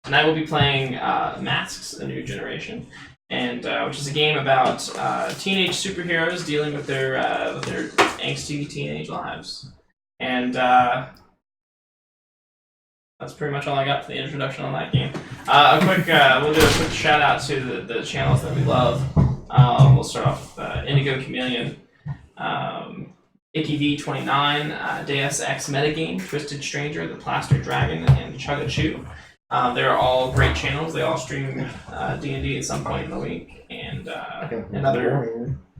tonight we'll be playing Masks: A New Generation, and which is a game about teenage superheroes dealing with their angsty teenage lives. And that's pretty much all I got for the introduction on that game. We'll do a quick shout out to the channels that we love. We'll start off with Indigo Chameleon, IckyV29, Deus Ex Metagame, Twisted Stranger, The Plaster Dragon, and Chugga they're all great channels. They all stream D&D at some point in the week, and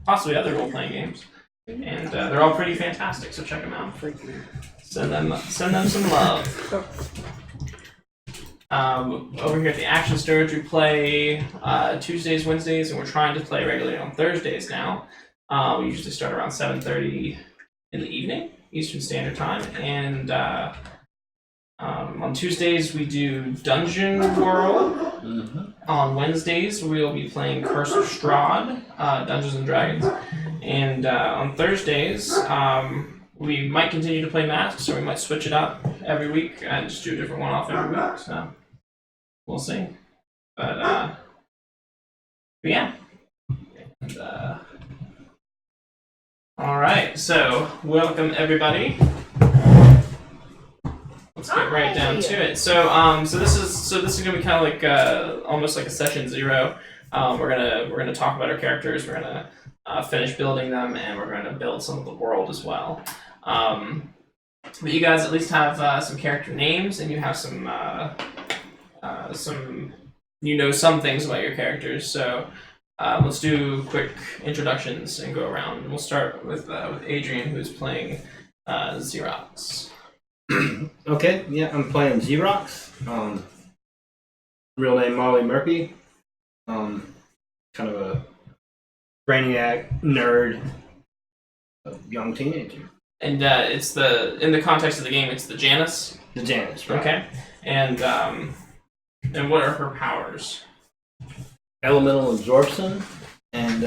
possibly other role-playing games. And they're all pretty fantastic, so check them out. Send them some love. Over here at the Action Sturge, we play Tuesdays, Wednesdays, and we're trying to play regularly on Thursdays now. We usually start around 7:30 in the evening, Eastern Standard Time, and on Tuesdays we do Dungeon World. On Wednesdays we'll be playing Curse of Strahd, Dungeons and Dragons, and on Thursdays we might continue to play Masks, or we might switch it up every week and just do a different one off every week. So we'll see. But yeah. And, all right. So welcome everybody. Let's get right down to it. So this is gonna be kind of like almost like a session 0. We're gonna talk about our characters. We're gonna finish building them, and we're gonna build some of the world as well. But you guys at least have some character names, and you have some some things about your characters. So let's do quick introductions and go around. And we'll start with Adrian, who's playing Xerox. Okay, yeah, I'm playing Xerox. Real name Molly Murphy. Kind of a brainiac nerd, a young teenager. And it's in the context of the game, it's the Janus. The Janus, right? Okay. And what are her powers? Elemental absorption, and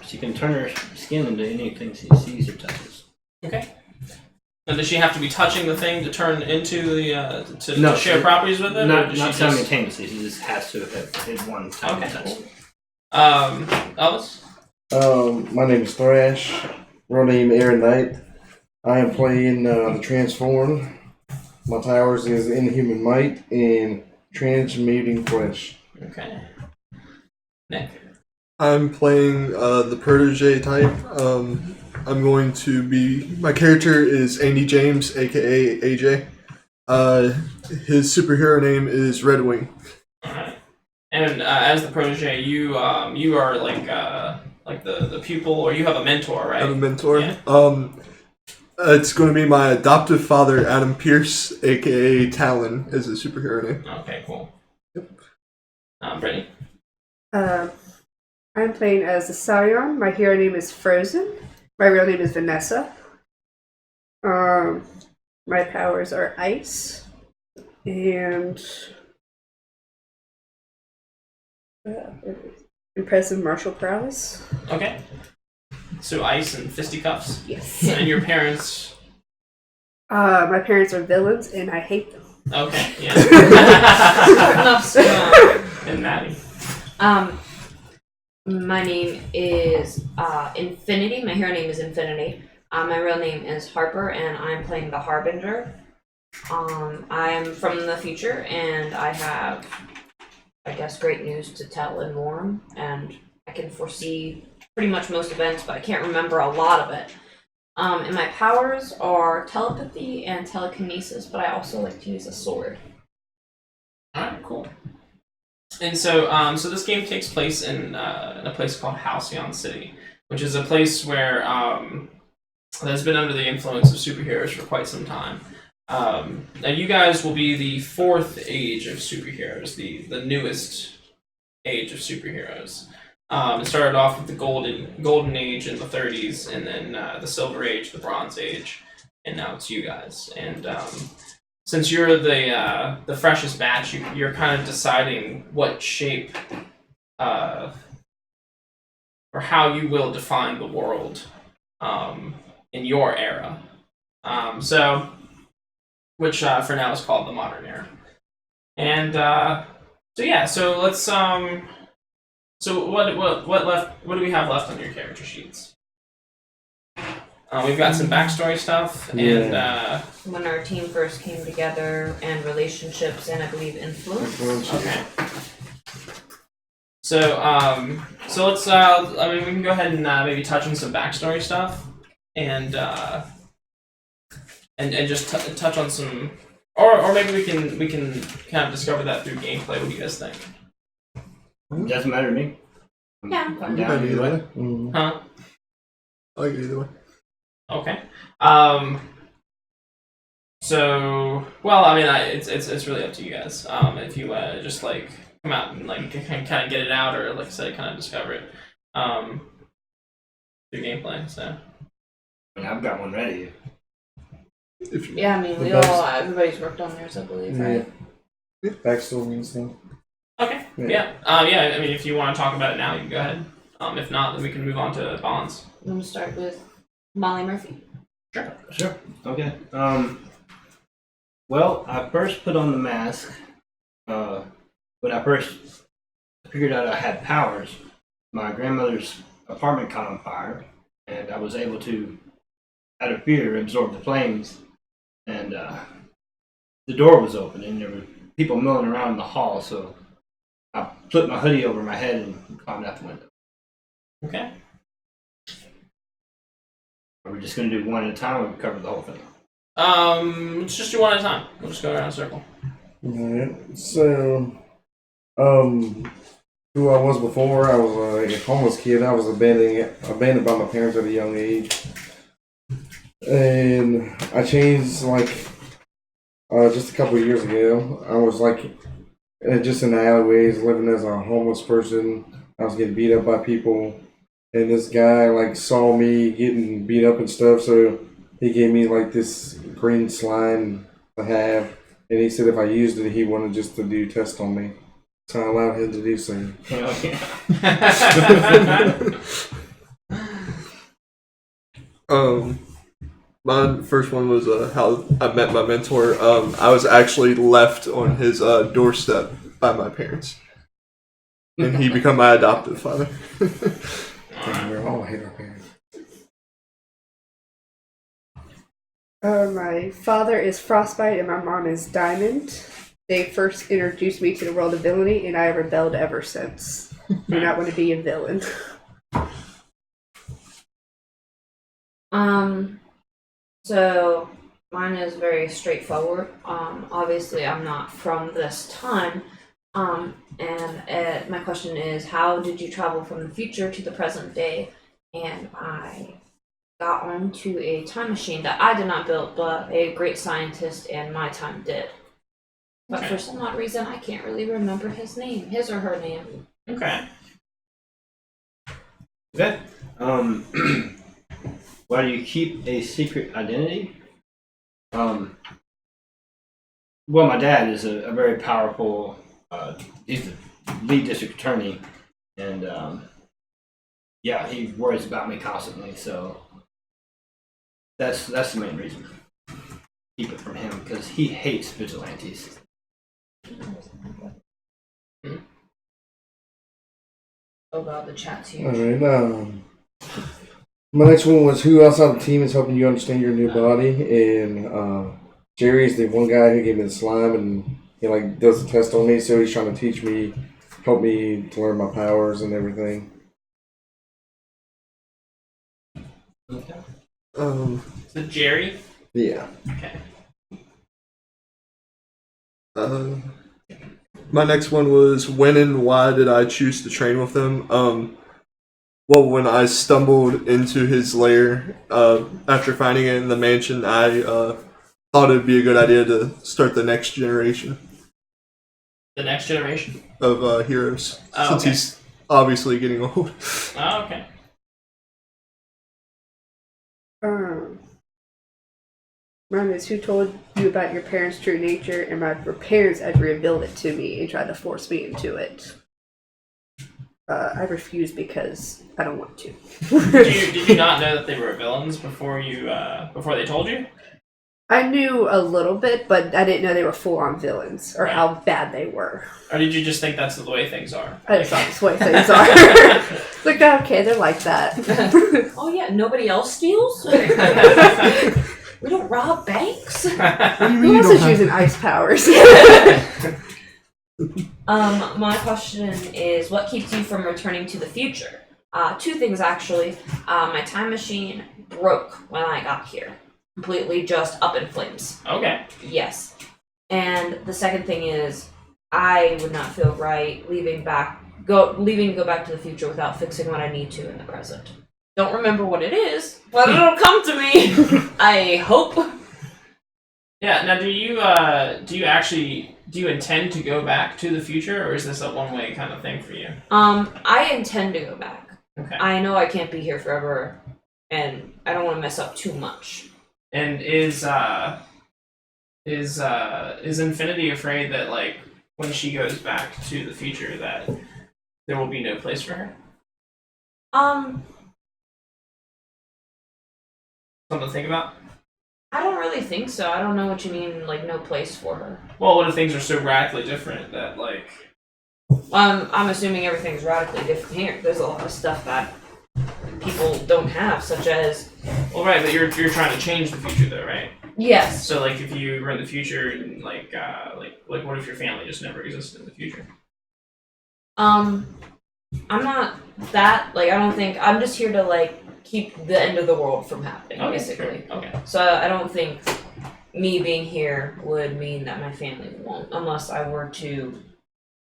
she can turn her skin into anything she sees or touches. Okay. And does she have to be touching the thing to turn into the to share properties with it? Not simultaneously. She just has to at one time. Okay. Cool. Elvis. My name is Thrash. Real name Aaron Knight. I am playing the Transform. My powers is Inhuman Might and Transmuting Flesh. Okay. Nick. I'm playing the Protege type. I'm going to be... My character is Andy James, a.k.a. AJ. His superhero name is Red Wing. Alright. And as the Protege, you are like the pupil, or you have a mentor, right? I have a mentor. Yeah. It's going to be my adoptive father, Adam Pierce, a.k.a. Talon, is his superhero name. Okay, cool. Yep. Brittany? I'm playing as the Scion. My hero name is Frozen. My real name is Vanessa. My powers are ice and impressive martial prowess. Okay. So ice and fisticuffs? Yes. And your parents? My parents are villains and I hate them. Okay, yeah. And Maddie? My name is Infinity. My hero name is Infinity. My real name is Harper, and I'm playing the Harbinger. I'm from the future, and I have, I guess, great news to tell and warn, and I can foresee pretty much most events, but I can't remember a lot of it. And my powers are telepathy and telekinesis, but I also like to use a sword. Alright, cool. And so this game takes place in a place called Halcyon City, which is a place where that's been under the influence of superheroes for quite some time. Now you guys will be the 4th age of superheroes, the newest age of superheroes. It started off with the golden age in the 30s, and then the silver age, the bronze age, and now it's you guys. And since you're the freshest batch, you're kind of deciding what shape or how you will define the world in your era. Which for now is called the modern era. And so yeah, so let's so what left? What do we have left on your character sheets? We've got some backstory stuff and When our team first came together, and relationships, and I believe influence. okay. So let's I mean we can go ahead and maybe touch on some backstory stuff and just touch on some or maybe we can kind of discover that through gameplay. What do you guys think? Doesn't matter to me. Yeah. I'm down either way. Mm. Huh? I like it either way. Okay. So, well, I mean, it's really up to you guys. If you just like come out and like kind of get it out, or like I said, kind of discover it through gameplay. So. I mean, I've got one ready. If you, Yeah, I mean, everybody's worked on theirs, I believe, right? Backstory and stuff. Okay. Yeah. Yeah. I mean, if you want to talk about it now, you can go ahead. If not, then we can move on to bonds. I'm gonna start with Molly Murphy. Sure. Okay. Well, I first put on the mask when I first figured out I had powers. My grandmother's apartment caught on fire, and I was able to, out of fear, absorb the flames. And the door was open, and there were people milling around in the hall. So I flipped my hoodie over my head and climbed out the window. Okay. Are we just going to do one at a time, or we cover the whole thing? Let's just do one at a time. We'll just go around in a circle. Alright, so, who I was before, I was a homeless kid. I was abandoned by my parents at a young age. And I changed, just a couple of years ago. I was, just in the alleyways, living as a homeless person. I was getting beat up by people. And this guy, saw me getting beat up and stuff, so he gave me, this green slime to have. And he said if I used it, he wanted just to do tests on me. So I allowed him to do so. My first one was how I met my mentor. I was actually left on his doorstep by my parents, and he became my adoptive father. And we all hate our parents. My father is Frostbite and my mom is Diamond. They first introduced me to the world of villainy, and I have rebelled ever since. Do not want to be a villain. So mine is very straightforward. Obviously, I'm not from this time. And my question is, how did you travel from the future to the present day? And I got onto a time machine that I did not build, but a great scientist in my time did. But for some odd reason, I can't really remember his or her name. Okay. Okay. Why do you keep a secret identity? Well, my dad is a very powerful. He's the lead district attorney, and yeah, he worries about me constantly. So that's the main reason. Keep it from him because he hates vigilantes. Oh god, the chat's huge. Alright, my next one was who outside the team is helping you understand your new body, and Jerry's the one guy who gave me the slime, and he does the test on me, so he's trying to teach me, help me to learn my powers and everything. Okay. Is it Jerry? Yeah. Okay. My next one was when and why did I choose to train with him? Well, when I stumbled into his lair after finding it in the mansion, I thought it would be a good idea to start the next generation The next generation? of heroes, Oh, since okay. he's obviously getting old. Oh, okay. Mine is who told you about your parents' true nature, and my parents had revealed it to me and tried to force me into it. I refuse because I don't want to. Did you not know that they were villains before they told you? I knew a little bit, but I didn't know they were full-on villains or how bad they were. Or did you just think that's the way things are? I just thought this way things are. Like, okay, they're like that. Oh yeah, nobody else steals? We don't rob banks? What do you mean Who you else don't is have? using ice powers? My question is, what keeps you from returning to the future? Two things actually. My time machine broke when I got here. Completely just up in flames. Okay. Yes. And the second thing is, I would not feel right leaving to go back to the future without fixing what I need to in the present. Don't remember what it is, but it'll come to me. I hope. Yeah. Now, do you intend to go back to the future, or is this a one-way kind of thing for you? I intend to go back. Okay. I know I can't be here forever, and I don't want to mess up too much. And is Infinity afraid that, like, when she goes back to the future, that there will be no place for her? Something to think about. I don't really think so. I don't know what you mean, like, no place for her. Well, what if things are so radically different that, like... I'm assuming everything's radically different here. There's a lot of stuff that people don't have, such as... Well, right, but you're trying to change the future, though, right? Yes. So, like, if you were in the future, and, like, what if your family just never existed in the future? I'm not that, like, I don't think... I'm just here to, like, keep the end of the world from happening, basically. Sure. Okay. So I don't think me being here would mean that my family won't, unless I were to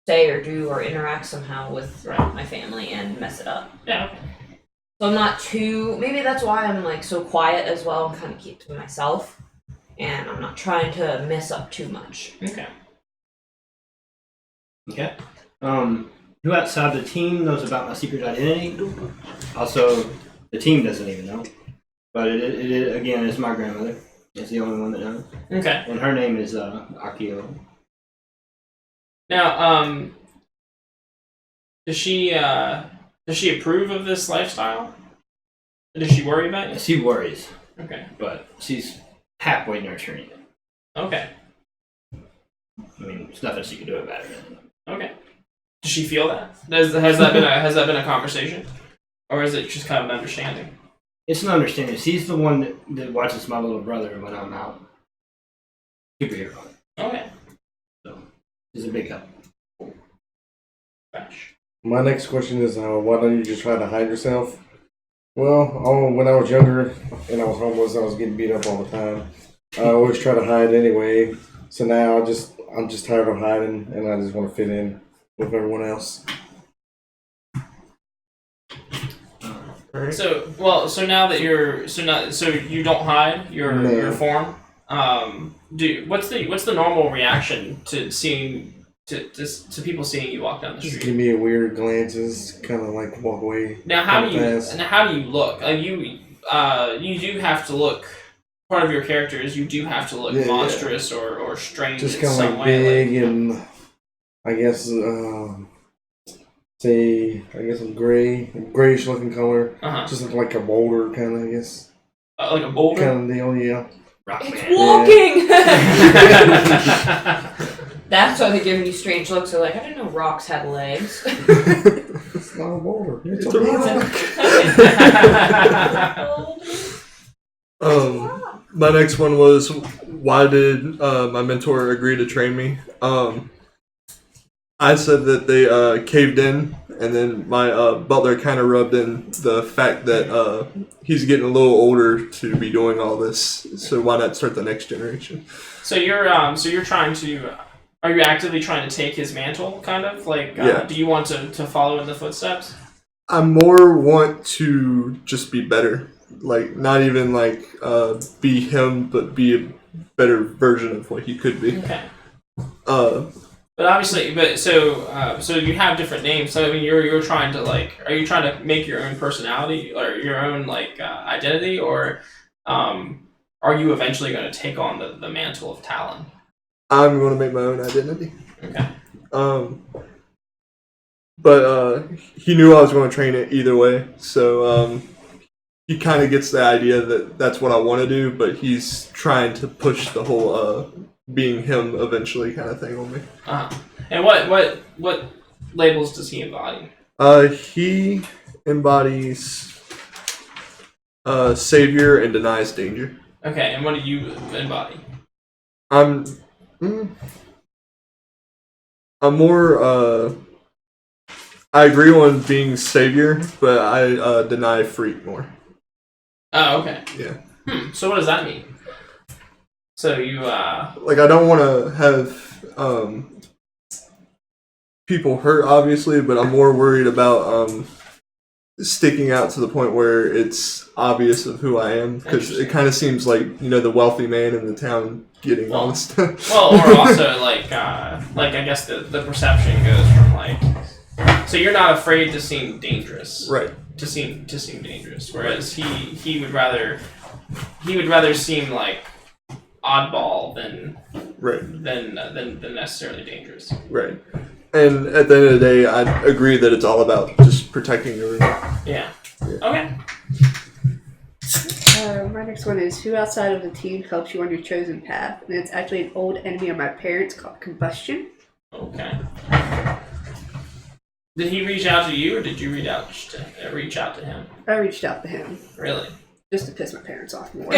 say or do or interact somehow with my family and mess it up. Yeah, okay. So I'm not too... Maybe that's why I'm, like, so quiet as well and kind of keep to myself. And I'm not trying to mess up too much. Okay. Okay. Who outside the team knows about my secret identity? Also, the team doesn't even know. But it again, it's my grandmother. It's the only one that knows. Okay. And her name is Akio. Now, does she approve of this lifestyle? Does she worry about you? She worries, Okay. but she's halfway nurturing it. Okay. I mean, there's nothing she can do about it. Okay. Does she feel that? Has that been a conversation, or is it just kind of an understanding? It's an understanding. She's the one that watches my little brother when I'm out. Superhero. Okay. So, she's a big help. Gosh. My next question is, why don't you just try to hide yourself? Well, when I was younger and I was homeless, I was getting beat up all the time. I always try to hide anyway. So now I'm just tired of hiding, and I just want to fit in with everyone else. So now that you don't hide your form. What's the normal reaction to seeing to people seeing you walk down the Just street? give me a weird glances, kind of like walk away. Now how do fast. you look? You do have to look. Part of your character is you do have to look monstrous or strange. Just in kind of some like way, big and I guess a grayish looking color. Just like a boulder kind of, I guess. Like a boulder. Kind of deal, yeah. It's walking! That's why they're giving you strange looks. They're like, I didn't know rocks had legs. It's not a boulder. It's a rock. My next one was, why did my mentor agree to train me? I said that they caved in, and then my butler kind of rubbed in the fact that he's getting a little older to be doing all this. So why not start the next generation? So you're trying to. Are you actively trying to take his mantle, kind of? Like, do you want to follow in the footsteps? I more want to just be better. Like, not even, like, be him, but be a better version of what he could be. Okay. But obviously, so you have different names. So I mean, you're trying to, like, are you trying to make your own personality or your own, like, identity, or are you eventually going to take on the mantle of Talon? I'm going to make my own identity. Okay. But he knew I was going to train it either way, so he kind of gets the idea that that's what I want to do, but he's trying to push the whole being him eventually kind of thing on me. And what labels does he embody? He embodies savior and denies danger. Okay, and what do you embody? I'm more I agree on being savior, but I deny freak more. Oh, okay. Yeah. So what does that mean? So you like, I don't want to have people hurt, obviously, but I'm more worried about sticking out to the point where it's obvious of who I am, because it kind of seems like, the wealthy man in the town getting all this stuff. Well, or also like I guess the perception goes from like, so you're not afraid to seem dangerous, Right. To seem dangerous, whereas he would rather seem like oddball than necessarily dangerous. Right. And at the end of the day, I agree that it's all about just protecting everyone. Yeah. Okay. My next one is, who outside of the team helps you on your chosen path? And it's actually an old enemy of my parents called Combustion. Okay. Did he reach out to you, or did you reach out to him? I reached out to him Really? just to piss my parents off more.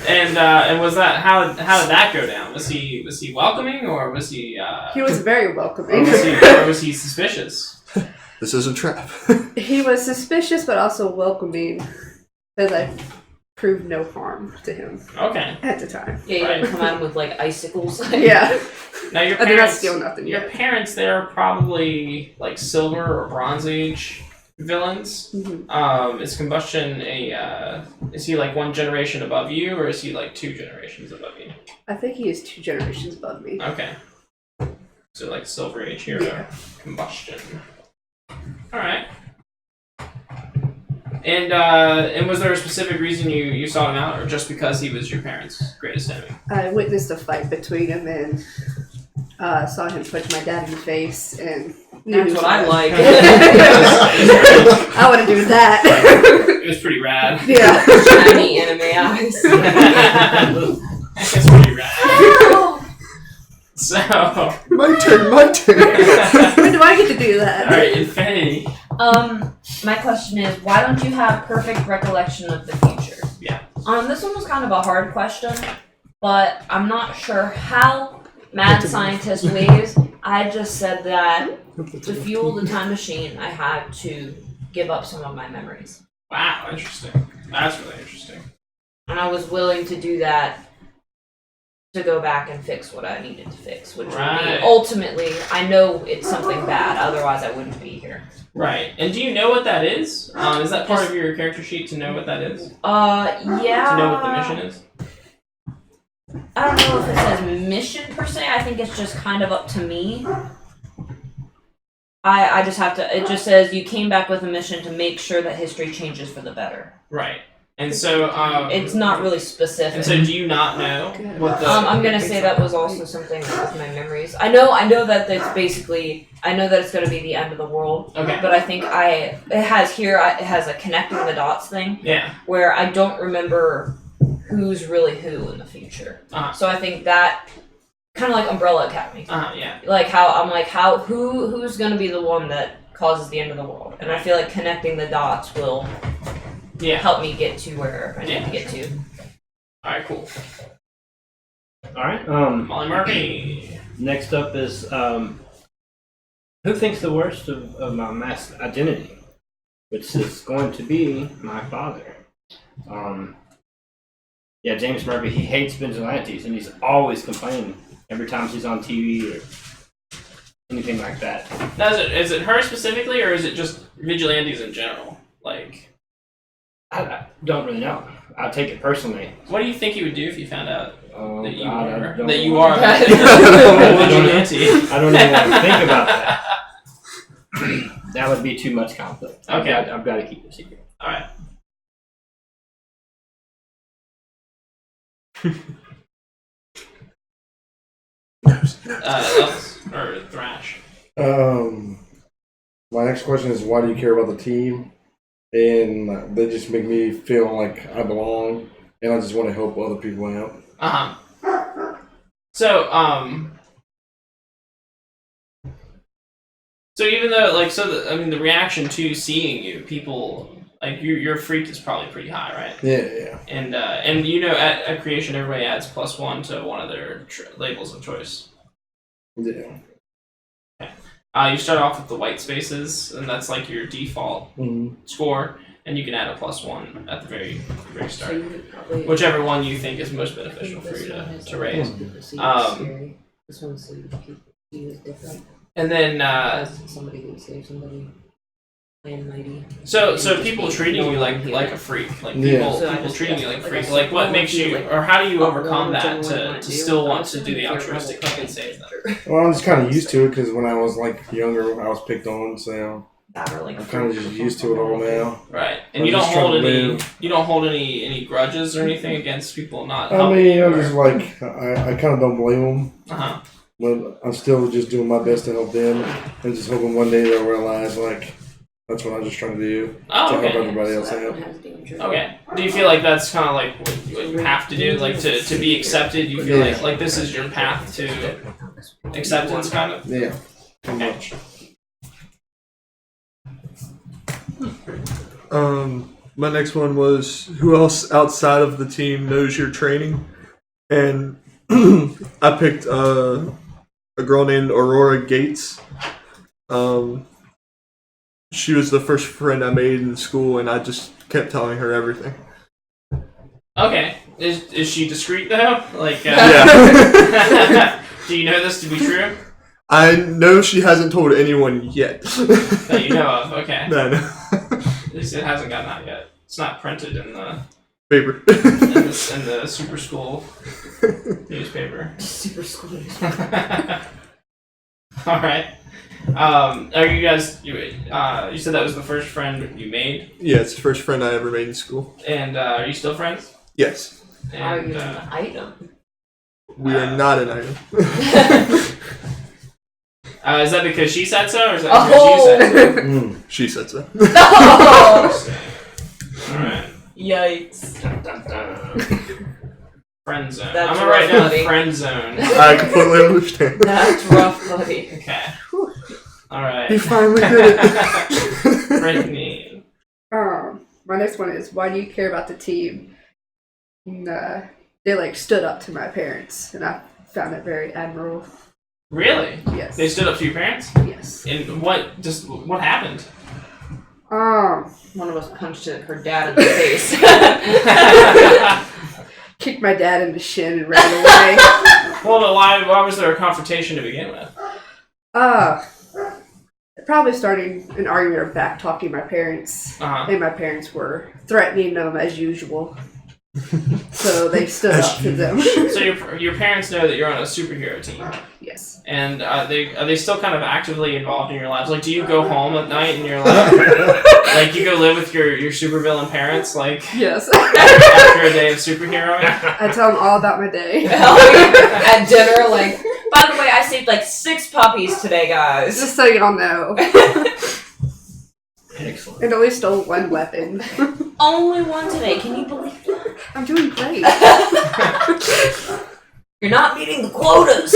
And was that how did that go down? Was he welcoming, or was he? He was very Or welcoming. was he suspicious? This is a trap. He was suspicious but also welcoming, because I proved no harm to him Okay. at the time. Yeah, you Right. didn't come at him with like icicles. Yeah. Now your I did not parents. steal nothing Your yet. parents, they're probably like Silver or Bronze Age villains. Mhm. Is Combustion is he like one generation above you, or is he like 2 generations above you? I think he is 2 generations above me. Okay. So like Silver Age hero, Yeah. Combustion. All right. And was there a specific reason you sought him out, or just because he was your parents' greatest enemy? I witnessed a fight between them and saw him punch my dad in the face, and knew That's he what was I bad. like. I want to do that. It was pretty rad. Yeah. Shiny anime eyes. It's pretty rad. So, My turn. When do I get to do that? alright, Infinity. My question is, why don't you have perfect recollection of the future? Yeah. This one was kind of a hard question, but I'm not sure how mad scientist weighs. I just said that to fuel the time machine, I had to give up some of my memories. Wow, interesting. That's really interesting. And I was willing to do that to go back and fix what I needed to fix, which would Right. be ultimately, I know it's something bad, otherwise I wouldn't be here. Right. And do you know what that is? Is that part of your character sheet to know what that is? Yeah. To know what the mission is? I don't know if it says mission per se. I think it's just kind of up to me. I just have to. It just says you came back with a mission to make sure that history changes for the better. Right. And so, It's not really specific. and so do you not know what the... I'm gonna say that was also something with my memories. I know that it's basically. I know that it's gonna be the end of the world. Okay. But I think it has a connecting the dots thing Yeah. where I don't remember who's really who in the future. So I think that kind of like Umbrella Academy. Yeah. Like who's gonna be the one that causes the end of the world? And I feel like connecting the dots will help me get to where I need to get to. Alright, cool. Alright, Molly Murphy. next up is, who thinks the worst of my masked identity? Which is going to be my father. Yeah, James Murphy, he hates vigilantes, and he's always complaining every time she's on TV or anything like that. Now, is it her specifically, or is it just vigilantes in general? Like, I don't really know. I'll take it personally. what do you think he would do if he found out that you God, I are don't that you know. are a vigilante? I don't even want to think about that. That would be too much conflict. Okay. I've got to keep it secret. All right. Elvis or Thrash. My next question is, why do you care about the team? and they just make me feel like I belong, and I just want to help other people out. So so even though the reaction to seeing you, people like your freak is probably pretty high, right? Yeah. And at creation everybody adds +1 to one of their labels of choice. Yeah. You start off with the white spaces, and that's like your default score, and you can add a +1 at the very start. So you would probably Whichever one you think is most beneficial for you to raise. This one's so people see is different. And then Somebody would save somebody playing mighty. so people treating you like a freak, like people treating you like a freak. Like what makes you, or how do you overcome that to still want to do the altruistic thing and save them? Well, I'm just kind of used to it because when I was like younger, I was picked on, so I'm kind of just used to it all now. Right, and you don't hold any grudges or anything against people not. I mean, I'm just like I kind of don't blame them. But I'm still just doing my best to help them, and just hoping one day they'll realize like that's what I'm just trying to do to help everybody else out. Okay. Do you feel like that's kind of like what you have to do, like to be accepted? You feel like this is your path to acceptance, kind of? Yeah, pretty much. My next one was who else outside of the team knows your training, and I picked a girl named Aurora Gates. She was the first friend I made in school, and I just kept telling her everything. Okay. Is she discreet though? Like, yeah. Do you know this to be true? I know she hasn't told anyone yet. That you know of. Okay. No. At least it hasn't gotten out yet. It's not printed in the paper. in the super school newspaper. Super school newspaper. All right. Are you guys? You said that was the first friend you made. Yeah, it's the first friend I ever made in school. And are you still friends? Yes. And, are you an item? We are not an item. Is that because she said so, or is that because you said so? She said so. All right. Yikes. Dun, dun, dun. Friend zone. That's I'm gonna write down buddy. friend zone. I completely understand. That's rough, buddy. Okay. All right. You finally did it. Brittany. My next one is, why do you care about the team? And, they stood up to my parents, and I found it very admirable. Really? Yes. They stood up to your parents? Yes. And what happened? One of us punched her dad in the face. Kicked my dad in the shin and ran away. Well, why was there a confrontation to begin with? Probably starting an argument or back talking my parents. And my parents were threatening them as usual. So they stood up to them. So your parents know that you're on a superhero team. Yes. And are they still kind of actively involved in your lives? Like, do you go home at night and you're like, like you go live with your supervillain parents, like yes, after a day of superheroing? I tell them all about my day. At dinner, like, by the way, I saved 6 puppies today, guys. Just so y'all know. Excellent. And only stole 1 weapon. Only 1 today. Can you believe that? I'm doing great. You're not meeting the quotas.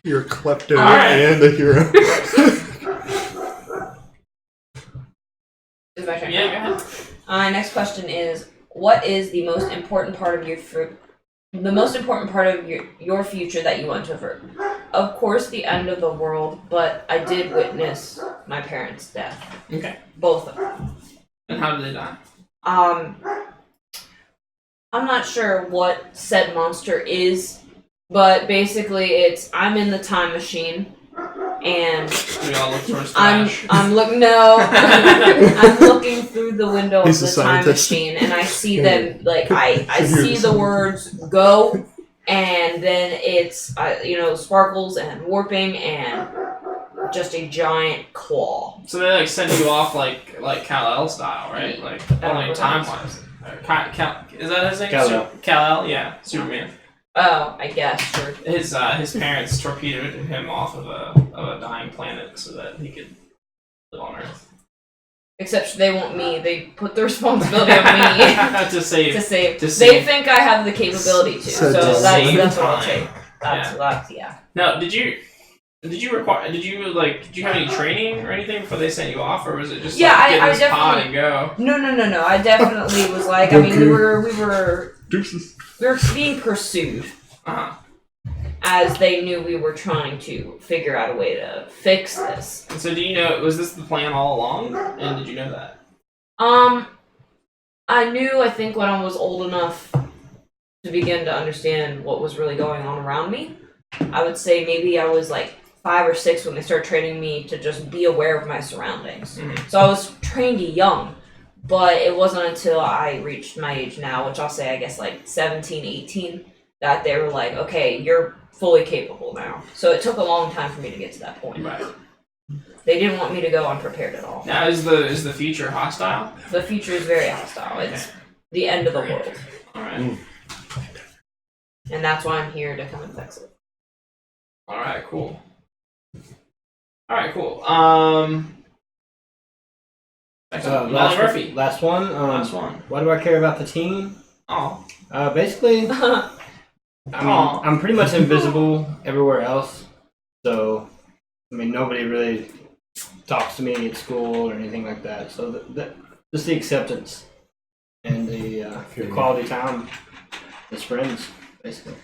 You're a klepto and a hero. Is my turn? Yeah, go ahead. Next question is, what is the most important part of your future that you want to avert? Of course, the end of the world, but I did witness my parents' death. Okay. Both of them. And how did they die? I'm not sure what said monster is, but basically I'm in the time machine, and We all look towards Flash. I'm looking through the window He's of a the time scientist. machine, and I see them I see the words go, and then it's sparkles and warping and just a giant claw. So they send you off like Kal-El style, right? Like only time wise. Is that his name? Kal-El. Kal-El, yeah, Superman. Oh, I guess. Sure. His parents torpedoed him off of a dying planet so that he could live on Earth. Except they want me. They put the responsibility on me to save. to save. To They save. think I have the capability to. So So to that's save what I'll time. take. That's yeah. Now, did you have any training or anything before they sent you off, or was it just Yeah, like get I in this pod definitely- and go? No. I definitely was like. I mean, we were Deuces. being pursued. Uh-huh. As they knew we were trying to figure out a way to fix this. And so, do you know? Was this the plan all along, and did you know that? I knew, I think, when I was old enough to begin to understand what was really going on around me. I would say maybe I was like 5 or 6 when they started training me to just be aware of my surroundings. Mhm. So I was trained young, but it wasn't until I reached my age now, which I'll say, I guess, like 17, 18, that they were like, okay, you're fully capable now. So it took a long time for me to get to that point. Right. They didn't want me to go unprepared at all. Now, is the future hostile? The future is very hostile. It's the end of the world. All right. And that's why I'm here to come and fix it. All right. Cool. All right. Cool. Molly Murphy. Last one. Last one. Why do I care about the team? Oh. Basically, I mean, Aw. I'm pretty much invisible everywhere else. So, I mean, nobody really talks to me at school or anything like that. So, just the acceptance and the quality time as friends, basically.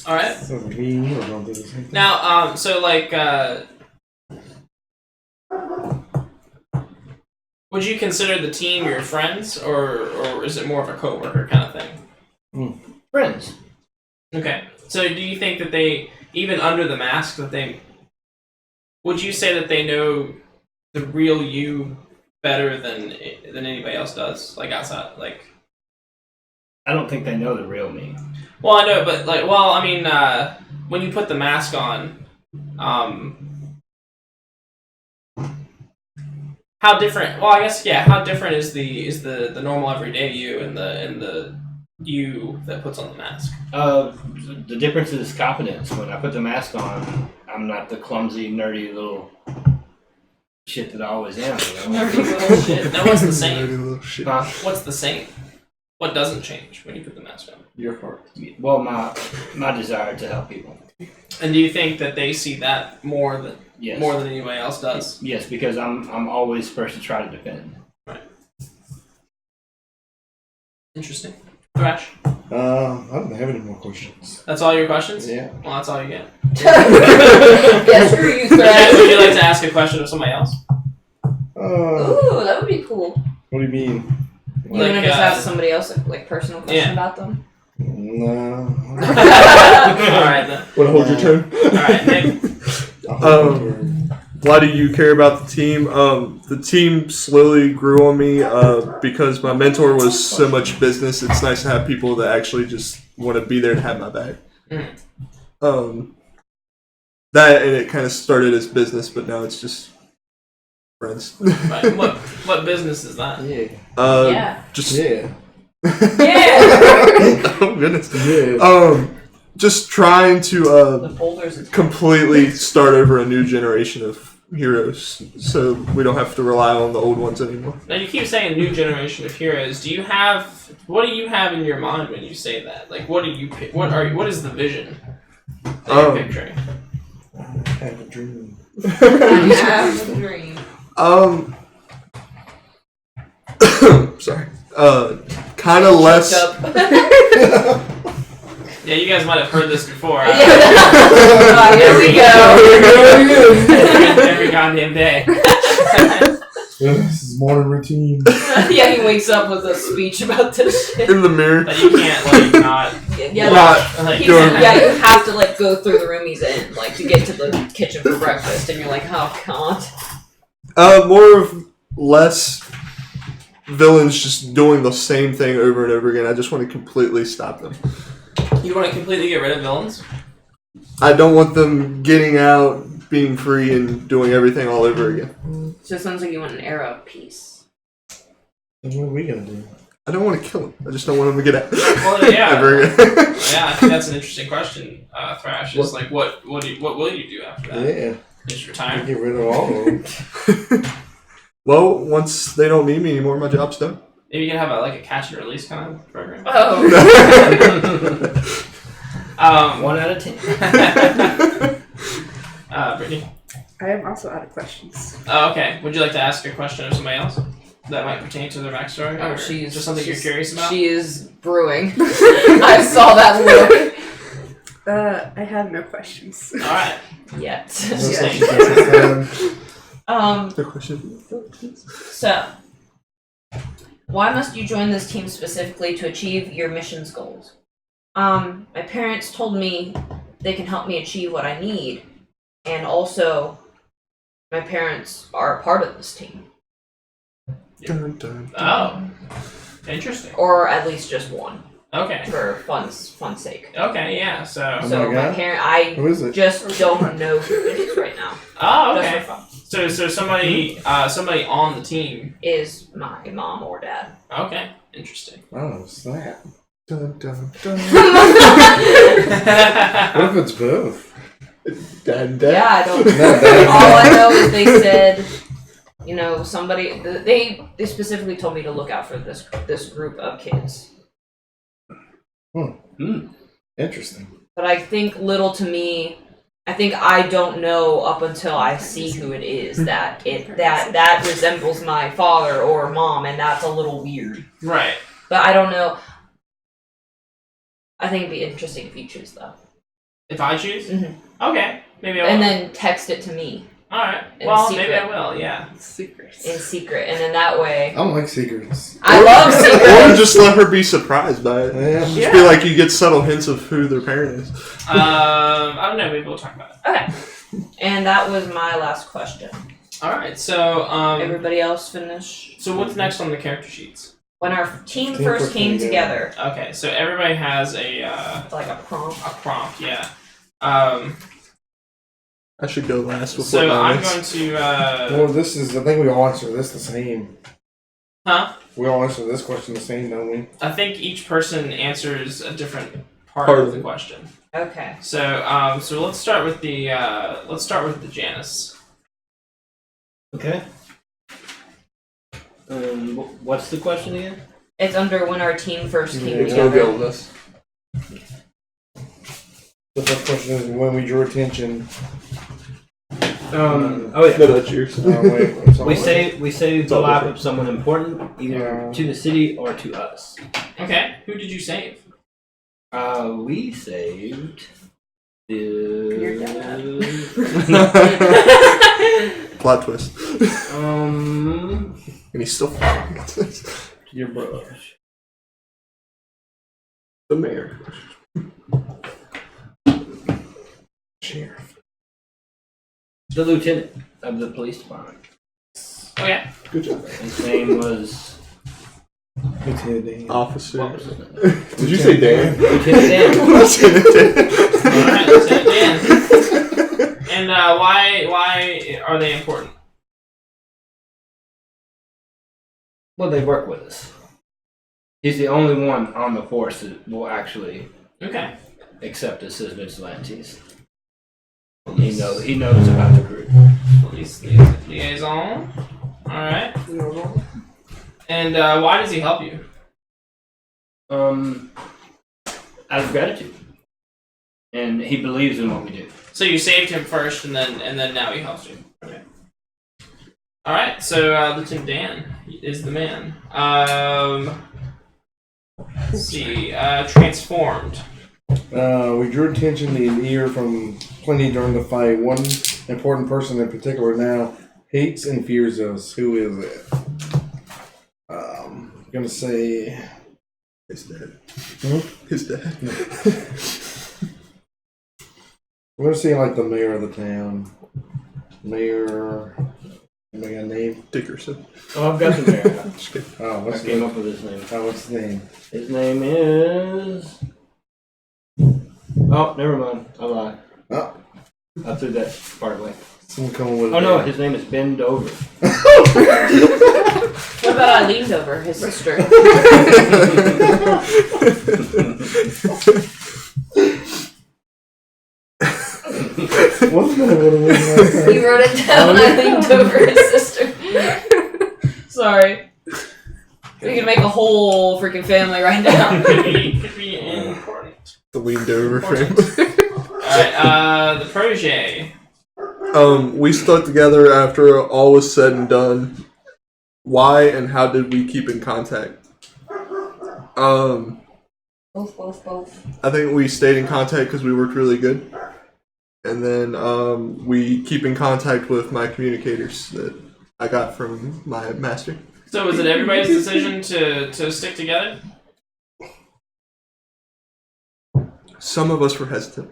All right. So me, or don't do the same thing. Now, so like, would you consider the team your friends, or is it more of a coworker kind of thing? Friends. Okay. So, do you think that they, even under the mask, that they, would you say that they know the real you better than anybody else does, like outside, like? I don't think they know the real me. Well, I know, but like, well, I mean, when you put the mask on, how different? Well, I guess how different is the normal everyday you and the you that puts on the mask? The difference is confidence. When I put the mask on, I'm not the clumsy, nerdy little shit that I always am. You know? Nerdy little shit. Now, what's the Dirty same? little shit. What's the same? What doesn't change when you put the mask on? Your heart. Well, my desire to help people. And do you think that they see that more than Yes. anybody else does? Yes, because I'm always first to try to defend. Interesting. Thrash. I don't have any more questions. That's all your questions? Yeah. Well, that's all you get. Yeah, screw you, Thresh. Would you like to ask a question of somebody else? Ooh, that would be cool. What do you mean? You want to Like, just ask somebody else a personal question yeah. about them? No. All right then. Want to hold your turn? All right, Nick. Why do you care about the team? The team slowly grew on me because my mentor was so much business. It's nice to have people that actually just want to be there to have my back. That and it kind of started as business, but now it's just friends. Right. What business is that? Yeah. Yeah. Just Yeah. Yeah! oh goodness. Yeah. Just trying to The boulders is completely start over a new generation of heroes, so we don't have to rely on the old ones anymore. Now you keep saying new generation of heroes. What do you have in your mind when you say that? Like, what is the vision that you're picturing? I have a dream. I have a dream. Sorry. Kind of less. Yeah, you guys might have heard this before. Here we go. Every goddamn day. This is morning routine. Yeah, he wakes up with a speech about this shit. In the mirror. That you can't like not. Yeah, Like, he's, doing- yeah, you have to like go through the room he's in, like to get to the kitchen for breakfast, and you're like, oh god. More of less villains just doing the same thing over and over again. I just want to completely stop them. You want to completely get rid of villains? I don't want them getting out, being free, and doing everything all over again. So it sounds like you want an era of peace. What are we gonna do? I don't want to kill them. I just don't want them to get out. Well, yeah. Ever again. Yeah, I think that's an interesting question, Thrash. Is like, what will you do after that? Yeah. Just retire? Get rid of all of them. Well, once they don't need me anymore, my job's done. Maybe you can have a catch and release kind of program. Oh. One out of 10. Brittany. I am also out of questions. Oh, okay. Would you like to ask a question of somebody else that might pertain to their backstory? Oh, or she's just something you're curious about. She is brewing. I saw that look. I have no questions. All right. Yet. The question. So, why must you join this team specifically to achieve your mission's goals? My parents told me they can help me achieve what I need, and also, my parents are a part of this team, Dun, dun, dun. Oh, interesting. or at least just one Okay. for fun's sake. Okay. Yeah. So. Oh So my my God. parent, I Who is it? just don't know who it is right now. Oh, Just okay. for fun. So somebody on the team. Is my mom or dad? Okay. Interesting. Oh, snap. Dun, dun, dun. What if it's both? Dad. Yeah, I don't. Not that. All I know is they said, somebody they specifically told me to look out for this group of kids. Interesting. But I think little to me, I think I don't know up until I see who it is that resembles my father or mom, and that's a little weird. Right. But I don't know. I think it'd be interesting if you choose though. If I choose. Mhm. Okay. Maybe I will. And then text it to me All right. in Well, secret. maybe I will. Yeah. Secrets. in secret, and then that way I don't like secrets. I love Or secrets. just let her be surprised by it. Yeah. Just be like you get subtle hints of who their parent is. I don't know. Maybe we'll talk about it. Okay. And that was my last question. All right. So Everybody else finish? So what's next on the character sheets? When our team first came together, Okay. So everybody has a like a prompt. prompt. Yeah. I should go last with So what mine I'm is. going to. Well, this is. I think we all answer this the same. Huh? We all answer this question the same, don't we? I think each person answers a different part Part of of the it. question. Okay. So let's start with the Janice. Okay. What's the question again? It's under when our team first came Yeah, together. this. The first question is when we drew attention. Oh yeah. No, that's yours. Wait, it's all We right. say It's the all life different. of someone important, either to the city or to us. Okay. Who did you save? We saved Your Plot twist. um And he's still your brother. the mayor. Sheriff. The lieutenant of the police department. Okay. Good job. His name was Lieutenant Dan. Officer. what was his name? Did you say Dan? Lieutenant Dan. Lieutenant Dan. All right. Lieutenant Dan. And why are they important? Well, they work with us. He's the only one on the force that will actually Okay. accept us as vigilantes. He knows about the group. Police liaison. All right. And why does he help you? Out of gratitude. And he believes in what we do. So you saved him first, and then now he helps you. Okay. All right. So Lieutenant Dan is the man. Let's see. Transformed. We drew attention in ear from plenty during the fight. One important person in particular now hates and fears us. Who is it? I'm gonna say His dad. Hmm? His dad. I'm gonna say like the mayor of the town. Mayor. Am I got a name? Dickerson. Oh, I've got the mayor. Just kidding. Oh, I what's his came name? up with his name. Oh, what's his name? His name is. Oh, never mind. I lied. Oh, I threw that part away. someone come with. Oh no, his name is Ben Dover. What about I leaned over his sister? What's that? What it was last He wrote it down. I leaned over his sister. Sorry. We can make a whole freaking family right now. Could be important. The leaned over Important. frame. Alright, the protege. We stuck together after all was said and done. Why and how did we keep in contact? Both. I think we stayed in contact because we worked really good. And then we keep in contact with my communicators that I got from my master. So was it everybody's decision to stick together? Some of us were hesitant.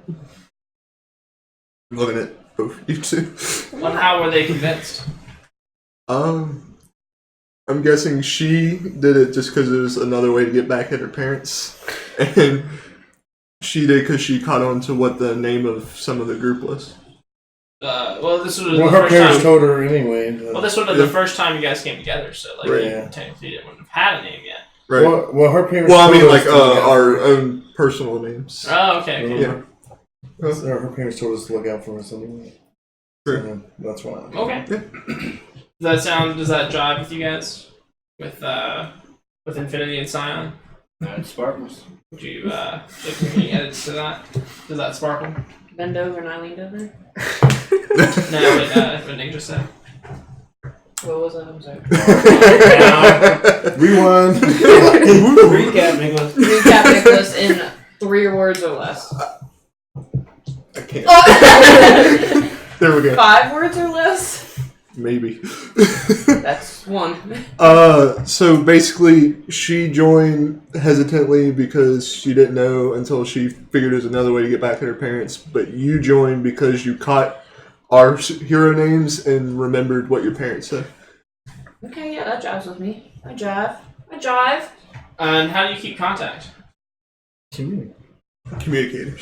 Looking at both you two. And how were they convinced? I'm guessing she did it just because it was another way to get back at her parents. And she did because she caught on to what the name of some of the group was. Well, this was Well, the her first parents time. told her anyway. But, Well, this would have been the first time you guys came together, so like Right. you technically wouldn't have had a name yet. Right. well, her parents. Well, I told mean, us like to look out our for own personal names. Oh, okay. Cool. Yeah. her parents told us to look out for us anyway. Sure. So, that's why. Okay. Does that jive with you guys? With Infinity and Scion? It sparkles. Would you make any edits to that? Does that sparkle? Bend over and I leaned over. No, what Nick just said. What was that? I'm sorry. Rewind. Recap, Nicholas. Recap Nicholas in 3 words or less. I can't. There we go. 5 words or less? Maybe. That's 1. So basically, she joined hesitantly because she didn't know until she figured there's another way to get back at her parents. But you joined because you caught our hero names and remembered what your parents said. Okay, yeah, that jives with me. I jive. And how do you keep contact? Communicators.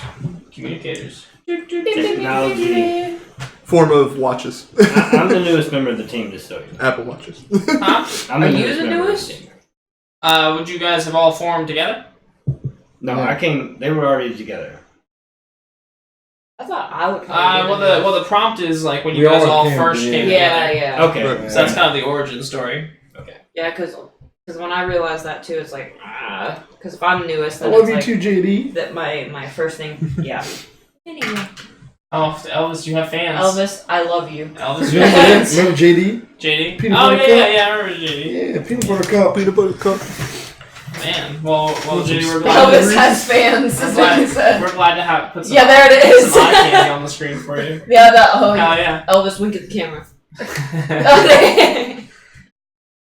Communicators. Technology. Form of watches. I'm the newest member of the team, just so you know. Apple watches. Huh? I'm Are the you newest the member of newest? team. Would you guys have all formed together? No, I came. They were already together. I thought I would come. Well, the prompt is like when you We guys all all came first together. came Yeah, together. yeah. Okay. Right. So that's kind of the origin story. Yeah, because when I realized that too, it's like, because if I'm newest, I then love it's you like too, JD. that my first name, yeah. Anyway, Oh, Elvis, you have fans. Elvis, I love you. Elvis, you have Remember, fans. remember JD? JD. Peanut Oh butter yeah, I remember JD. Yeah, peanut butter cup. Peanut butter cup. Man, well, JD, we're glad. Elvis has fans, is what you said. We're glad to have put some. Yeah, there it is. Some eye candy on the screen for you. Yeah, that. Oh, Hell yeah. yeah. Elvis, wink at the camera.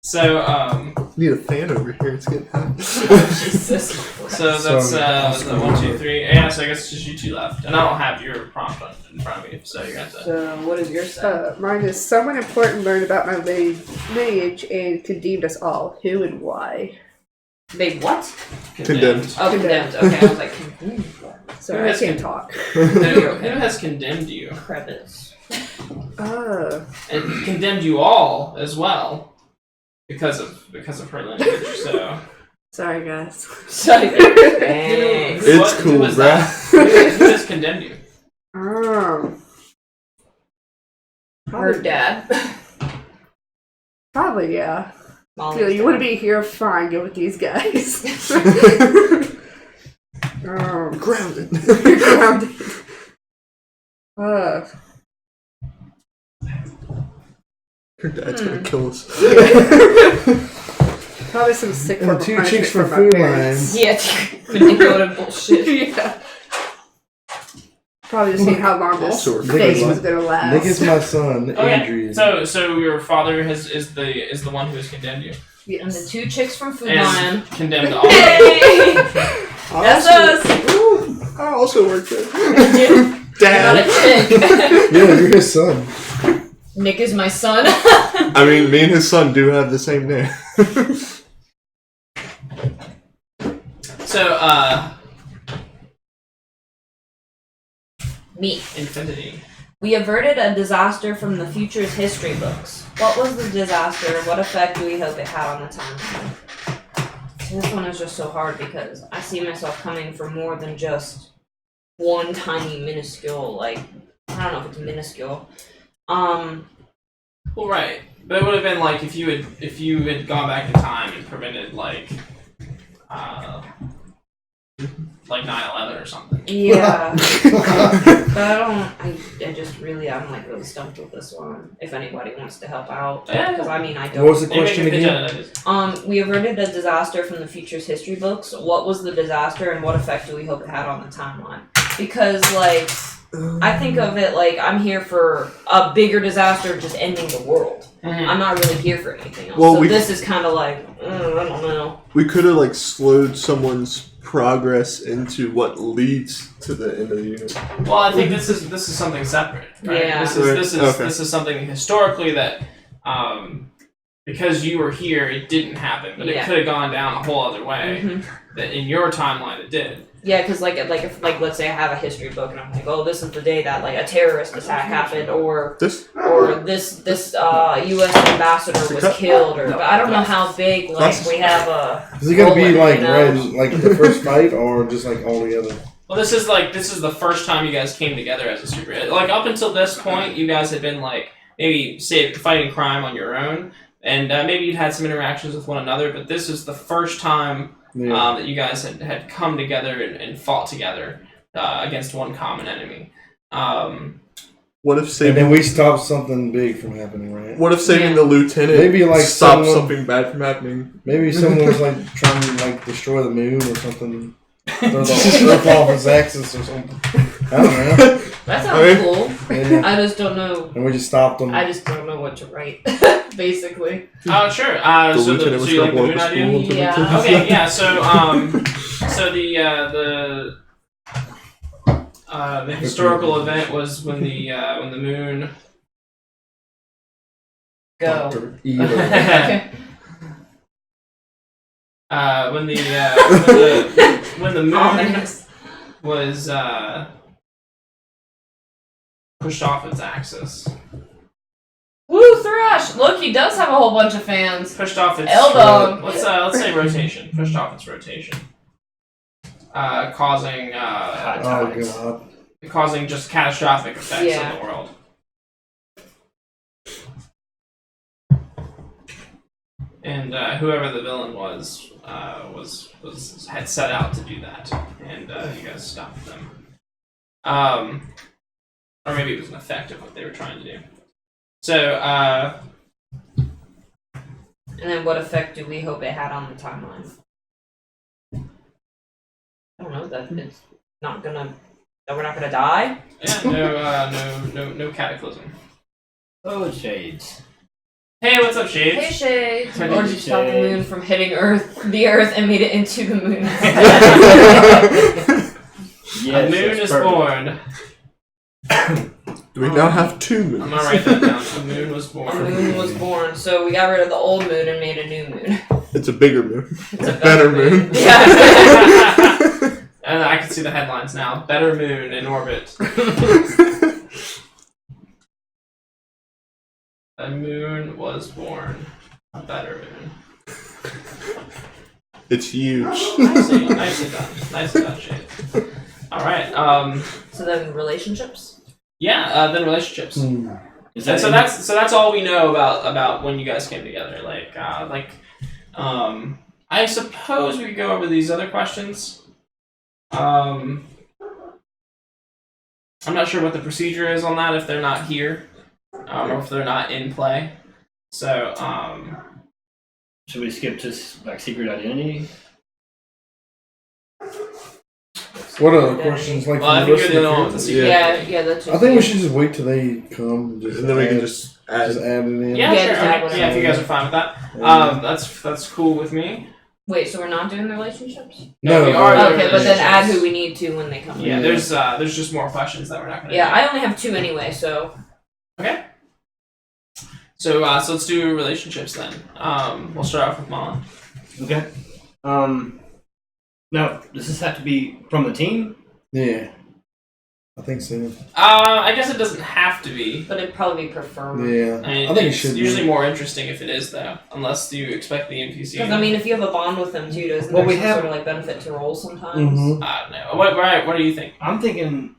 So Need a fan over here. It's getting hot. Jesus. So that's Sorry. the 1, 2, 3. Yeah, so I guess it's just you 2 left, and I don't have your prompt in front of me, so you're gonna have to. So, what is your set? Mine is someone important learned about my lineage and condemned us all. Who and why? They what? Condemned. Oh, condemned. Okay, I was like, condemned. Sorry, Who I has can't talk. Who has condemned you? Crevice. And condemned you all as well because of her lineage. So Sorry, guys. Thanks. It's cool, who was that? Who has condemned you? Her dad. Probably, yeah. Molly's Feel you dad. want to be here? Fine, go with these guys. Grounded. Grounded. Her dad's gonna kill us. Probably some sick And form the of 2 punishment chicks from my Food parents. Line. Yeah, manipulative bullshit. Yeah. Probably just seeing how long this Sure. phase was gonna last. Nick is my son, Okay, Adrian. so your father is the one who has condemned you. And the 2 chicks from Food And Lion. condemned all. Hey! That's us! I also work there. You're not a Dad. chick. Yeah, you're his son. Nick is my son. I mean, me and his son do have the same name. So Me. Infinity. We averted a disaster from the future's history books. What was the disaster? What effect do we hope it had on the timeline? So this one is just so hard because I see myself coming from more than just one tiny minuscule, like, I don't know if it's minuscule. Well, right. But it would have been like if you had gone back in time and prevented like 9/11 or something. Yeah. But I just really, I'm like really stumped with this one. If anybody wants to help out. Yeah. Because I mean, I don't. What was the Maybe question make a again? pitch out of it. We averted a disaster from the future's history books. What was the disaster and what effect do we hope it had on the timeline? Because, like, I think of it like I'm here for a bigger disaster just ending the world. Mhm. I'm not really here for anything else. Well, so we- this is kind of like, I don't know. We could have like slowed someone's progress into what leads to the end of the universe. Well, I think this is something separate. Right? Yeah. This is Okay. this is something historically that because you were here, it didn't happen, but it Yeah. could have gone down a whole other way. Mhm. That in your timeline it did. Yeah, because if let's say I have a history book and I'm like, oh, this is the day that like a terrorist attack happened, or This this U.S. ambassador was killed, or but I don't know how big we have a. Is it gonna be rolling, like you know? right, like the first fight, or just like all together? Well, this is the first time you guys came together as a superhero. Like up until this point, you guys had been like maybe fighting crime on your own, and maybe you'd had some interactions with one another. But this is the first time Yeah. that you guys had come together and fought together against one common enemy. what if And saving then we stopped something big from happening, right? what if saving Yeah. the lieutenant Maybe, like, stopped someone- something bad from happening? Maybe someone's like trying to like destroy the moon or something. Throw the Earth off its axis or something. I don't know. That sounds cool. Yeah. I just don't know. And we just stopped them. I just don't know what to write, basically. Oh sure. The So lieutenant was you gonna like the blow moon up the idea? school. Yeah. Okay, yeah. The historical event was when the moon. Go. Dr. Evil. Okay. When the moon Ominous. was pushed off its axis. Woo, Thrash! Look, he does have a whole bunch of fans. Pushed off its Eldon. let's say rotation. Pushed off its rotation. Causing Oh god. causing just catastrophic effects Yeah. on the world. And whoever the villain was had set out to do that, and you guys stopped them. Or maybe it was an effect of what they were trying to do. So, And then what effect do we hope it had on the timeline? I don't know, that it's not gonna... That we're not gonna die? yeah, no cataclysm. Oh, Shades. Hey, what's up, Shades? Hey, Shades! Hey, Or did you stop the Shades. moon from hitting the Earth and made it into the moon? A moon is born. Do we now have two I'm moons? gonna write that down. The moon was The born. moon was born, so we got rid of the old moon and made a new moon. It's a bigger moon. It's a better moon. Yeah. And I can see the headlines now. Better moon in orbit. A moon was born. A better moon. It's huge. Nicely done, Shades. All right. So then relationships? Yeah. Then relationships. Is And so that's all we know about when you guys came together. I suppose we could go over these other questions. I'm not sure what the procedure is on that if they're not here, or if they're not in play. So Should we skip to like secret identity? What other questions like Well, I from think the you're rest the of only one with the the characters? secret. Yeah, that's just I think we should just wait till they come. And then we can just add. just add it in. Yeah, Yeah, sure. just add Okay. Yeah, if you guys are fine with that, Yeah. that's cool with me. Wait, so we're not doing the relationships? No, we are doing Okay, but then add relationships. who we need to when they come. Yeah, Yeah. there's just more questions that we're not gonna. Yeah, do. I only have two anyway, so So let's do relationships then. We'll start off with Molly. Okay. Now, does this have to be from the team? Yeah. I think so. I guess it doesn't have to be. but it'd probably be preferred. Yeah. I mean, I think it it's should usually be. more interesting if it is though, unless you expect the NPC. Because I mean, if you have a bond with them too, doesn't Well, there we some have- sort of like benefit to roll sometimes? Mm-hmm. I don't know. What do you think? I'm thinking,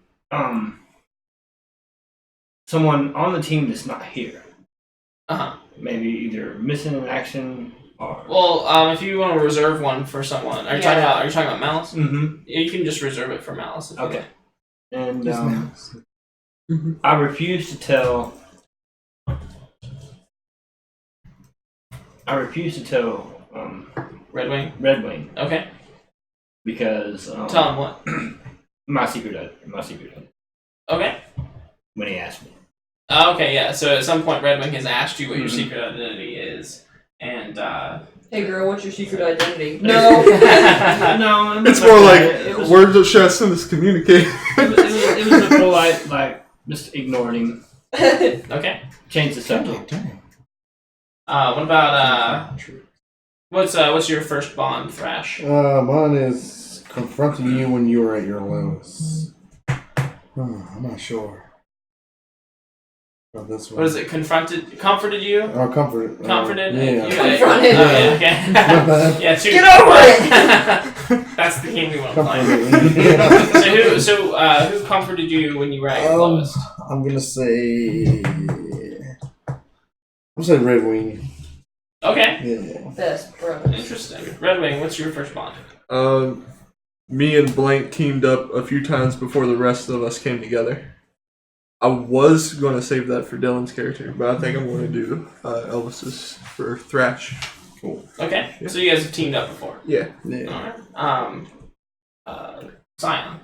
someone on the team that's not here. Uh huh. maybe either missing in action or. Well, if you want to reserve one for someone, are you talking about Malice? Mm-hmm. You can just reserve it for Malice. If you Okay. like. And Mhm. I refuse to tell. Red Wing. Red Wing Okay. because Tell him what. my secret. Okay. When he asked me. Okay. Yeah. So at some point, Red Wing has asked you what your Mhm. secret identity is, and Hey girl, what's your secret identity? No. No. It's more like words should I send this communicate? It was a polite, like just ignored him. okay. Change the subject. What about what's your first bond, Thrash? Mine is confronting you when you were at your lowest. I'm not sure. About this one. What is it? Comforted you? Oh, comforted. Comforted? Yeah. Confronted. Oh, okay. Yeah, two. Get over it! That's the game we want to play. Comforted. So who comforted you when you were at your lowest? I'm gonna say. I'm gonna say Red Wing. Okay. Yeah. Best brothers. Interesting. Red Wing, what's your first bond? Me and Blank teamed up a few times before the rest of us came together. I was going to save that for Dylan's character, but I think I'm going to do Elvis's for Thrash. Cool. Okay. So you guys have teamed up before. Yeah. Yeah. Alright. Scion.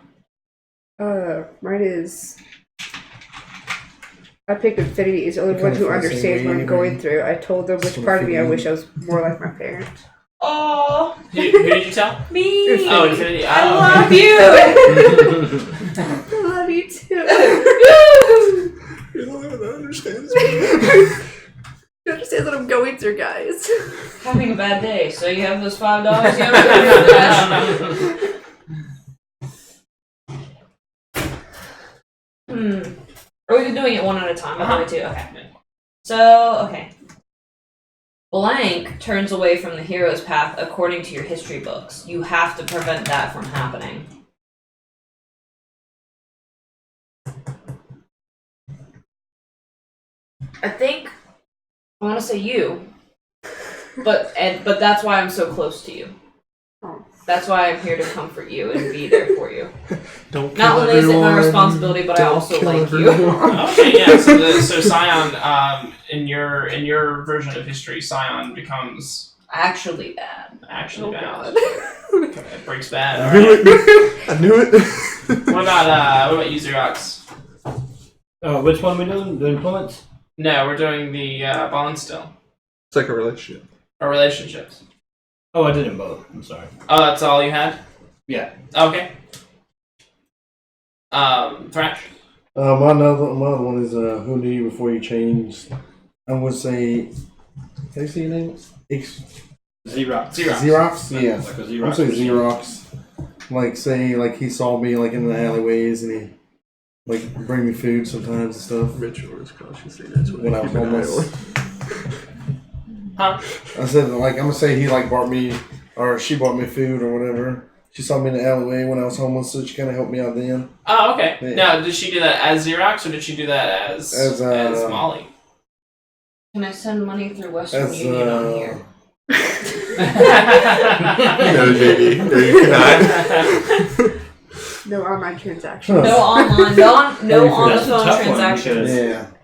Mine is. I picked Infinity. Is the only You one kinda who feel the same understands way what I'm anyway. going through. I told them which Sort of part of me I feeling. wish I was more like my parent. Oh, Who did you tell? me! Oh, Infinity. I Oh, love okay. you! I love you too. You're the only one that understands me. You understand what I'm going through, guys. Having a bad day, so you have those $5 you have to pay for that. Are we doing it one at a time? I'm going to. Okay. So, okay. Blank turns away from the hero's path according to your history books. You have to prevent that from happening. I think I want to say you, but that's why I'm so close to you. Oh. That's why I'm here to comfort you and be there for you. Don't Not kill only is it my everyone. responsibility, but I Don't also kill like you. everyone. Okay, yeah. So Scion, in your version of history, Scion becomes Actually bad. actually Oh, bad. God. It breaks bad. I All knew right. it. I knew it. What about you, Xerox? Which one are we doing? The influence? No, we're doing the bond still. It's like a relationship. Or relationships. Oh, I did them both. I'm sorry. Oh, that's all you had? Yeah. Okay. Thrash. My other one is who knew you before you changed. I would say. Can I say your name? Xerox. Xerox? Yeah. Like a I'm Xerox. say machine. Xerox. Like say like he saw me like in the alleyways and he like bring me food sometimes and stuff. Ritual is cautious. That's what When I keep was an eye homeless. Huh? I said like I'm gonna say he like bought me or she bought me food or whatever. She saw me in the alleyway when I was homeless, so she kind of helped me out then. Oh, okay. Yeah. Now, did she do that as Xerox or did she do that as Molly? Can I send money through Western As Union on here? No, JD. No, you cannot. No online transactions. No online, no on the That's a phone tough one transactions. because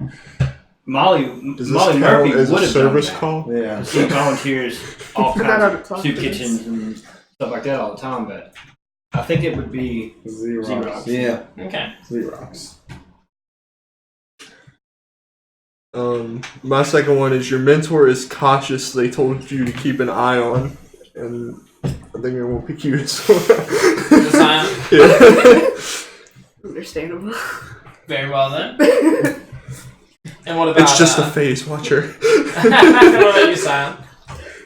Yeah, Molly Does this Murphy count as would a have service done that. call? yeah. She volunteers all But not on kinds the of soup clock kitchens and stuff like that all the time, but I think it would be Xerox. Xerox. Yeah, Okay. Xerox. My second one is your mentor is cautious. They told you to keep an eye on, and I think it won't pick you as well. The Scion? Yeah. Understandable. Very well then. And what about It's just a phase. Watch her. what about you, Scion?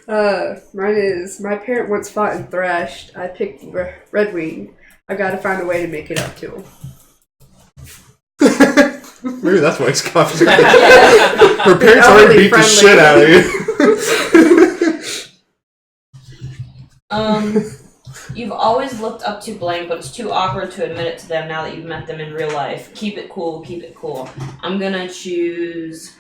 Mine is my parent once fought and thrashed. I picked Red Wing. I gotta find a way to make it up to him. Maybe that's why he's coughing. Her parents already beat the friendly. shit out of you. You've always looked up to Blank, but it's too awkward to admit it to them now that you've met them in real life. Keep it cool, keep it cool. I'm gonna choose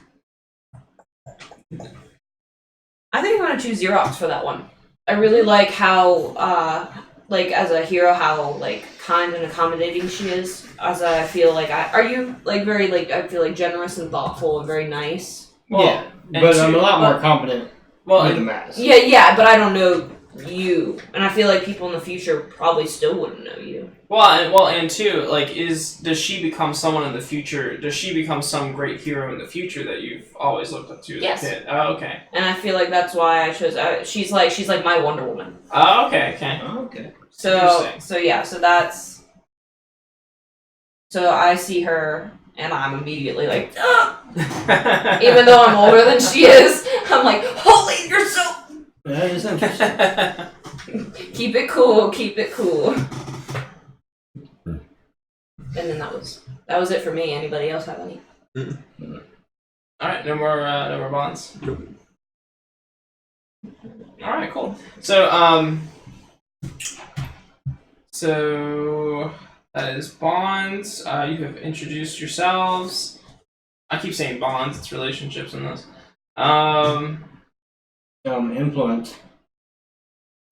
I think I'm gonna choose Xerox for that one. I really like how, like as a hero, how like kind and accommodating she is. As I feel like are you like very like I feel like generous and thoughtful and very nice. Well, yeah, and but I'm two- a lot more confident Well, with the and, mask. Yeah, but I don't know you, and I feel like people in the future probably still wouldn't know you. and two, like, does she become someone in the future? Does she become some great hero in the future that you've always looked up to as Yes. a kid? Oh, okay. And I feel like that's why I chose. She's like my Wonder Woman. Oh, okay. Oh, okay. Interesting. So I see her, and I'm immediately like, ah! Even though I'm older than she is, I'm like, holy, you're so. That is interesting. Keep it cool. And then that was it for me. Anybody else have any? All right, no more bonds. Nope. All right, cool. So that is bonds. You have introduced yourselves. I keep saying bonds. It's relationships in this. Influence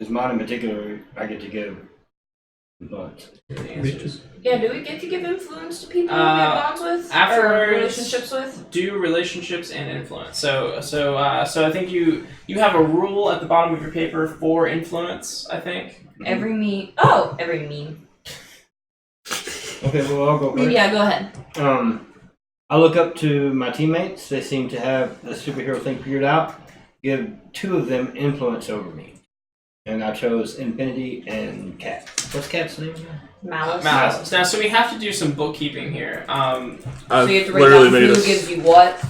is mine in particular. I get to give influence. Yeah, do we get to give influence to people we have bonds with? Afterwards, or relationships with? do relationships and influence. So I think you have a rule at the bottom of your paper for influence. I think. Every meme. Okay, well I'll go first. Yeah, go ahead. I look up to my teammates. They seem to have the superhero thing figured out. Give 2 of them influence over me, and I chose Infinity and Cat. What's Cat's name again? Malice. Now, so we have to do some bookkeeping here. So you have to write down who gives you what.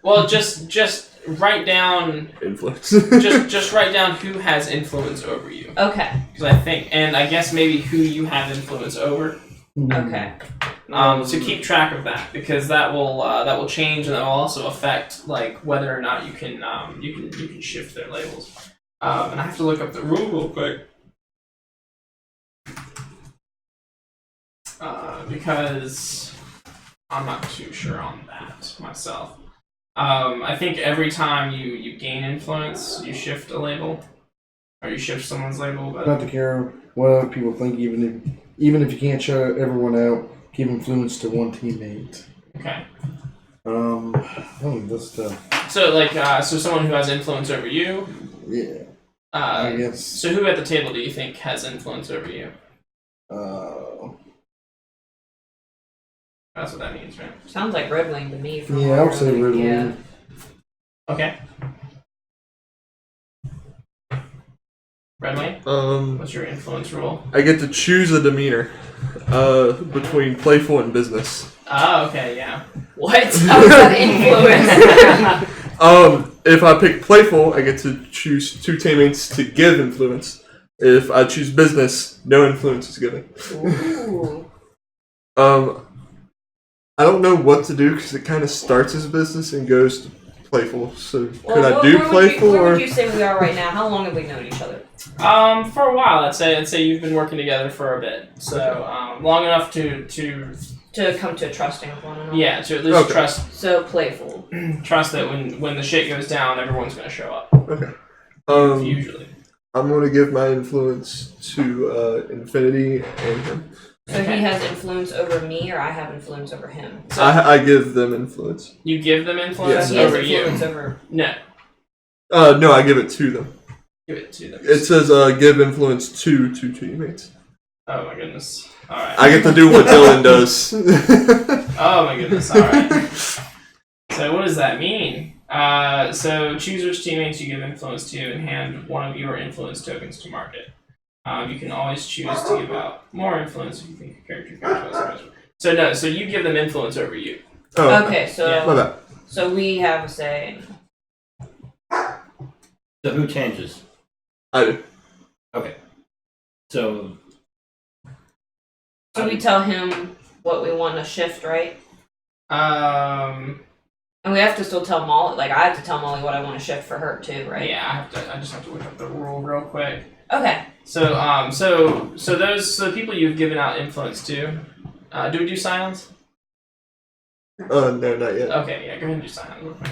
Well, just write down influence. just write down who has influence over you. Okay. Because I think, and I guess maybe who you have influence over. Okay. So keep track of that, because that will change, and that will also affect like whether or not you can shift their labels. And I have to look up the rule real quick. Because I'm not too sure on that myself. I think every time you gain influence, you shift a label, or you shift someone's label. But Not to care what other people think, even if you can't show everyone out, give influence to one teammate. okay. That's tough. So like, so someone who has influence over you. Yeah, I guess. So who at the table do you think has influence over you? That's what that means, right? Sounds like Red Wing to me. From Yeah, I would say Red yeah. Wing. Okay. Red Wing, what's your influence rule? I get to choose a demeanor between playful and business. Oh, okay, yeah. What? How is that influence? If I pick playful, I get to choose 2 teammates to give influence. If I choose business, no influence is given. Ooh. I don't know what to do because it kind of starts as business and goes to playful. So could I do playful where or? would you say we are right now? How long have we known each other? For a while, I'd say you've been working together for a bit, so long enough to come to a trusting of one another. Yeah, to at least trust. So playful. Trust that when the shit goes down, everyone's gonna show up. Okay. Usually. I'm gonna give my influence to Infinity and him. So he has influence over me, or I have influence over him. So I give them influence. You give them influence So he has over influence you. over. No. No, I give it to them. Give it to them. It says give influence to 2 teammates. Oh my goodness. All right. I get to do what Dylan does. Oh my goodness. All right. So what does that mean? So choose which teammates you give influence to and hand one of your influence tokens to market. You can always choose to give out more influence if you think your character fares well. So no, so you give them influence over you. Oh, Okay, so Yeah. my bad. so we have a say. So who changes? I do. Okay. So So we tell him what we want to shift, right? And we have to still tell Molly. Like I have to tell Molly what I want to shift for her too, right? Yeah, I just have to look up the rule real quick. Okay. So the people you've given out influence to, do we do scions? No, not yet. Okay, yeah, go ahead and do scions real quick.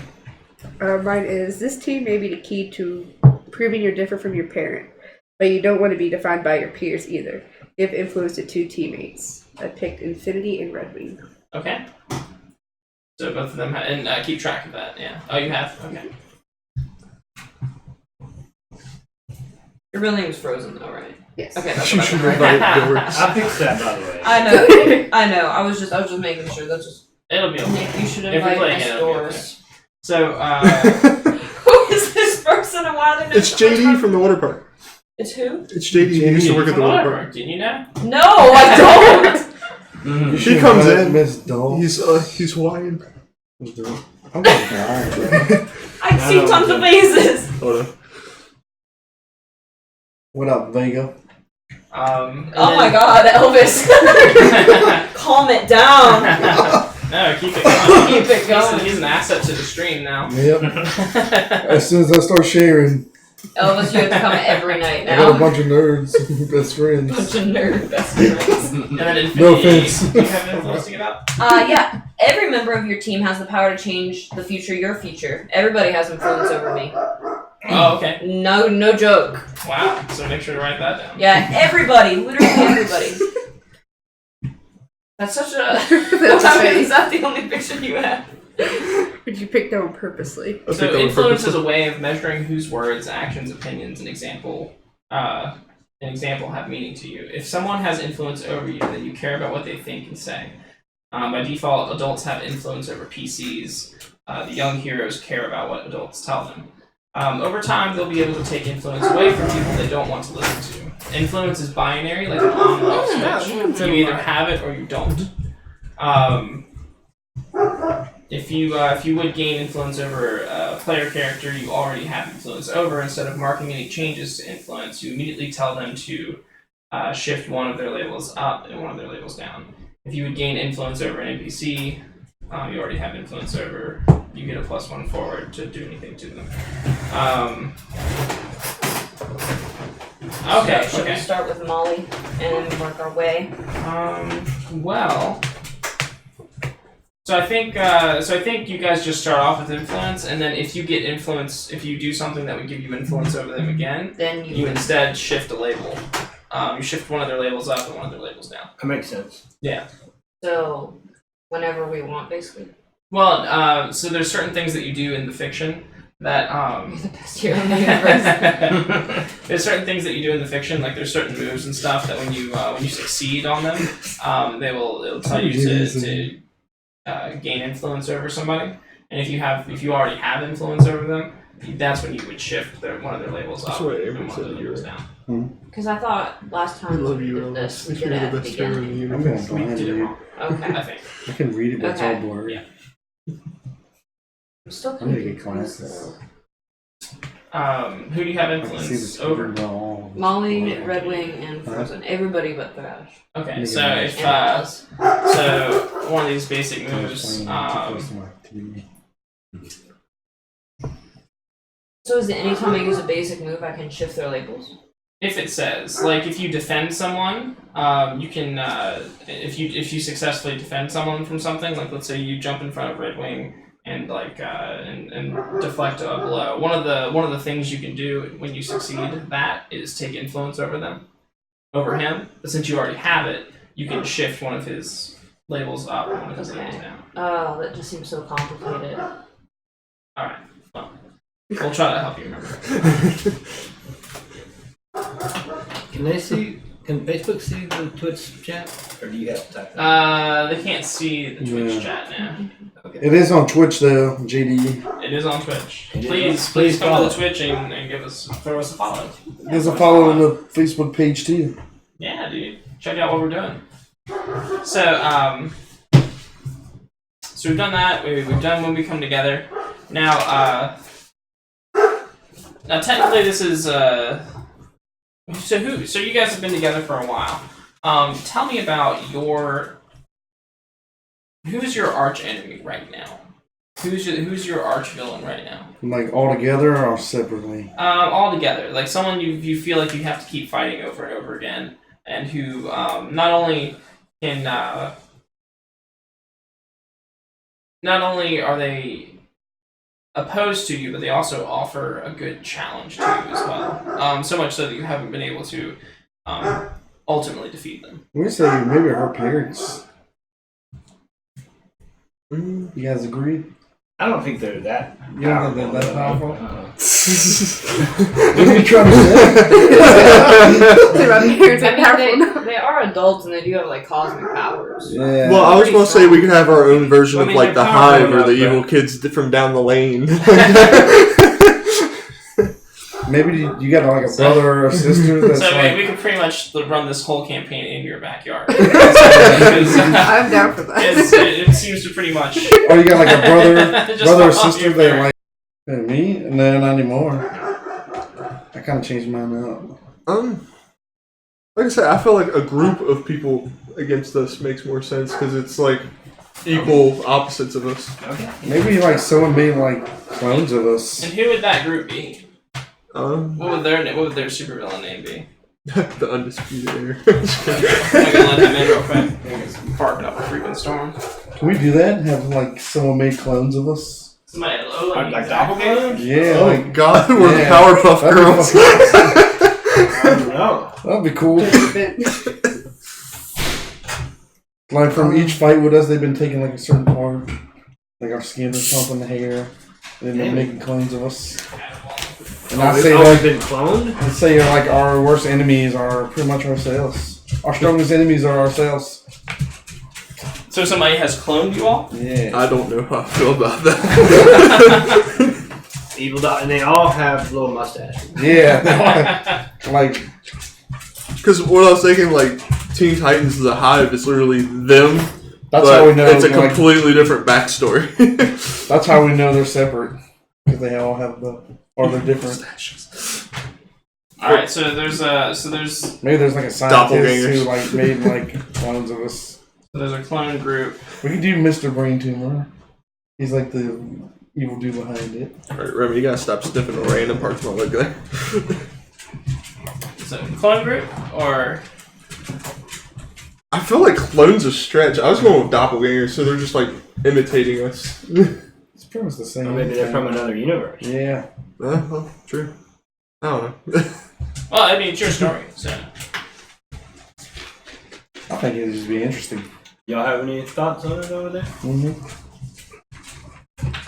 Mine is this team may be the key to proving you're different from your parent, but you don't want to be defined by your peers either. Give influence to 2 teammates. I picked Infinity and Red Wing. Okay. So both of them and keep track of that. Yeah. Oh, you have. Okay. Your real name is Frozen, though, right? Yes. Okay, that's You what should I invite thought. Doris. I fixed that, by the way. I know. I know. I was just making sure. That's just. It'll be okay. Nick, you should If we invite play Miss again, it'll be Doris. So, Who is this person and why are they not It's JD from the water park. It's who? It's JD. He used to work at the water park. Didn't you know? No, I don't. Mhm. You He should comes invite in. Miss Doll. He's Hawaiian. I'm gonna die. I see tons of faces. Hold on. What up, Vega? Oh my God, Elvis! Calm it down. No, keep it going. Keep it going. He's an asset to the stream now. Yep. As soon as I start sharing, Elvis, you have to come every night I got a now. bunch of nerds, best friends. Bunch of nerd best friends. And then Infinity, No offense. do you have influence to give out? Yeah. Every member of your team has the power to change the future your future. Everybody has influence over me. Oh, okay. No joke. Wow. So make sure to write that down. Yeah, everybody. Literally everybody. That's such a... Is that the only picture you have? But you picked that one purposely. I So think that would influence purpose is a way of measuring whose words, actions, opinions, and example have meaning to you. If someone has influence over you, then you care about what they think and say. By default, adults have influence over PCs. The young heroes care about what adults tell them. Over time, they'll be able to take influence away from people they don't want to listen to. Influence is binary, like an on-off switch. You either have it or you don't. If you would gain influence over a player character you already have influence over, instead of marking any changes to influence, you immediately tell them to shift one of their labels up and one of their labels down. If you would gain influence over an NPC you already have influence over, you get a +1 forward to do anything to them. Okay, Should we okay. start with Molly and work our way? Well, so I think you guys just start off with influence, and then if you get influence, if you do something that would give you influence over them again, Then you instead shift a label. You shift one of their labels up and one of their labels down. That makes sense. Yeah. So, whenever we want, basically. Well, so there's certain things that you do in the fiction that You're the best hero in the universe. there's certain things that you do in the fiction, like there's certain moves and stuff that when you succeed on them, it'll tell you to gain influence over somebody. And if you already have influence over them, that's when you would shift one of their labels up That's what and Aaron one of their said labels you down. Because I thought last I time love we you, did this, Elvis. we If did you're it the at the best hero in beginning. the I'm universe. going We did it blind, wrong, Okay. I think. I can read it, but it's Okay. all blurry. Yeah. I'm still I'm gonna get confused. glasses. Who do you have I can see influence the over? screen well. Molly, Red Wing, and Frozen. Everybody but Thrash. Okay, Yeah. so if And us. so one of these basic moves, So is it anytime I use a basic move, I can shift their labels? if it says like if you defend someone, you can if you successfully defend someone from something, like let's say you jump in front of Red Wing and and deflect a blow. One of the things you can do when you succeed that is take influence over him. But since you already have it, you can shift one of his labels up and one of his labels down. Oh, that just seems so complicated. All right, well, we'll try to help you remember. Can Facebook see the Twitch chat? Or do you have to type that? They can't see the Twitch Yeah. chat now. It is on Twitch though, JD. It is on Twitch. It is Please on- please come follow. to the Twitch and throw us a follow. There's a follow on the Facebook page too. Yeah, dude. Check out what we're doing. So so we've done that. We've done when we come together. Now technically this is so you guys have been together for a while. Tell me about who's your arch enemy right now? Who's your arch villain right now? Like all together or separately? All together, like someone you feel like you have to keep fighting over and over again, and who not only are they opposed to you, but they also offer a good challenge to you as well. So much so that you haven't been able to ultimately defeat them. We say maybe her parents. You guys agree? I don't think they're that. You don't think they're that powerful? Uh-uh. What are you trying to say? My parents I are powerful mean, enough. they are adults and they do have like cosmic powers. Yeah. Well, I was Pretty going to say we could have our own version I of mean, like the they're powerful Hive or the enough, evil kids from down the lane. Maybe you got like a brother or a sister that's So like. we could pretty much run this whole campaign in your backyard. I'm down for that. It seems to pretty much. Oh, you got like a Just brother or fall off sister your that back. like. Me? No, not anymore. I kind of changed mine out. Like I said, I feel like a group of people against us makes more sense because it's like equal opposites of us. Okay. Maybe like someone made like clones of us. And who would that group be? Um, What would their supervillain name be? the undisputed heir. I'm gonna let them in real quick. It's parking up a freaking storm. Can we do that? Have like someone made clones of us? Somebody Like doppelgangers? Yeah, Oh like God, we're Yeah. Powerpuff that'd be Girls. fucking- I don't know. That'd be cool. Like from each fight with us, they've been taking like a certain part, like our skin or something, the hair. They've been making clones of us. And I We've say always like, been cloned? I say like our worst enemies are pretty much ourselves. Our strongest enemies are ourselves. So somebody has cloned you all? Yeah. I don't know how I feel about that. Evil dot, and they all have little mustaches. Yeah. Like Because what I was thinking, like Teen Titans, the Hive, is literally them. that's but how we know. it's a like, completely different backstory. that's how we know they're separate because they all have or they're different. Alright, so there's Maybe there's like a scientist Doppelgangers. who like made like clones of us. a clone group. We could do Mr. Brain Tumor. He's like the evil dude behind it. Alright, Remy, you gotta stop sniffing the random parts of my leg there. So clone group or I feel like clones a stretch. I was going with doppelgangers, so they're just like imitating us. It's pretty much the same. Or maybe they're from another universe. Yeah. Well, true. I don't know. well, I mean it's your story, so I think it'd just be interesting. Y'all have any thoughts on it over there? Mm-hmm.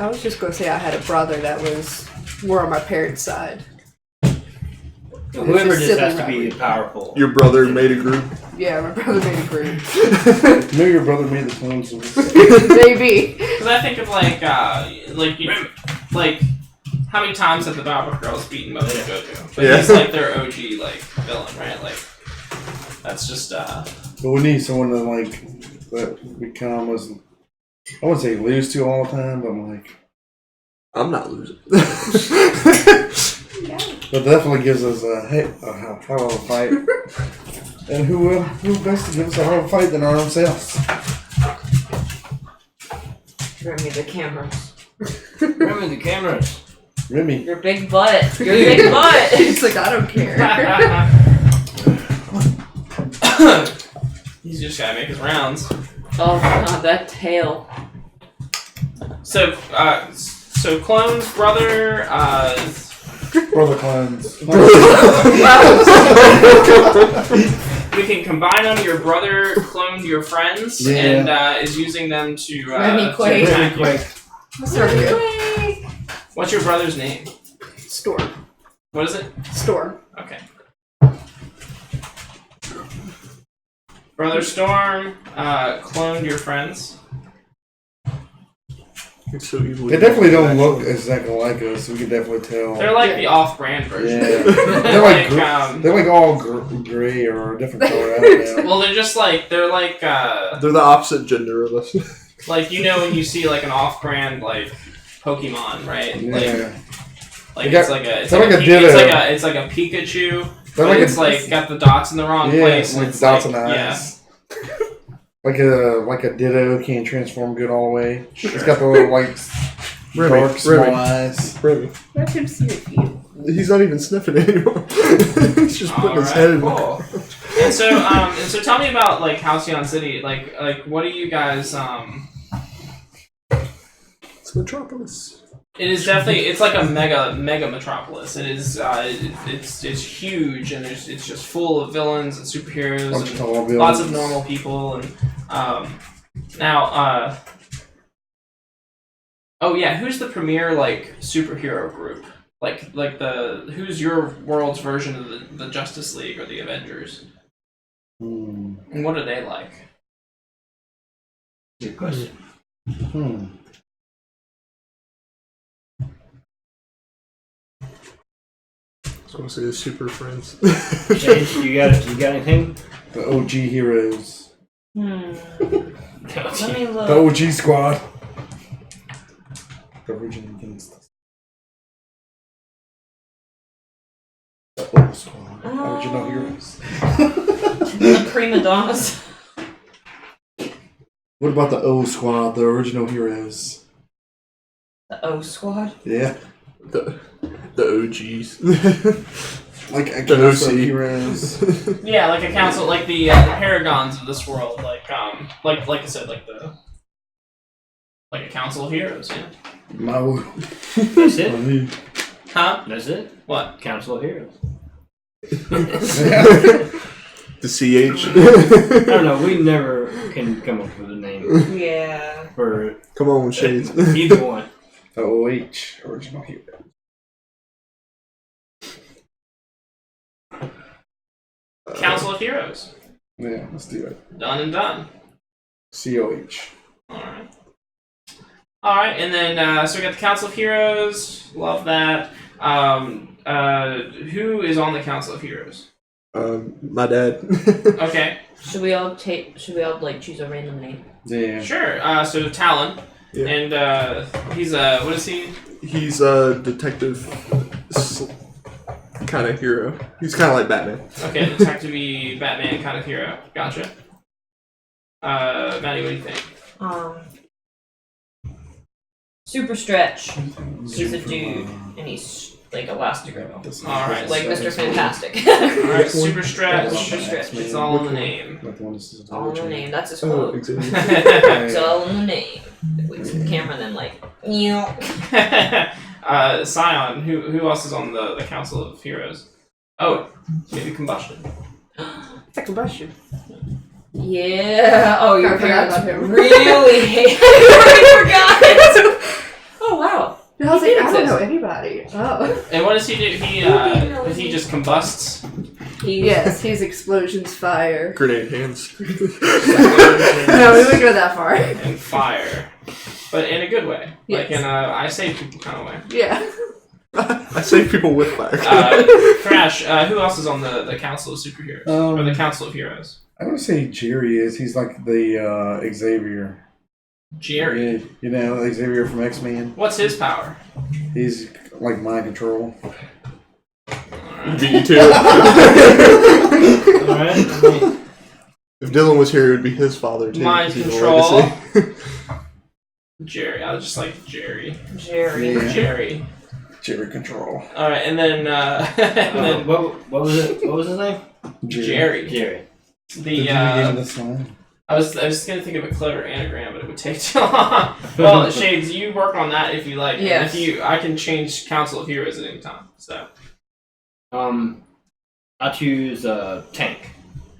I was just gonna say I had a brother that was more on my parents' side. Whoever just just has to sibling be powerful. Your brother made a group. Yeah, my brother made a group. Maybe your brother made the clones of us. Maybe. because I think of like how many times have the Powerpuff Girls beaten Mojo Jojo? But Yeah. he's like their OG like villain, right? Like that's just But we need someone to like that we kind of almost. I wouldn't say lose to all the time, but like, I'm not losing. but definitely gives us a hell of a fight. And who best to give us a hell of a fight than our own selves? Remy, the cameras. Remember the cameras. Remy. Your big butt. Your big butt. He's like, I don't care. he's just gotta make his rounds. Oh God, that tail. So clones, brother, Brother clones. we can combine them. Your brother cloned your friends Yeah. and is using them to Remy to Quake. attack you. Sorry. What's your brother's name? Storm. What is it? Storm. Okay. Brother Storm cloned your friends. It's so easily. They definitely don't look exactly like us. We can definitely tell. They're like the off-brand version. Yeah. They're like Like, they're like all gray or a different color. I don't know. well, they're just like They're the opposite gender of us. like you know when you see like an off-brand like Pokemon, right? Yeah. Like They got- it's like a they're like a it's Ditto. it's like a Pikachu. They're But like it's like got the dots in the wrong place. and like it's dots like, on the yeah. eyes. Like a Ditto can't transform good all the way. Sure. It's got the little like Remy, dark small Remy. eyes. Remy. Let him see your feet. He's not even sniffing anymore. He's just putting his head in. Cool. And so tell me about like Halcyon City. Like what do you guys It's Metropolis. It is definitely. It's like a mega metropolis. It is. It's huge, and it's just full of villains and superheroes Bunch of and tall villains. lots of normal people. And now, oh yeah, who's the premier like superhero group? Like who's your world's version of the Justice League or the Avengers? And what are they like? Good question. I was going to say the Super Friends. Shades, you got anything? The OG heroes. Let me The look. OG squad. The original gangsters. The old squad. Original heroes. The prima donnas. What about the O squad, the original heroes? The O Squad. Yeah. The OGs. Like a The council of OC. heroes. Yeah, like a council, like the paragons of this world, like I said, like a council of heroes. Yeah. No. That's it? Huh? That's it? What? Council of Heroes. The CH. I don't know, we never can come up with a name Yeah. for Come on, Shades. either one. The OH, original heroes. Council of Heroes. Yeah, let's do it. Done and done. COH. Alright. Alright, and then, so we got the Council of Heroes. Love that. Who is on the Council of Heroes? My dad. Okay. Should we all like choose a random name? Yeah. Sure. So Talon. Yeah. And, he's, what is he? He's a detective kind of hero. He's kind of like Batman. Okay, detective-y Batman kind of hero. Gotcha. Maddie, what do you think? Super Stretch. He's a dude, and he's like Elastigirl. Alright, Like Mr. Fantastic. Alright, Super Stretch. Super Stretch. It's all in the name. It's all in the name. That's his Oh, quote. exactly. It's all in the name. It winks at the camera and then like, Scion, who else is on the Council of Heroes? Oh, maybe Combustion. It's a combustion. yeah. Oh, your I forgot parents about him. really hate. I forgot. Oh wow. I was He like, did I don't know exist. anybody. Oh. And what does he do? He just combusts. Yes, he's explosions, fire. Grenade hands. No, we wouldn't go that far. And fire. But in a good way. Like Yes. in a I save people kind of way. Yeah. I save people with fire. Crash, who else is on the Council of Superheroes? Or the Council of Heroes? I would say Jerry is. He's like the Xavier. Jerry. Yeah, you know, Xavier from X-Men. What's his power? He's like mind control. Me too. Alright. If Dylan was here, it would be his father too. Mind 'cause he's a control. legacy. Jerry. I was just like Jerry. Jerry. Yeah. Jerry. Jerry control. Alright, and then What was it? What was his name? Jerry. Jerry. Did you give him the sign? I was gonna think of a clever anagram, but it would take too long. Well, Shades, you work on that if you like. and Yes. I can change Council of Heroes at any time. So I choose Tank.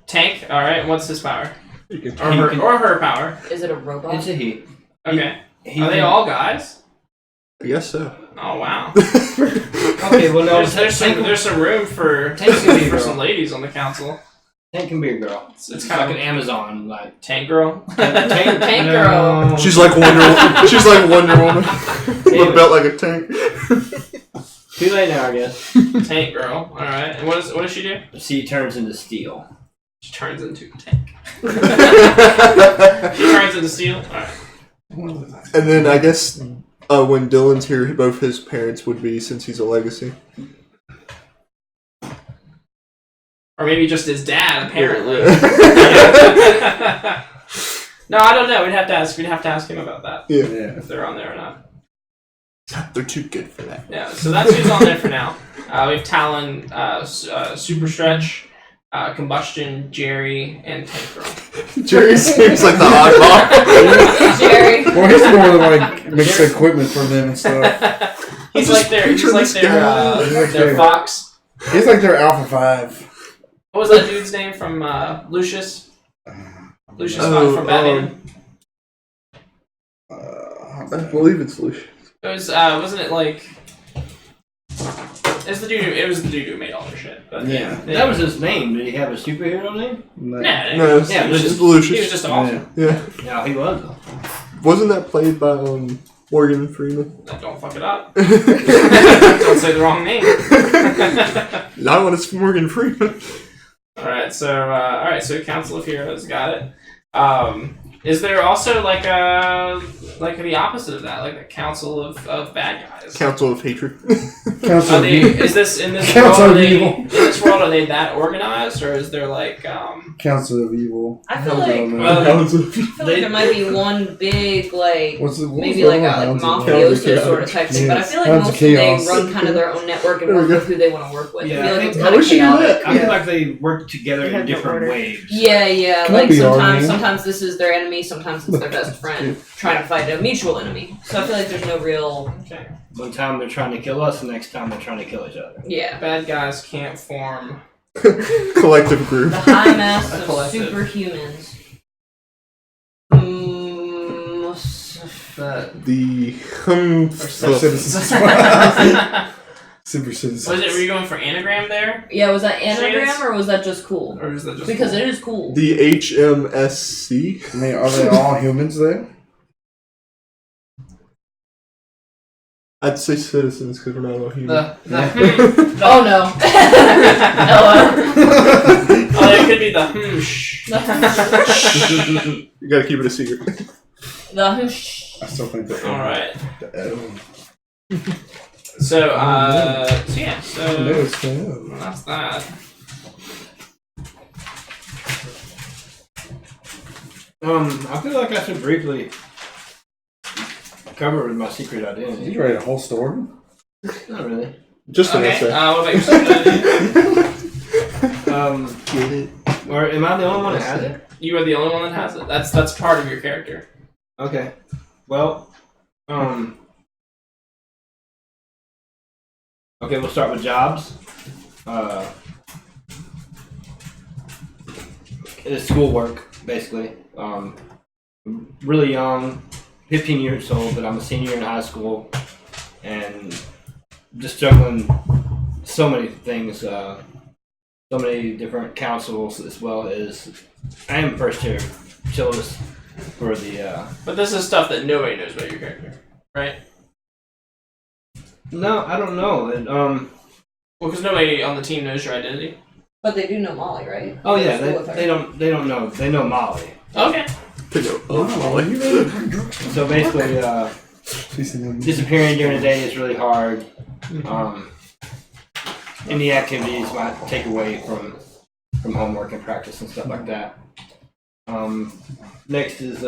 Tank. All right. What's his power? You can Or her power? Is it a robot? It's a he. Okay. He Are they can- all guys? I guess so. Oh wow. Okay, well no, There's some room for Tank's gonna be a for girl. some ladies on the council. Tank can be a girl. It's Kind of kind like an Amazon, like Tank Girl. Tank Girl. She's like Wonder. She's like Wonder Woman. With a belt like a tank. Too late now, I guess. Tank Girl. All right. And what does she do? She turns into steel. She turns into a tank. She turns into steel. All right. And then I guess when Dylan's here, both his parents would be, since he's a legacy. Or maybe just his dad, apparently. No, I don't know. We'd have to ask him about that. Yeah. If they're on there or not. They're too good for that. Yeah, so that's who's on there for now. We have Talon, Super Stretch, Combustion, Jerry, and Tank Girl. Jerry seems like the oddball. Jerry. Well, he's more than like makes equipment for them and stuff. He's just like their picture this guy. their fox. He's like their Alpha 5. What was that dude's name from Lucius? Lucius from Batman. I believe it's Lucius. It was wasn't it like? It was the dude who made all their shit. But Yeah. That was his name. Did he have a superhero name? Nah, No, it's yeah, just he Lucius. was just awesome. Yeah. No, he was. Wasn't that played by Morgan Freeman? Don't fuck it up. Don't say the wrong name. Not when it's Morgan Freeman. All right, so Council of Heroes, got it. Is there also like the opposite of that, like a Council of Bad Guys? Council of Hatred. Council Are of they? Evil. Is this in this Council world? of Are they, Evil. in this world, are they that organized, or is there like Council of Evil. I feel Hell's like Elm, Council of I feel like there might be one big like What's the, maybe like a mafioso sort of type thing, but I feel like Hounds of most of them Chaos. they run kind of their own network and There we work go. with who they want to work with. Yeah, I feel I like think- it's I kind of wish you knew chaotic. that. I feel like they work together They have in no different order. waves. Yeah, Can like that be our sometimes name? sometimes this is their enemy, sometimes it's their best friend trying to fight a mutual enemy. So I feel like there's no real One time they're trying to kill us, the next time they're trying to kill each other. yeah. bad guys can't form? Collective group. The high mass A of collective. superhumans. The Citizens. Super Citizens. Was it? Were you going for anagram there, Yeah, was that Chance? anagram or was that just cool? or is that just Because cool? it is cool. The HMSC. I mean, are they all humans there? I'd say citizens because we're not all human. Oh no. Oh, it could be the shh. You gotta keep it a secret. The I still think that. All right. No, So yeah. So it's no. that's that. I feel like I should briefly cover my secret Did identity. you write a whole story? Not really. Just an Okay. essay. What about your secret identity? Get it? Or am I the only one that has it? You are the only one that has it. That's part of your character. Okay. Well, okay, we'll start with jobs. It's schoolwork, basically. Really young, 15 years old, but I'm a senior in high school, and just juggling so many things, so many different councils, as well as I am first chair chillest for the. But this is stuff that nobody knows about your character, right? No, I don't know. Well, because nobody on the team knows your identity. But they do know Molly, right? Oh yeah, School with her. they don't know. They know Molly. Okay. So basically, disappearing during the day is really hard. Any activities might take away from homework and practice and stuff like that. Next is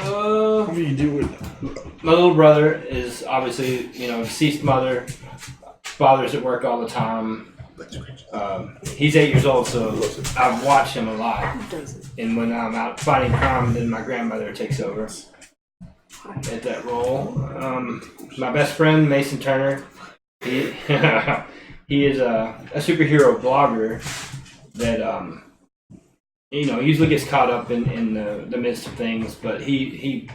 What do you do with my little brother is obviously deceased mother. Father's at work all the time. He's 8 years old, so I've watched him a lot. And when I'm out fighting crime, then my grandmother takes over at that role. My best friend, Mason Turner, he he is a superhero blogger that he usually gets caught up in the midst of things, but he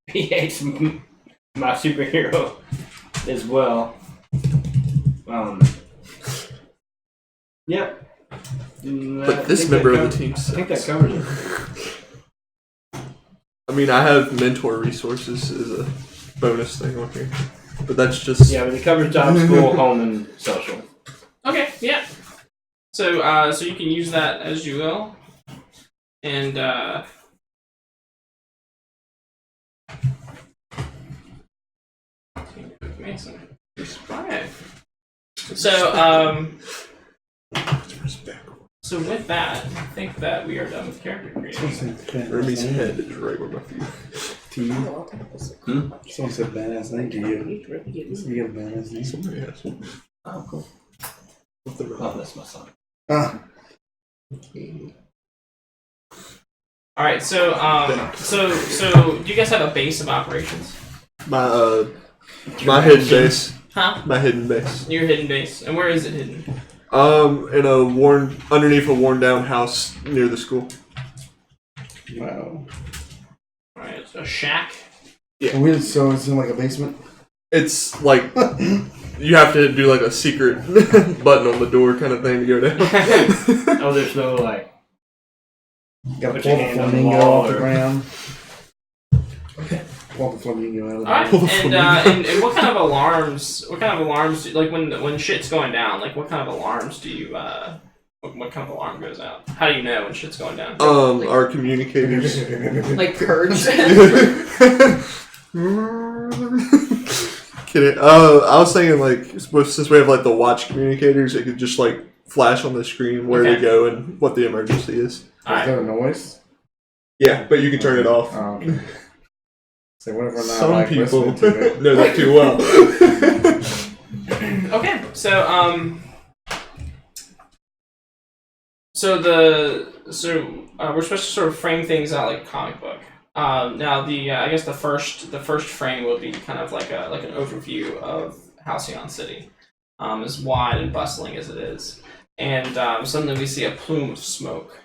hates my superhero as well. Yep. But this member of the team I think that sucks. covers it. I mean, I have mentor resources as a bonus thing on here. But that's just... Yeah, but it covers job, school, home, and social. Okay. Yeah. So so you can use that as you will, and Mason. Alright. So with that, I think that we are done with character creation. Remy's head is right where my feet To you? Hmm? Someone said badass name to you. You really get me. You got a badass name? Somebody has one. Oh, cool. With the Oh, that's my son. Ah, All right, so do you guys have a base of operations? My hidden base. Huh? My hidden base. Your hidden base, and where is it hidden? In a underneath a worn down house near the school. wow. All right, so a shack. Weird, so it's in like a basement? It's like you have to do like a secret button on the door kind of thing to go down. Oh, there's no like. Got Put to your pull the hand on the flamingo wall off the or- ground. Pull the flamingo out of the All right, Pull the and what kind of alarms? What kind of alarms? Like when shit's going down? Like what kind of alarms do you? What kind of alarm goes out? How do you know when shit's going down? Our communicators. Like purge. Kidding. I was thinking like since we have like the watch communicators, it could just like flash on the screen where Okay. to go and what the emergency is. All Is right. there a noise? Yeah, but you can turn it off. Oh, okay. So what if we're not Some like people listening to it? know that too well. Okay, so we're supposed to sort of frame things out like a comic book. Now I guess the first frame will be kind of like an overview of Halcyon City, as wide and bustling as it is, and suddenly we see a plume of smoke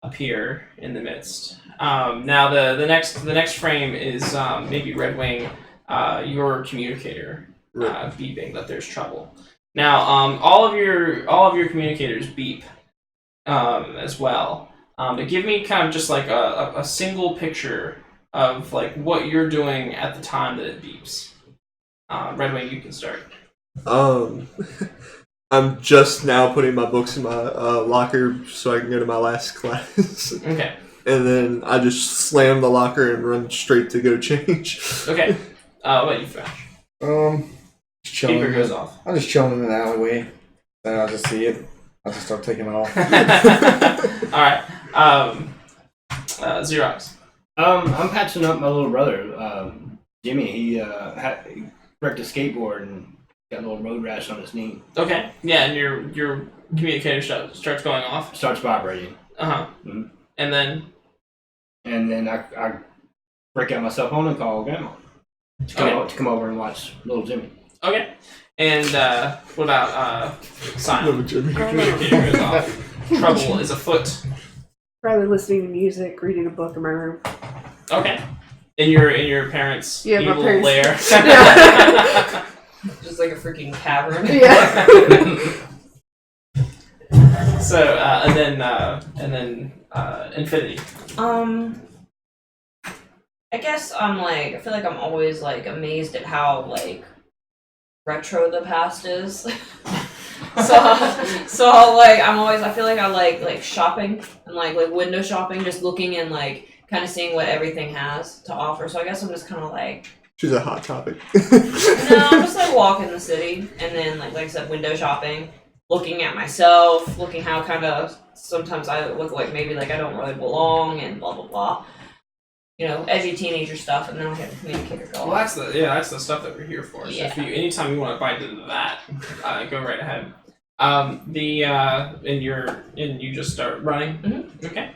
appear in the midst. Now the next frame is maybe Red Wing, your communicator, beeping that there's trouble. Now all of your communicators beep as well. But give me kind of just like a single picture of like what you're doing at the time that it beeps. Red Wing, you can start. I'm just now putting my books in my locker so I can go to my last class. Okay. And then I just slam the locker and run straight to go change. Okay. What about you, Flash? Just chilling. Beeper goes off. I'm just chilling in the alleyway. Then I'll just see it. I'll just start taking off. All right. Xerox. I'm patching up my little brother, Jimmy. He wrecked a skateboard and got a little road rash on his knee. Okay. Yeah, and your communicator starts going off. Starts vibrating. Mhm. And then. And then I break out my cell phone and call Grandma to come over and watch little Jimmy. Okay. And what about Simon? No, Jimmy. Your communicator goes off. Trouble is afoot. Probably listening to music, reading a book in my room. Okay. In your parents' Yeah, my evil parents- lair. Just like a freaking cavern. Yeah. So and then Infinity. I guess I feel like I'm always like amazed at how like retro the past is. so I feel like I like shopping and like window shopping, just looking and like kind of seeing what everything has to offer. So I guess I'm just kind of like, She's a hot topic. no, I'm just like walking the city and then like I said, window shopping, looking at myself, looking how kind of sometimes I look like maybe like I don't really belong and blah blah blah. You know, edgy teenager stuff, and then I'll get the communicator go. Well, that's the stuff that we're here for. So if Yeah. anytime you want to bite into that, go right ahead. And you just start running. Mhm. Okay.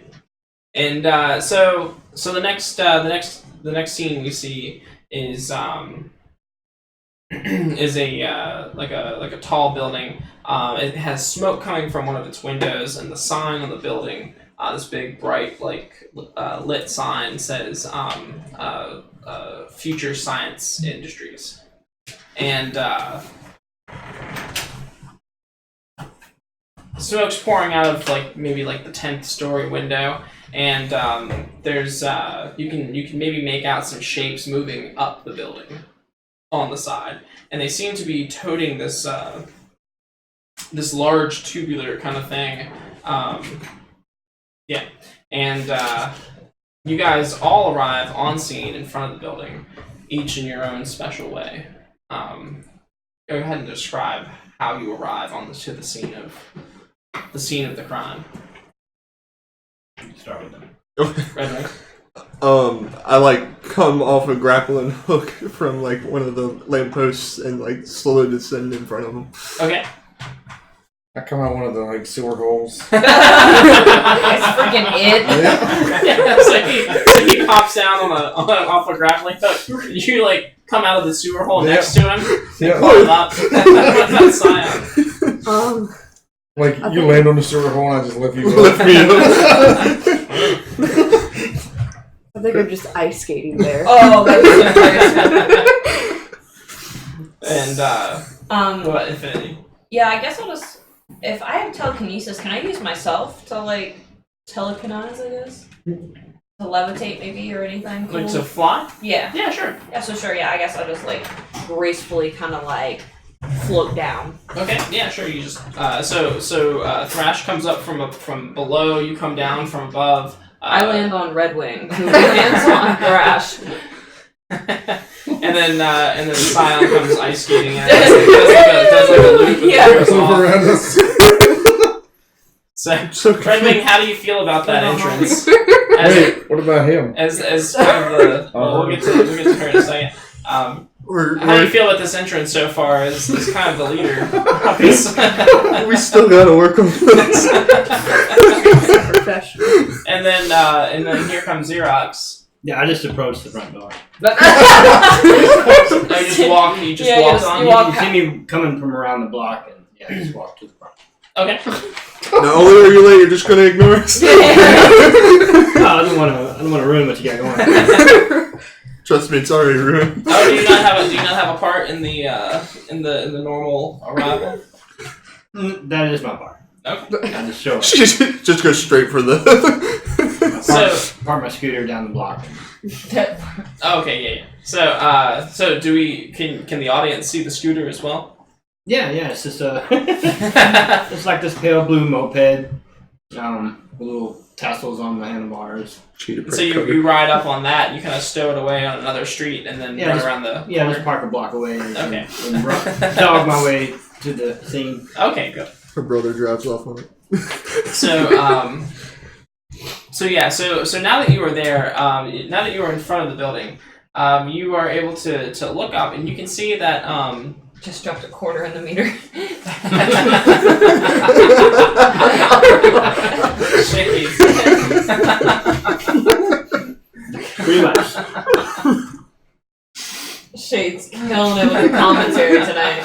And so the next scene we see is is a tall building. It has smoke coming from one of its windows, and the sign on the building, this big bright lit sign says Future Science Industries, and smoke's pouring out of maybe the 10th story window, and there's you can maybe make out some shapes moving up the building on the side, and they seem to be toting this this large tubular kind of thing. And you guys all arrive on scene in front of the building, each in your own special way. Go ahead and describe how you arrive to the scene of the crime. Start with them. Okay. Red Wing. I come off a grappling hook from like one of the lampposts and like slowly descend in front of him. Okay. I come out one of the like sewer holes. It's freaking it. Yeah, so he pops down off a grappling hook. You like come out of the sewer hole next to him. Yeah. Pull him up. What's that Scion? Like you land on the sewer hole and I just lift you up. Lift me up. I think I'm just ice skating there. Oh, that's hilarious. And what Infinity? Yeah, I guess I'll just. If I have telekinesis, can I use myself to like telekinize? I guess to levitate maybe or anything. Like Cool? to fly? Yeah. Yeah, sure. Yeah. So sure. Yeah. I guess I'll just like gracefully kind of like float down. Okay, yeah, sure. You just Thrash comes up from below. You come down from above. I land on Red Wing, who lands on Thrash. and then Scion comes ice skating and does like a loop and Yeah. goes off. Around us. So Red Wing, how do you feel about that entrance? Wait, what about him? As kind of the we'll get to her in a second. How do you feel about this entrance so far as kind of the leader? We still gotta work on this. Professional. And then here comes Xerox. Yeah, I just approached the front door. You just walk on. You see me coming from around the block, and I just walk to the front. Okay. Not only are you late, you're just gonna ignore us. No, I don't want to ruin what you got going. Trust me, it's already ruined. Oh, do you not have a part in the normal arrival? That is my part. Okay. I just show up. Just go straight for the. Park my scooter down the block. Okay, yeah. So can the audience see the scooter as well? Yeah, it's just it's like this pale blue moped, with little tassels on the handlebars. So you ride up on that, and you kind of stow it away on another street, and then run around the Yeah, just park a block away and, Okay. and jog my way to the scene. Okay, good. Her brother drives off on it. So now that you are there, now that you are in front of the building, you are able to look up, and you can see that Just dropped a quarter in the meter. Pretty much. Shades killing it with the commentary tonight.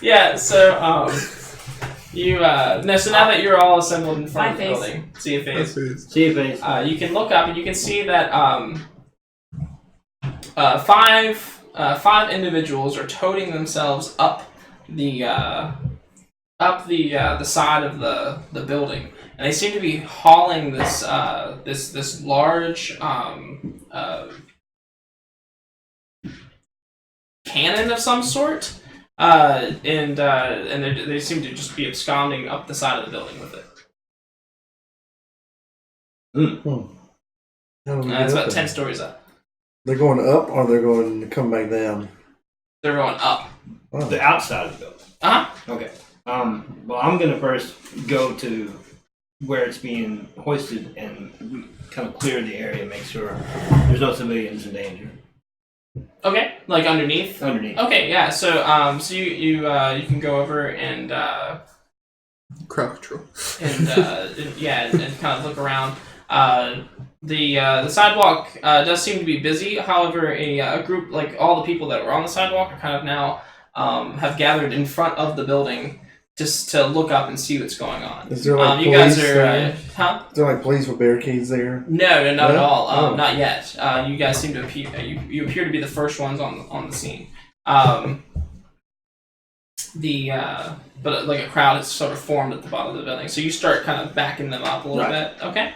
Yeah, so so now that you're all assembled in front of the Face. building, see your face. See your face. You can look up and you can see that five individuals are toting themselves up the side of the building, and they seem to be hauling this this large cannon of some sort, and they seem to just be absconding up the side of the building with it. It's about 10 stories up. They're going up or they're going to come back down? They're going up. Oh. The outside of the building. Okay. Well, I'm gonna first go to where it's being hoisted and kind of clear the area, make sure there's no civilians in danger. Okay, like underneath. Underneath. Okay, yeah. So you can go over and Crowd control. and kind of look around. The sidewalk does seem to be busy. However, a group, like all the people that were on the sidewalk, are kind of now have gathered in front of the building just to look up and see what's going on. Is there like you guys police are there? huh? Is there like police with barricades there? No, not at No? all. Oh. Not yet. You guys seem to appear. You appear to be the first ones on the scene. But like a crowd has sort of formed at the bottom of the building, so you start kind of backing them up a little bit. Okay.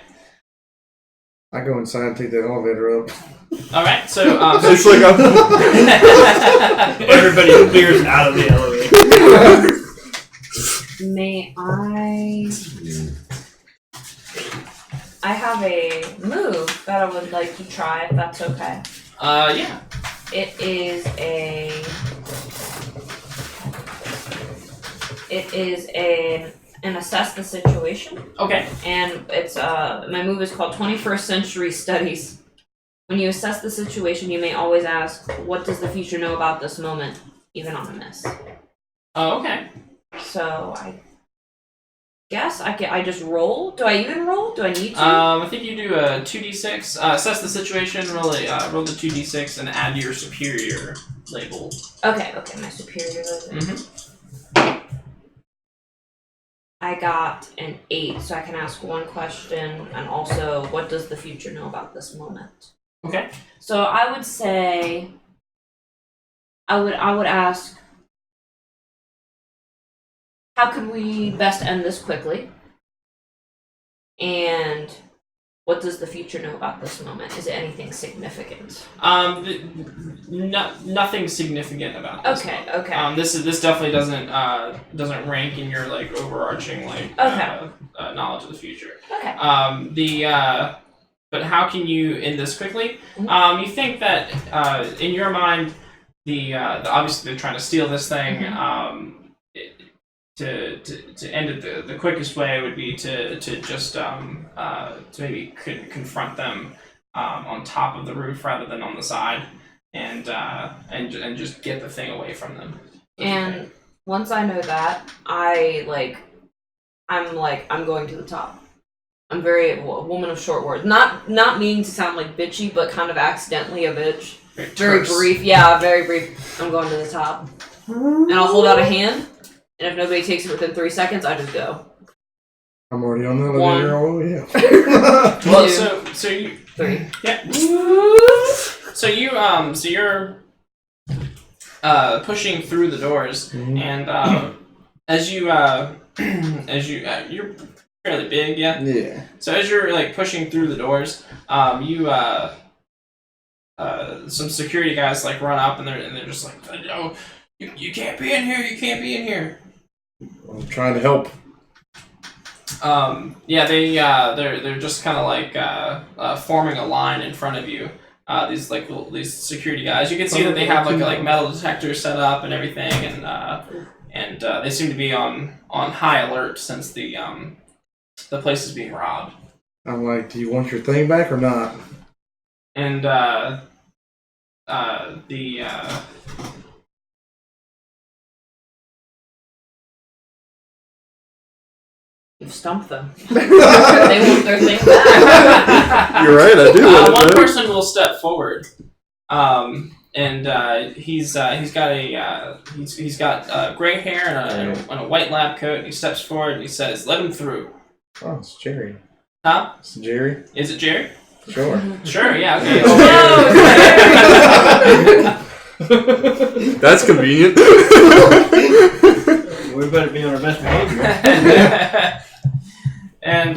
I go inside and take the elevator up. All right. So It's like Everybody clears out of the elevator. May I have a move that I would like to try, if that's okay. yeah. It is an and assess the situation. Okay. And it's my move is called 21st Century Studies. When you assess the situation, you may always ask, what does the future know about this moment, even on a miss? Oh, okay. So I guess I just roll. Do I even roll? Do I need to? I think you do a 2d6. Assess the situation. Roll the 2d6 and add your superior label. Okay, my superior level. Mm-hmm. I got an 8, so I can ask one question, and also, what does the future know about this moment? Okay. So I would say, I would ask, how could we best end this quickly? And what does the future know about this moment? Is it anything significant? Nothing significant about this. Okay, one. okay. This definitely doesn't rank in your like overarching like knowledge of the future. Okay. But how can you end this quickly? Mhm. You think that in your mind, the obviously they're trying to steal this thing. To end it the quickest way would be to just to maybe confront them on top of the roof rather than on the side, and just get the thing away from them. And once I know that, I'm going to the top. I'm very a woman of short words. Not meaning to sound like bitchy, but kind of accidentally a bitch. Very brief. Yeah, very brief. I'm going to the top. And I'll hold out a hand, and if nobody takes it within 3 seconds, I just go. I'm already on the elevator. Oh yeah. Well, 2, so you 3. yeah. So you're pushing through the doors, Mhm. and as you you're fairly big, yeah. Yeah. So as you're like pushing through the doors, some security guys like run up and they're just like, no, you can't be in here, you can't be in here. I'm trying to help. Yeah, they're just kind of like forming a line in front of you. These security guys. You can see that they have like metal detectors set up and everything, and they seem to be on high alert since the place is being robbed. I'm like, do you want your thing back or not? And You've stumped them. They want their thing back. You're right, I do. One person will step forward, and he's got gray hair and a white lab coat. And he steps forward and he says, "Let him through." Oh, it's Jerry. Huh? It's Jerry. Is it Jerry? Sure. Sure. Yeah. Okay. That's convenient. We better be on our best behavior. And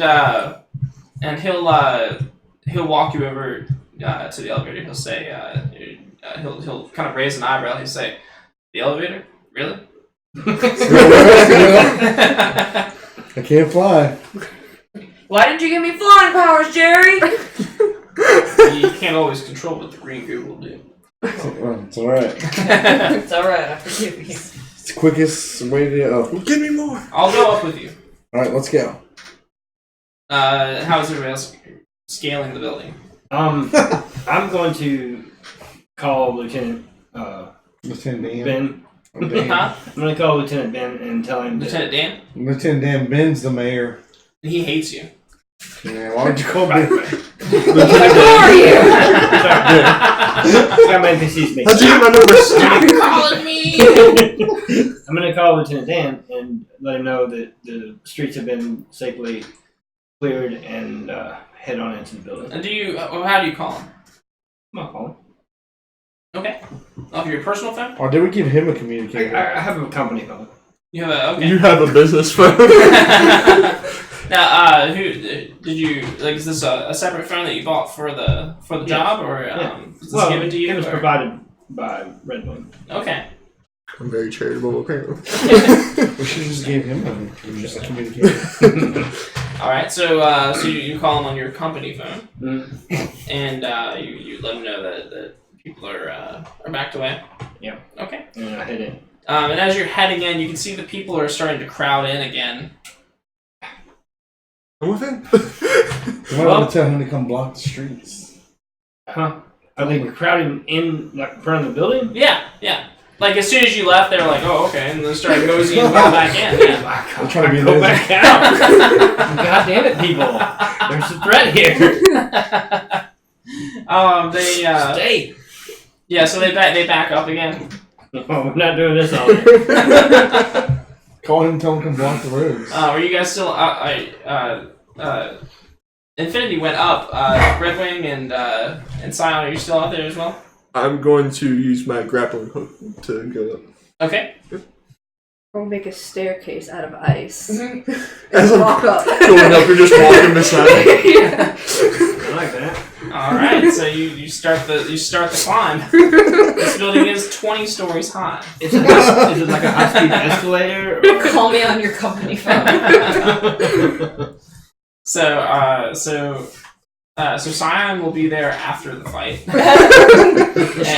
he'll walk you over to the elevator. He'll say he'll kind of raise an eyebrow. He'll say, "The elevator? Really?" I can't fly. Why didn't you give me flying powers, Jerry? You can't always control what the green goo will do. It's alright. It's alright, I forgive you. It's the quickest way to Give me more. I'll go up with you. Alright, let's go. How is everybody else scaling the building? I'm going to call Lieutenant Lieutenant Dan. Ben. Dan. Huh? I'm going to call Lieutenant Ben and tell him Lieutenant Dan? Lieutenant Dan Ben's the mayor. He hates you. Yeah, why would you call me? Who are you? Got my NPCs mixed How'd you get my number? Stop calling me! I'm going to call Lieutenant Dan and let him know that the streets have been safely cleared and head on into the building. And how do you call him? I'm not calling. Okay. Off your personal phone? Or did we give him a communicator? I have a company phone. You have a okay. You have a business phone. Now, who did you like? Is this a separate phone that you bought for the job, or was this given to you? It was provided by Redwood. Okay. I'm very charitable, apparently. We should have just gave him a communicator. All right. So you call him on your company phone, and you let him know that people are backed away. Yeah. Okay. And I head in. And as you're heading in, you can see the people are starting to crowd in again. I'm with him. You might want to tell him to come block the streets. Huh? Are they crowding in like in front of the building? Yeah, yeah. Like as soon as you left, they were like, "Oh, okay," and then started moseying back in. Yeah. I'm trying to be Go nosy. back out. God damn it, people! There's a threat here. Stay. Yeah, so they back up again. Oh, we're not doing this all day. Call him, tell him to come block the roads. Were you guys still? Infinity went up. Red Wing and Scion, are you still out there as well? I'm going to use my grappling hook to go up. Okay. We'll make a staircase out of ice. Mm-hmm. As And I'm walk up. going up, you're just walking beside me. Yeah. I like that. All right. So you start the climb. This building is 20 stories high. Is it like a high-speed escalator? Or? Call me on your company phone. So Scion will be there after the fight. She's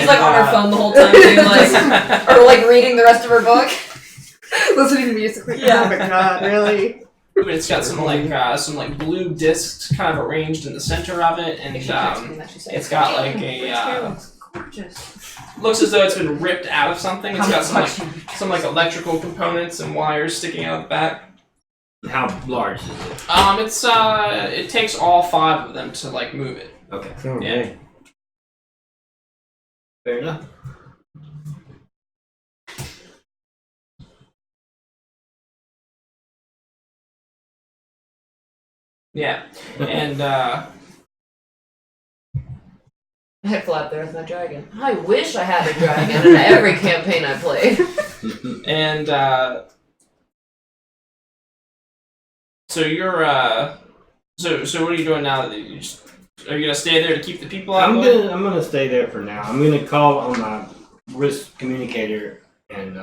like on her phone the whole time, doing like, or like reading the rest of her book. Listening to music. Like, Yeah. Oh my god, really? But it's got some blue discs kind of arranged in the center of it, and it's got like a gorgeous. looks as though it's been ripped out of something. It's got some electrical components and wires sticking out of the back. How large is it? It takes all 5 of them to like move it. Okay. Oh, Yeah. man. Fair enough. Yeah, and I flew out there with my dragon. I wish I had a dragon in every campaign I played. and so you're so what are you doing now? Are you gonna stay there to keep the people out? I'm gonna stay there for now. I'm gonna call on my risk communicator and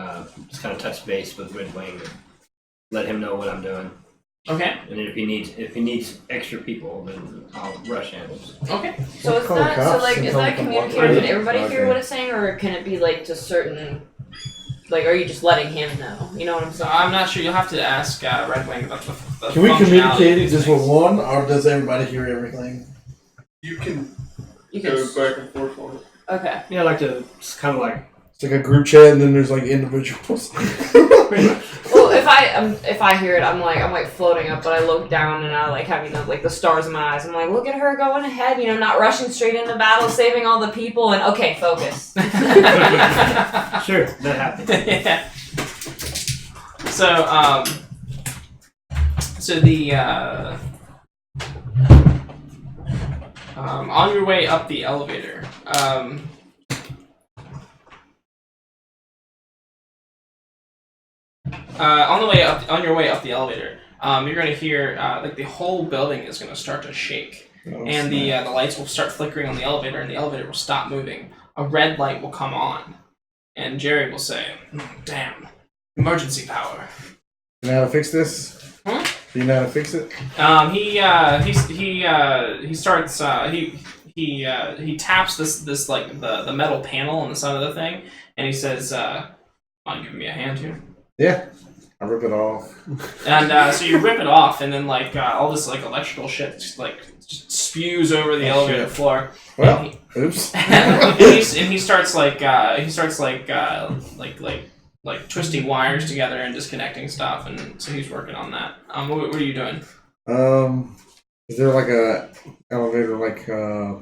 just kind of touch base with Red Wing and let him know what I'm doing. Okay. And if he needs extra people, then I'll rush in. Okay. So is Call that cops so like and is tell that them to block communicated? it. Can everybody hear Okay. what it's saying, or can it be like to certain? Like, are you just letting him know? You know what I'm So saying? I'm not sure. You'll have to ask Red Wing about the Can we functionality communicate of it these just things. with one, or does everybody hear everything? You can You can. go back and forth on it. Okay. Yeah, I like to. It's kind of like It's like a group chat, and then there's like individuals. pretty much. Well, if I hear it, I'm like floating up, but I look down and I like have like the stars in my eyes. I'm like, look at her going ahead, not rushing straight into battle, saving all the people, and okay, focus. Sure, that happens. Yeah. So so the on your way up the elevator, on your way up the elevator, you're gonna hear like the whole building is gonna start to shake, and the lights will start flickering on the elevator, and the elevator will stop moving. A red light will come on, and Jerry will say, "Damn, emergency power." You know how to fix this? Huh? Do you know how to fix it? He taps this like the metal panel on the side of the thing, and he says, "Want to give me a hand here?" Yeah. I rip it off. And so you rip it off, and then like all this like electrical shit just spews over the elevator shit. floor. Well, oops. And he starts twisting wires together and disconnecting stuff, and so he's working on that. What are you doing? Is there like a elevator, like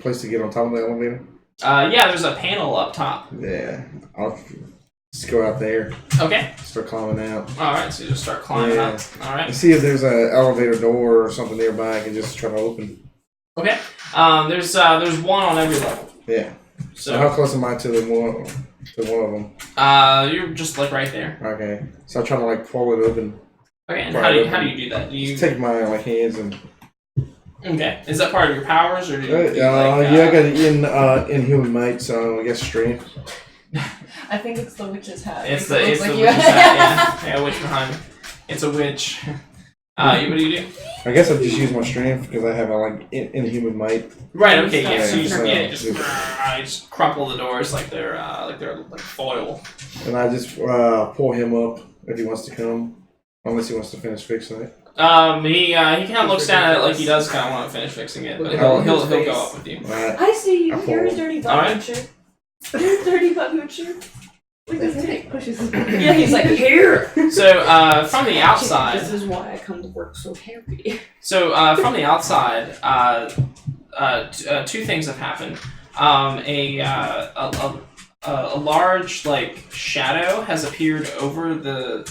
place to get on top of the elevator? Yeah, there's a panel up top. Yeah. I'll just go out there, Okay. start climbing out. All right, so you just start climbing Yeah. up. All right. And see if there's an elevator door or something nearby I can just try to open. Okay. There's one on every level. Yeah. So how So close am I to one of them? you're just like right there. Okay. So I try to like pull it open. Okay. And Right, how do you do that? Do you Just take my like hands and okay? Is that part of your powers, or do you? yeah, I got it in human might, so I guess strength. I think it's the witch's hat. It's the witch's hat. Yeah, witch behind me. It's a witch. What do you do? I guess I just use my strength because I have a like inhuman might. Right. Okay. Yeah. So you Yeah, just crumple the doors like they're foil. And I just pull him up if he wants to come, unless he wants to finish fixing it. He kind of looks down at it like he does kind of want to finish fixing it, but he'll go up with you. I see you. I Here's follow. dirty Alright. button shirt. Here's dirty button shirt. Look at this thing. Pushes his Yeah, he's like, here. So from the outside, This is why I come to work so heavy. so from the outside, two things have happened. A large like shadow has appeared over the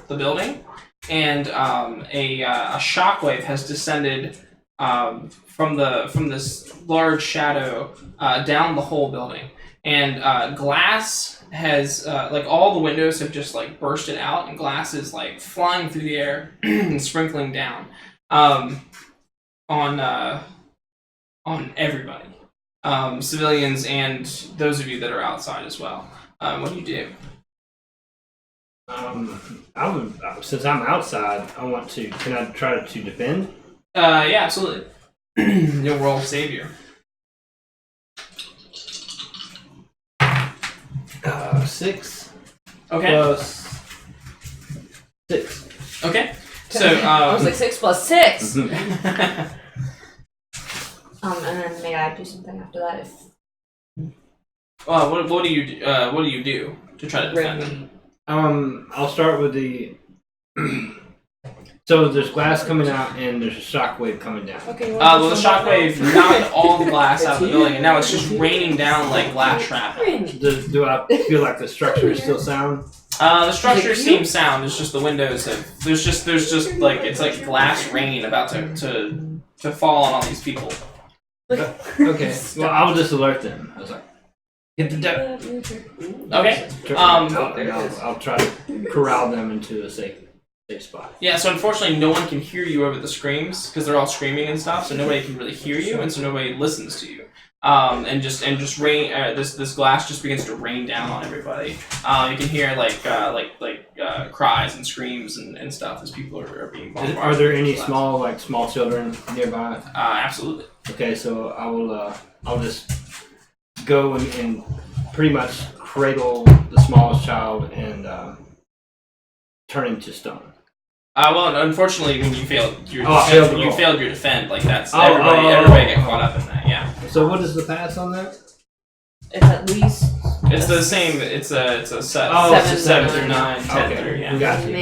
building, and a shockwave has descended from this large shadow down the whole building, and glass has like all the windows have just like bursted out, and glass is like flying through the air and sprinkling down on everybody, civilians and those of you that are outside as well. What do you do? I would, since I'm outside, I want to. Can I try to defend? Yeah, absolutely. You'll roll savior. 6 Okay. plus 6. Okay. So I was like 6 plus 6. Mhm. And then may I do something after that if what do you do to try to defend them? I'll start with the. So there's glass coming out and there's a shockwave coming down. okay? Well, the shockwave knocked all the glass out of the building, and now it's just raining down like glass shrapnel. Do I feel like the structure is still sound? The structure seems sound. It's just the windows have. There's just like it's like glass rain about to fall on all these people. Okay. Well, I will just alert them. I was like, hit the deck. Okay. I'll try to corral them into a safe spot. Yeah. So unfortunately, no one can hear you over the screams because they're all screaming and stuff. So nobody can really hear you, and so nobody listens to you. And just rain. This glass just begins to rain down on everybody. You can hear like cries and screams and stuff as people are being bombarded. Are there any with glass. small children nearby? Absolutely. Okay, so I will. I'll just go and pretty much cradle the smallest child and turn him to stone. Well, unfortunately, when you failed your I failed the you roll. failed your defend. Like that's Oh, everybody get caught up in that. Yeah, So what is the pass on that? It's at least it's the same. It's a set. Oh, it's a 7 7 through 9, 10 Okay, through we yeah. got you.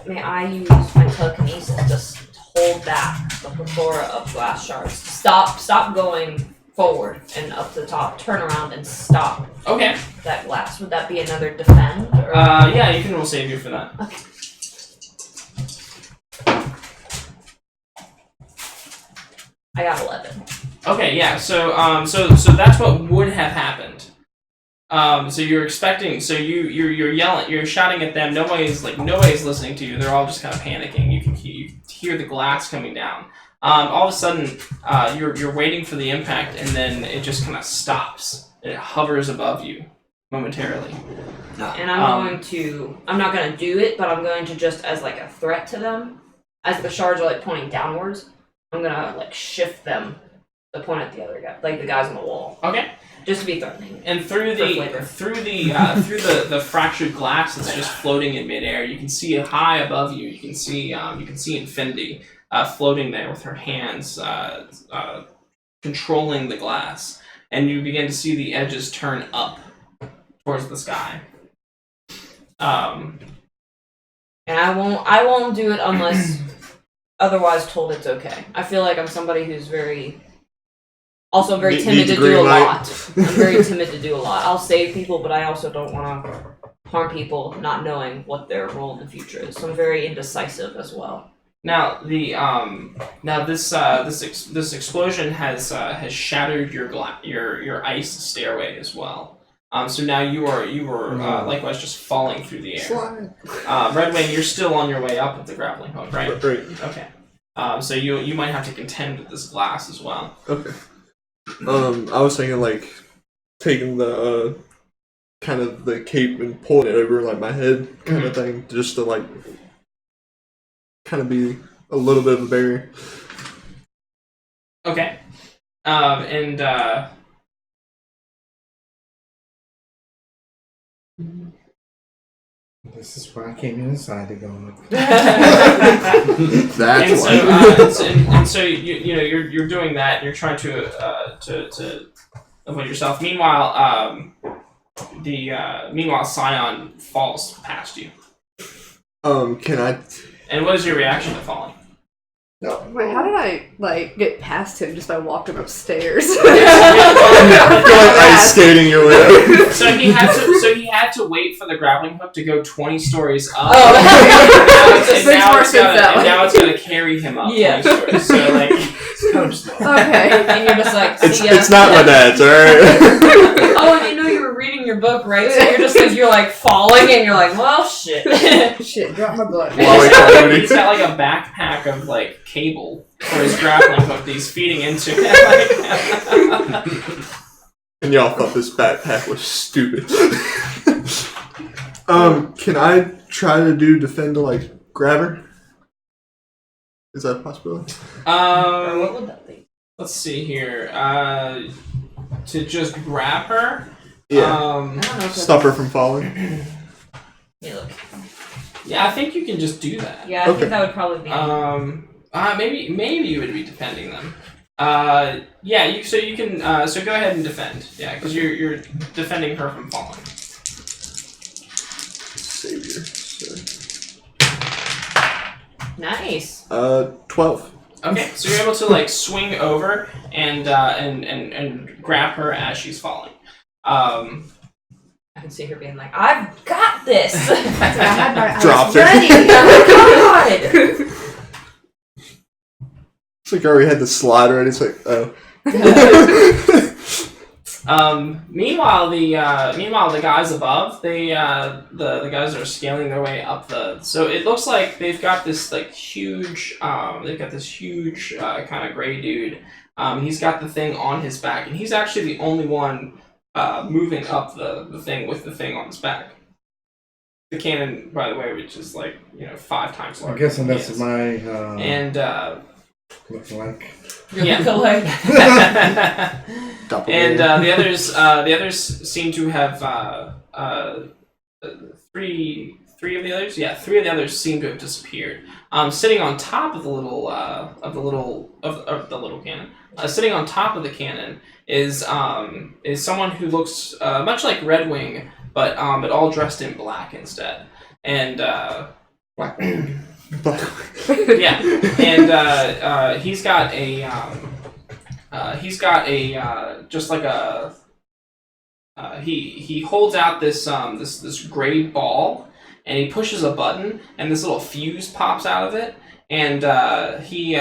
may I use my telekinesis to hold back the plethora of glass shards? Stop going forward and up to the top. Turn around and stop Okay. that glass. Would that be another defend? Or? Yeah, you can roll savior for that. Okay. I got 11. Okay, yeah. So that's what would have happened. So you're expecting. So you're yelling. You're shouting at them. Nobody's listening to you. They're all just kind of panicking. You can hear the glass coming down. All of a sudden, you're waiting for the impact, and then it just kind of stops. It hovers above you momentarily. And I'm not going to do it, but I'm going to just as like a threat to them, as the shards are like pointing downwards, I'm going to like shift them to point at the other guy, like the guys on the wall. Okay. Just to be threatening. And through For the fractured glass that's just floating in midair, you can see high above you. You can see Infinity floating there with her hands controlling the glass, and you begin to see the edges turn up towards the sky. And I won't do it unless otherwise told it's okay. I feel like I'm somebody who's very timid Needs to a green do a light. lot. I'm very timid to do a lot. I'll save people, but I also don't want to harm people not knowing what their role in the future is. So I'm very indecisive as well. Now this explosion has shattered your ice stairway as well. So now you were likewise just falling through the air. Red Wing, you're still on your way up with the grappling hook, right? Right. Okay. So you might have to contend with this glass as well. Okay. I was thinking like taking the kind of the cape and pulling it over like my head kind of thing, just to like kind of be a little bit of a barrier. Okay. This is why I came inside to go look. That's And so you know you're doing that. And you're trying to avoid yourself. Meanwhile, Scion falls past you. Can I? And what is your reaction to falling? Wait, how did I get past him just by walking upstairs? You're like ice skating your way up. So he had to wait for the grappling hook to go 20 stories up. Oh, and now it's gonna carry him up 20 stories. So like, it's kind of slow. Okay. And you're just like, It's not my dad's, alright? Oh, and you know you were reading your book, right? So you're like falling, and you're like, well, shit. Shit, drop my book. He's got like a backpack of like cable for his grappling hook that he's feeding into. And y'all thought this backpack was stupid. Can I try to defend to like grab her? Is that a possibility? What would that be? Let's see here. To just grab her. Yeah. I don't know if Stop her from falling. Yeah, look. Yeah, I think you can just do that. Yeah, I think that would probably be. Maybe you would be defending them. Yeah. You can. So go ahead and defend. Yeah, because you're defending her from falling. Savior. So. Nice. 12. Okay, so you're able to like swing over and grab her as she's falling. I can see her being like, I've got this! I had my Dropped eyes it. ready. Oh my god! It's like I already had the slide already. It's like, oh. Meanwhile, the guys above, the guys are scaling their way up so it looks like they've got this like huge, kind of gray dude. He's got the thing on his back, and he's actually the only one moving up the thing with the thing on his back. The cannon, by the way, which is like 5 times larger. I'm guessing than that's his. my And looking like. yeah. And the others seem to have three of the others. Yeah, 3 of the others seem to have disappeared. Sitting on top of the little cannon. Sitting on top of the cannon is someone who looks much like Red Wing, but all dressed in black instead. And Black. yeah, and he's got a just like a he holds out this gray ball, and he pushes a button, and this little fuse pops out of it, and he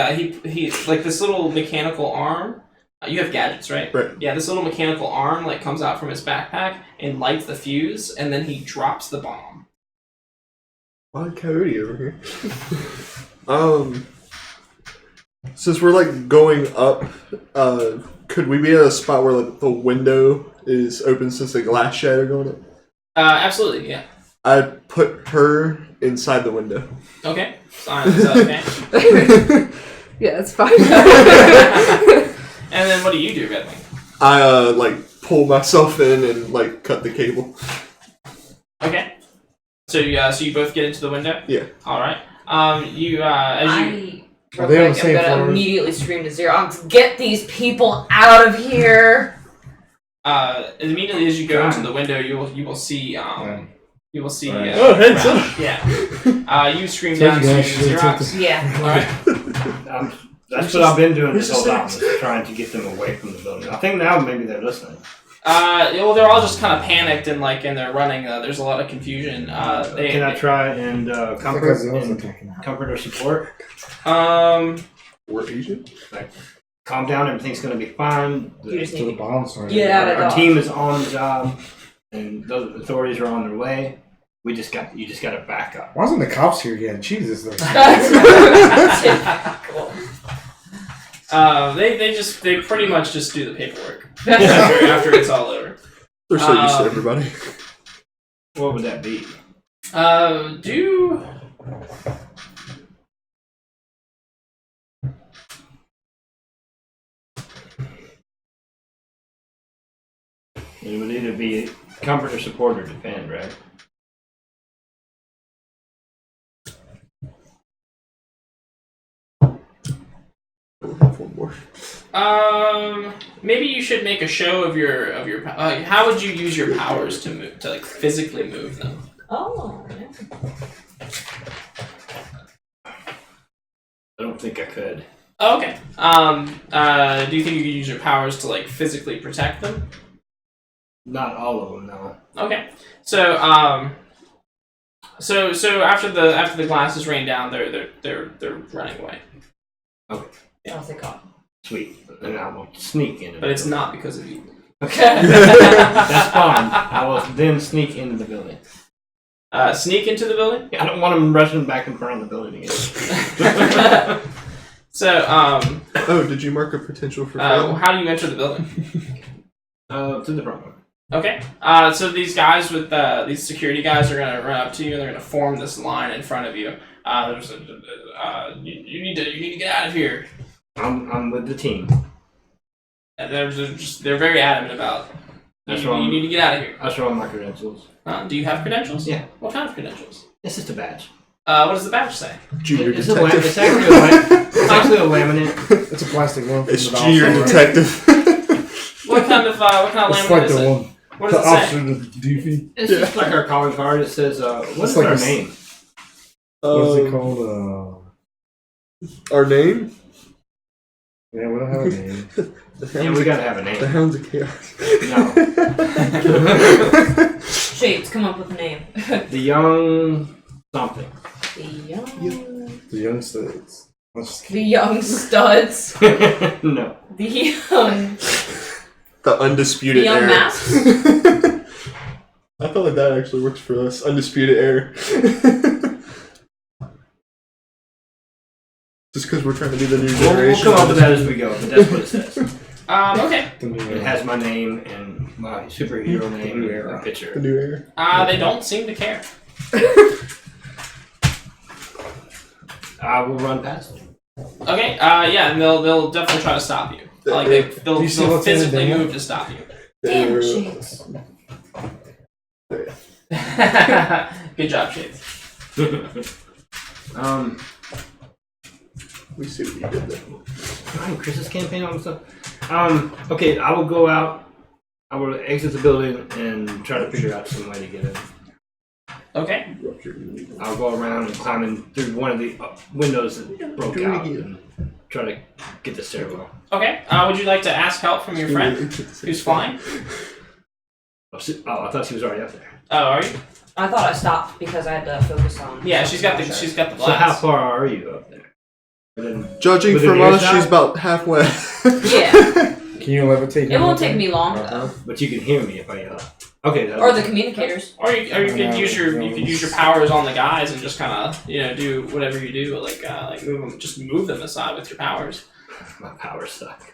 like this little mechanical arm. You have gadgets, right? Right. Yeah, this little mechanical arm like comes out from his backpack and lights the fuse, and then he drops the bomb. Wild Coyote over here. Since we're like going up, could we be at a spot where like the window is open since the glass shattered on it? Absolutely, yeah. I put her inside the window. Okay. Is that okay? Yeah, it's fine. And then what do you do, Redwing? I like pull myself in and like cut the cable. Okay. So you both get into the window? Yeah. All right. Are they on the same I'm gonna floor? immediately scream to Xerox, get these people out of here! Immediately as you go into the window, you will see you will see. Right. Oh, heads Ralph. up. Yeah. You scream So you down to guys should Xerox. Yeah. All right. That's what I've been doing this whole time, is trying to get them away from the building. I think now maybe they're listening. Well, they're all just kind of panicked and they're running. There's a lot of confusion. Can I try and comfort or support? We're Asian? Calm down, everything's going to be fine. You just To need the bomb started. Get out of Our Dodge. team is on the job, and those authorities are on their way. You just got to back up. Why wasn't the cops here yet? Jesus. Cool. They pretty much just do the paperwork after it's all over. They're so used to everybody. What would that be? Do It would either be comfort or support or defend, right? We'll have one more. Maybe you should make a show of your how would you use your powers to move, to like physically move them? Oh, yeah. I don't think I could. Oh, okay. Do you think you could use your powers to like physically protect them? Not all of them, no. Okay. So so after the glasses rain down, they're running away. Oh, thank God. Sweet. And I will sneak into. But it's not because of you. Okay. That's fine. I will then sneak into the building. Sneak into the building? I don't want them rushing back and front of the building again. So, Oh, did you mark a potential for fail? how do you enter the building? To the front one. Okay. So these guys with these security guys are gonna run up to you and they're gonna form this line in front of you. You need to get out of here. I'm with the team. And they're very adamant about. That's You wrong. need to get out of here. I show them my credentials. Do you have credentials? Yeah. What kind of credentials? It's just a badge. What does the badge say? Junior It's detective. it's actually a laminate. It's a plastic one. from It's the junior officer. detective. What kind of It's laminate like is the it? one. What The does it say? officer, the doofy. It's just like our calling card. It says, what's like our a s- name? What's it called? Our name? Yeah, we don't have a name. Yeah, we gotta have a The name. Hounds of Chaos. No. Shades, come up with a name. The young something. The young... The youngsters. I'm just The kidding. young studs. No. The young... The Undisputed The young Heir. masks? I feel like that actually works for us. Undisputed Heir. Just because we're trying to be the new We'll generation. come up with that as we go, but that's what it says. Okay. The new It era. has my name and my superhero name New and era. a The picture. new heir. They don't seem to care. I will run past them. Okay. Yeah, and they'll definitely try to stop you. Like they'll Do you see they'll what's in the physically dam? move to stop you. Damn, Heir. Shades. Good job, Shades. We see what you did there. Ryan, Chris's campaign on stuff. Okay, I will go out. I will exit the building and try to figure out some way to get in. Okay. I'll go around and climb in through one of the windows that broke Do it out again. and try to get the stairwell. Okay. Would you like to ask help from your friend who's flying? Oh, I thought she was already up there. Oh, are you? I thought I stopped because I had to focus on... Yeah, she's got the glass. So how far are you up there? Within- Judging Within from us, earshot? she's about halfway. Yeah. Can you levitate? It won't take me long, Uh-huh. though. But you can hear me if I yell. Okay. that- Or the communicators. Or you could use your powers on the guys and just kind of do whatever you do, like move them aside with your powers. My powers suck.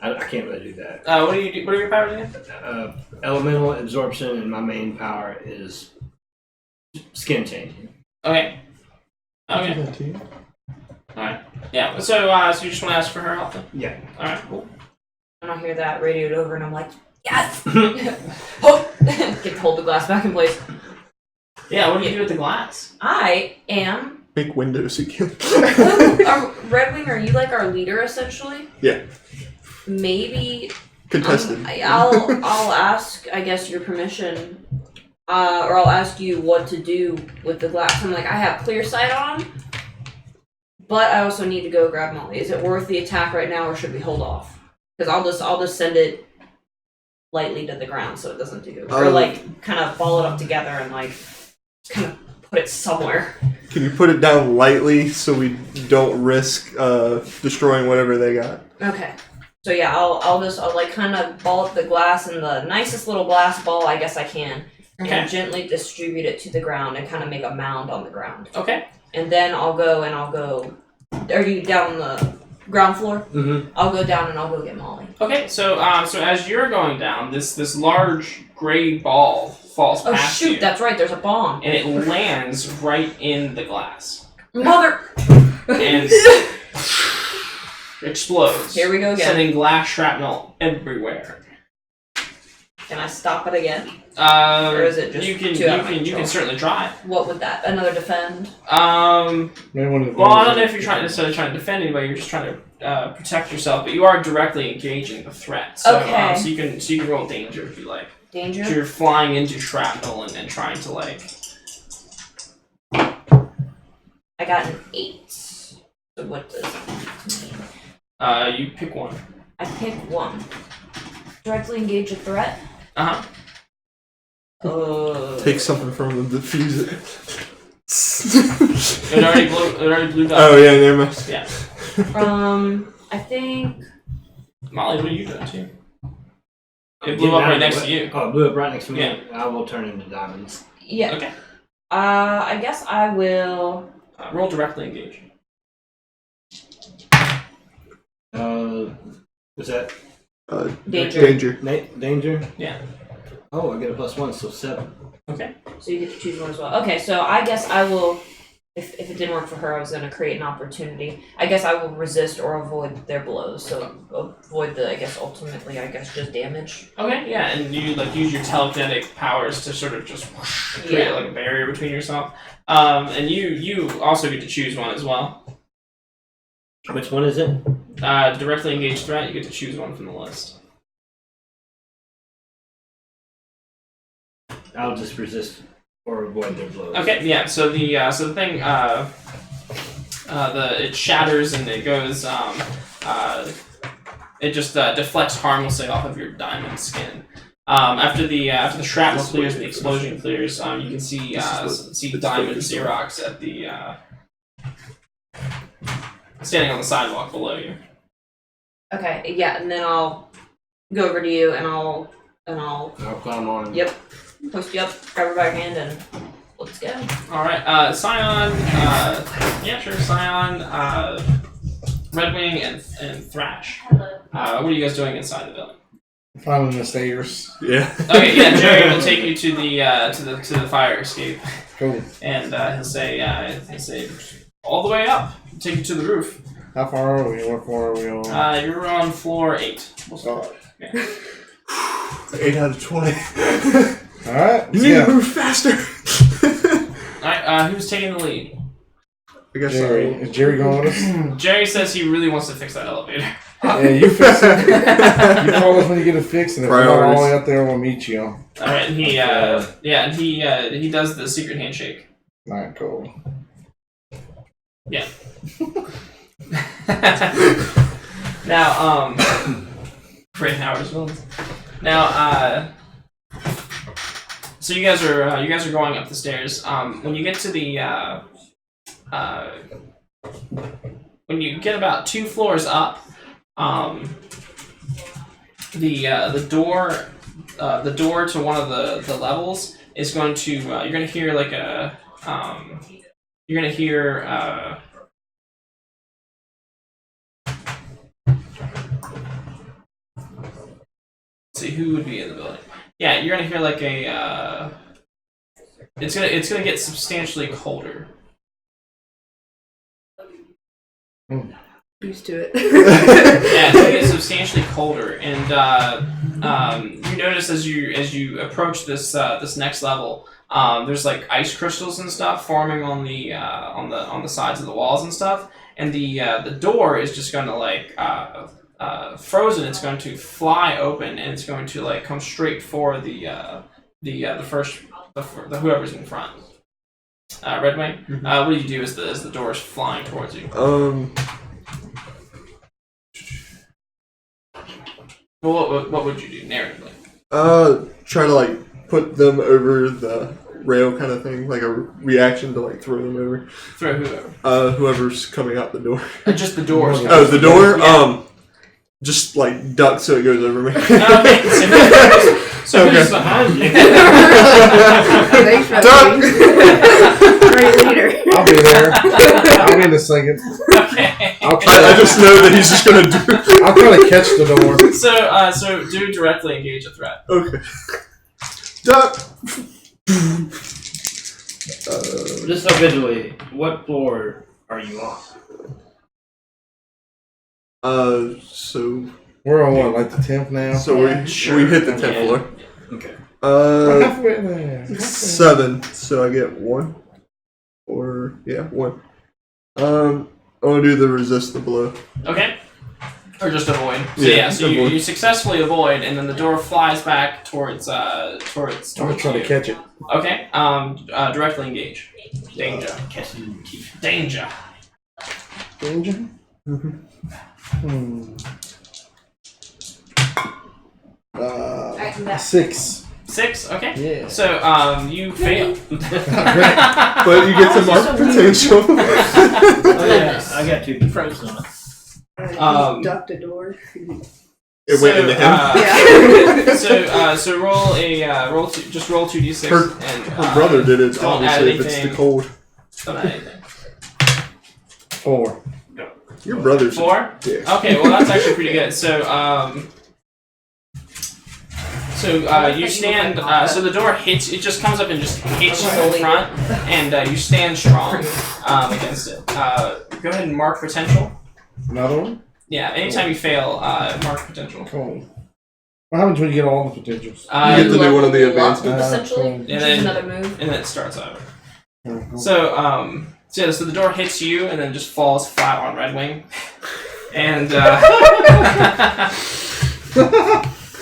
I can't really do that. What do you do? What are your powers again? Elemental absorption, and my main power is skin changing. Okay. Okay. All right. Yeah. So you just want to ask for her help then? Yeah. All right. Cool. And I hear that radioed over, and I'm like, yes! Oh! Get to hold the glass back in place. Yeah. What do you do with the glass? I am... Make windows again. Red Wing, are you like our leader, essentially? Yeah. Maybe... Contested. I'll ask, I guess, your permission, or I'll ask you what to do with the glass. I'm like, I have clear sight on, but I also need to go grab Molly. Is it worth the attack right now, or should we hold off? Because I'll just send it lightly to the ground so it doesn't do, or like kind of ball it up together and like kind of put it somewhere. Can you put it down lightly so we don't risk destroying whatever they got? Okay. So yeah, I'll like kind of ball up the glass in the nicest little glass ball I guess I can, Okay. and gently distribute it to the ground and kind of make a mound on the ground. Okay. And then I'll go. Are you down on the ground floor? Mm-hmm. I'll go down and I'll go get Molly. Okay. So as you're going down, this large gray ball falls Oh past shoot! you, That's right. There's a bomb. and it lands right in the glass Mother. and explodes. Here we go again. Sending glass shrapnel everywhere. Can I stop it again? Or is it just you can too out of my you can control? certainly try. What would that? Another defend? Maybe one of the Well, I don't things know if you're necessarily trying to defend anybody. You're just trying to protect yourself, but you are directly engaging the threat. So, Okay. So you can roll danger if you like. Danger? So you're flying into shrapnel and trying to like. I got an 8. So what does that mean? You pick one. I pick one. Directly engage a threat? Uh huh. Take something from them, defuse it. It already blew up. Oh yeah, never mind. Yeah. I think. Molly, what are you doing too? It blew up right next to you. Oh, it blew up right next to me. Yeah. I will turn into diamonds. Yeah. Okay. I guess I will. Roll directly engage. Was that Danger. Danger. danger? Yeah. Oh, I get a +1, so 7. Okay. So you get to choose one as well. Okay, so I guess I will. If it didn't work for her, I was going to create an opportunity. I guess I will resist or avoid their blows. So avoid the, I guess, ultimately, just damage. Okay. Yeah, and you like use your telekinetic powers to sort of just create like a barrier between yourself. And you also get to choose one as well. Which one is it? Directly engaged threat. You get to choose one from the list. I'll just resist or avoid their blows. Okay, yeah. So the thing, it shatters and it goes. It just deflects harmlessly off of your diamond skin. After the shrapnel clears and the explosion clears, you can see diamond Xerox at the standing on the sidewalk below you. Okay, yeah, and then I'll go over to you and I'll I'll climb on. Yep. Post you up, grab her by your hand, and let's go. All right, Scion. Yeah, sure. Scion, Redwing, and Thrash. Hello. What are you guys doing inside the building? Climbing the stairs. Yeah. Okay, yeah, Jerry will take you to the fire escape, Cool. and he'll say all the way up. Take you to the roof. How far are we? What floor are we on? You're on floor 8. Oh. Yeah. 8 out of 20. Alright. You need to move faster. All right, who's taking the lead? I guess Jerry. Is Jerry going with us? Jerry says he really wants to fix that elevator. Yeah, you fix it. You call us when you get it fixed, and if we're not all the way up there, we'll meet you. All right, and he does the secret handshake. Alright, cool. Yeah. Now, Fred Howard's villains. Now, so you guys are going up the stairs. When you get to the when you get about 2 floors up, the door to one of the levels is going to you're gonna hear like a you're gonna hear let's see who would be in the building. Yeah, you're gonna hear like a it's gonna get substantially colder. Used to it. Yeah, it's gonna get substantially colder, and you notice as you approach this next level, there's like ice crystals and stuff forming on the sides of the walls and stuff, and the door is just gonna like frozen. It's going to fly open, and it's going to like come straight for the whoever's in front. Redwing, what do you do as the door is flying towards you? Well, what would you do narratively? Try to like put them over the rail kind of thing, like a reaction to like throw them over. Throw whoever. Whoever's coming out the door. Just the doors. Oh, the door? Yeah. Just like duck so it goes over me. Okay. So Okay. who's behind you? Thanks, Duck! Great leader. I'll be there. I'll be in a second. Okay. I just know that he's just gonna do. I'll try to catch the door. So do directly engage a threat. Okay. Duck. Just so visually, what floor are you on? So We're on what, like the 10th now? so Yeah. we hit the 10th floor. Okay. We're halfway there. 7. So I get 1. Or yeah, 1. I want to do the resist the blow. Okay. Or just avoid. So Yeah, so avoid. you successfully avoid, and then the door flies back towards I'm gonna try you. to catch it. Okay. Directly engage. Danger. Danger. Danger? Alright, I'm back. 6. 6. Okay. Yeah. So you fail. But you get some mark so potential. Oh yeah, I got 2 frozen on it. Ducked a door. It went into him. Yeah. So roll a roll two, just roll 2d6 and Her brother did it, don't add obviously, if it's the anything. cold. Don't add anything. 4. Your brother's 4. Yeah. Okay, well that's actually pretty good. So you stand. So the door hits. It just comes up and just hits you in front, and you stand strong against it. Go ahead and mark potential. Another one? Yeah, anytime you fail, mark potential. Cool. What happens when you get all the potentials? You get to do one of the Level up, advancements. essentially. And Choose then- another move. And then it starts over. Cool. So so the door hits you and then just falls flat on Red Wing. And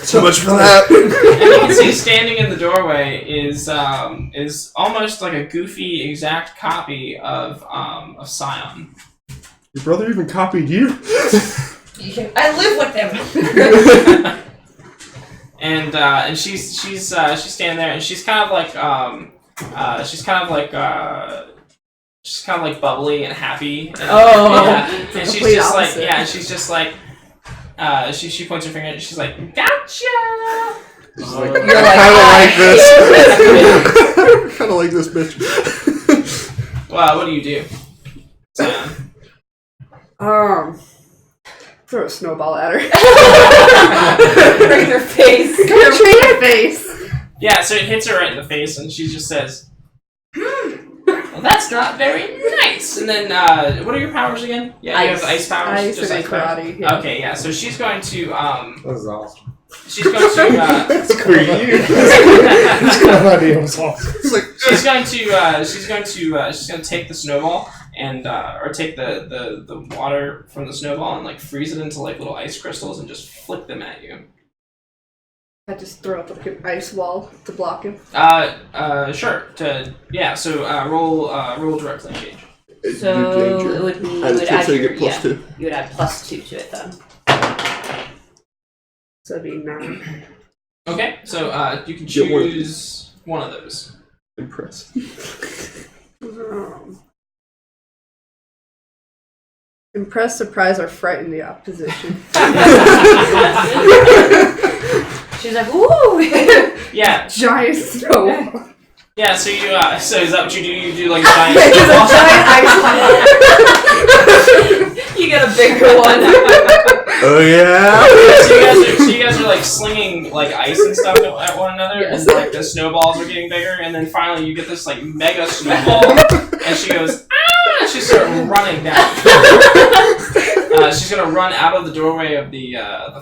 So much for that. and you can see standing in the doorway is almost like a goofy exact copy of Scion. Your brother even copied you? I live with him. And she's standing there and she's kind of like bubbly and happy. And, yeah. And she's Complete just like opposite. and she's just like she points her finger and she's like, gotcha. It's like, You're I like, kinda like this bitch. Well, what do you do? Scion? Throw a snowball at her. Right in her face. Come here, straight in her face. Yeah, so it hits her right in the face, and she just says, well, that's not very nice. And then, what are your powers again? Yeah, you have ice powers? Ice Just and ice powers? karate. Yeah. Okay, yeah, so she's going to, That's awesome. she's going to, Screw you. This kind of idea was awesome. It's like, she's going to take the snowball and, or take the water from the snowball and, like, freeze it into, like, little ice crystals and just flick them at you. I just throw up like an ice wall to block him. Sure. So roll directly engage. So danger. it would be. You Add would a 2 add so you your, get plus yeah, 2. you would add +2 to it then. So that'd be 9. Okay, so you can Get one. choose one of those. Impress. Impress, surprise, or frighten the opposition. She's like, ooh. Yeah, Giant snowball. yeah. So you, so is that what you do? You do like a giant It's a snowball? giant ice You get a bigger one. Oh yeah. So you guys are like slinging like ice and stuff at one another, Yes. and like the snowballs are getting bigger, and then finally you get this like mega snowball, and she goes, ah! And she starts running down. She's gonna run out of the doorway of the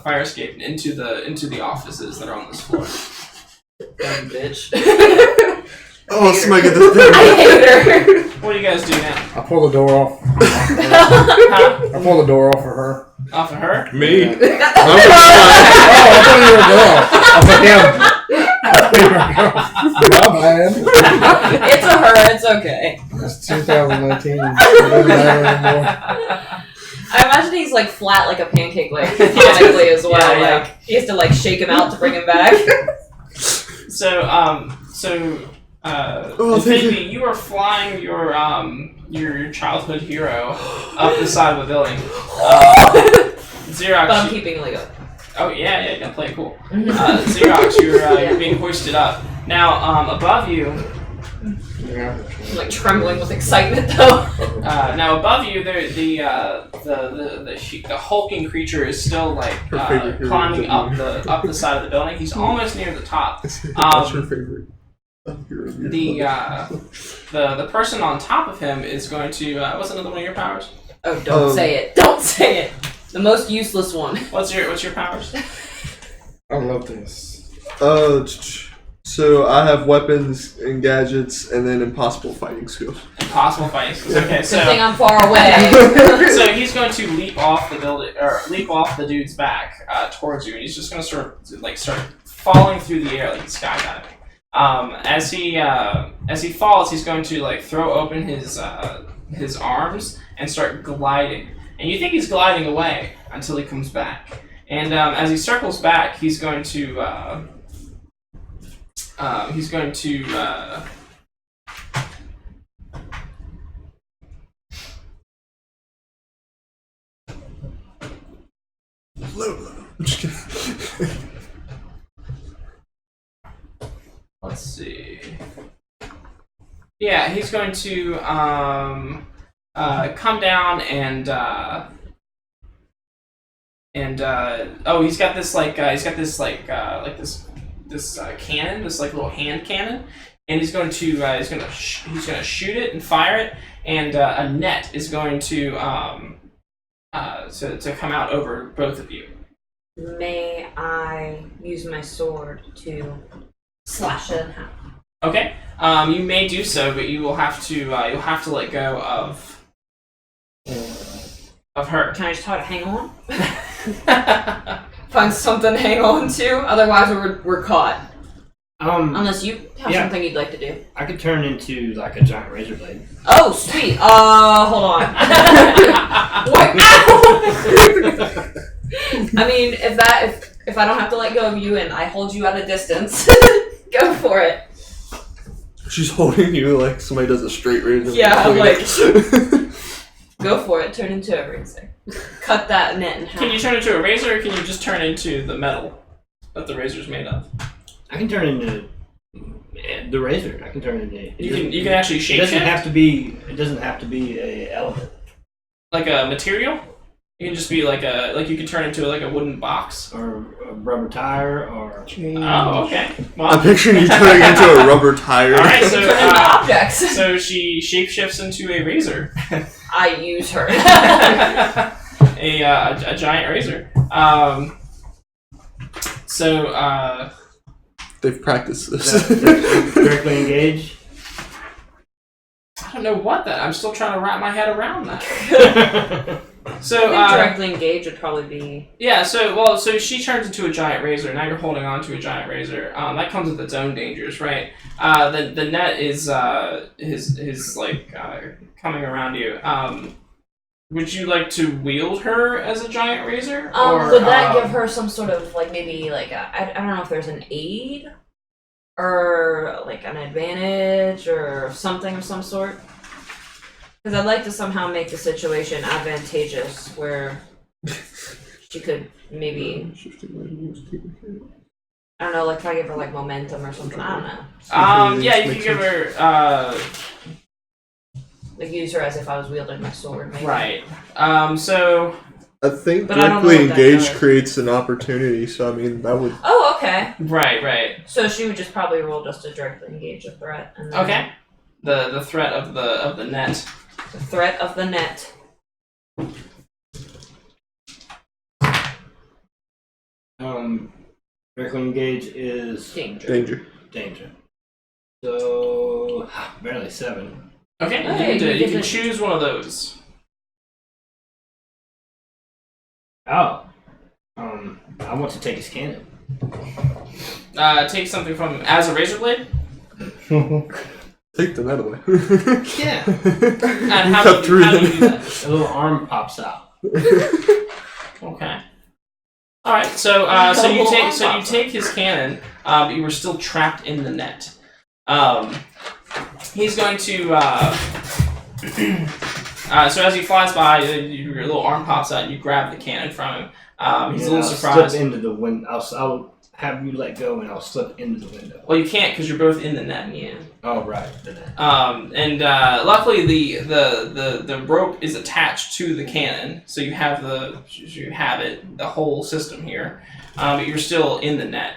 fire escape and into the offices that are on this floor. Dumb bitch. Oh, somebody get this bitch. I hate her. What do you guys do now? I pull the door off. Huh? I pull the door off for her. Off of her? Me. Oh, I thought you were a girl. I was like, him. My bad. It's a her. It's okay. It's 2019. It doesn't matter anymore. I imagine he's like flat like a pancake, like mechanically as well. Yeah. Like he has to like shake him out to bring him back. So Oh, thank Infinity, you are flying your childhood hero up the side of the building. Xerox. But I'm keeping like a. Oh yeah, you gotta play it cool. Xerox, you're being hoisted up. Now, above you, I'm like trembling with excitement though. above you, the hulking creature is still like Her favorite hero climbing is up the side of the building. He's almost near the top. That's her favorite. Hero. The person on top of him is going to. What's another one of your powers? Oh, don't say it. Don't say it. The most useless one. What's your powers? I love this. So I have weapons and gadgets, and then impossible fighting skills. impossible fighting skills. Okay, Good so thing I'm far away. so he's going to leap off the building or leap off the dude's back towards you, and he's just going to start falling through the air like he's skydiving. As he falls, he's going to like throw open his arms and start gliding. And you think he's gliding away until he comes back. And as he circles back, he's going to I'm just kidding. let's see. Yeah, he's going to come down and he's got this cannon, this like little hand cannon, and he's going to shoot it and fire it, and a net is going to come out over both of you. May I use my sword to slash it in half? Okay, you may do so, but you will have to let go of her. Can I just try to hang on? Find something to hang on to, otherwise we're caught. Unless you have something you'd like to do. I could turn into like a giant razor blade. Oh, sweet. Hold on. What? Ow! I mean, if I don't have to let go of you and I hold you at a distance, go for it. She's holding you like somebody does a straight razor. Yeah, I'm like, go for it. Turn into a razor. Cut that net in half. Can you turn into a razor, or can you just turn into the metal that the razor's made of? I can turn into the razor. I can turn into. You can actually shape It doesn't shift? have to be. It doesn't have to be a element. Like a material? You can just be you can turn into like a wooden box. Or a rubber tire, or. Oh, okay. Well, I'm picturing you turning into a rubber tire. all right, so Turn into objects. so she shapeshifts into a razor, I use her. a giant razor. They've practiced this. Directly engage. I don't know what that. I'm still trying to wrap my head around that. So I think directly engage would probably be. yeah. So she turns into a giant razor. Now you're holding on to a giant razor. That comes with its own dangers, right? The net is coming around you. Would you like to wield her as a giant razor? Would that give her some sort of maybe I don't know if there's an aid or an advantage or something of some sort? Because I'd like to somehow make the situation advantageous where she could maybe, I don't know, if I give her momentum or something, I don't know. Yeah, you can give her Use her as if I was wielding my sword, maybe. right. So I think But I don't know directly what that engage does. creates an opportunity, so I mean that would. Oh, okay. right. So she would just probably roll just to directly engage a threat. And then Okay. The threat of the net. The threat of the net. Directly engage is Danger. danger. So barely 7. Okay, Hey, you you can get choose one of those. Oh. I want to take his cannon. Take something from as a razor blade. Take the net away. Yeah. And how Cut do you do that? A little arm pops out. Okay. All right. So you take his cannon, but you were still trapped in the net. He's going to. So as he flies by, your little arm pops out, and you grab the cannon from him. He's a little surprised. Slip into the window. I'll have you let go, and I'll slip into the window. Well, you can't because you're both in the net. Yeah. Oh, right. And luckily the rope is attached to the cannon, so you have the whole system here. But you're still in the net.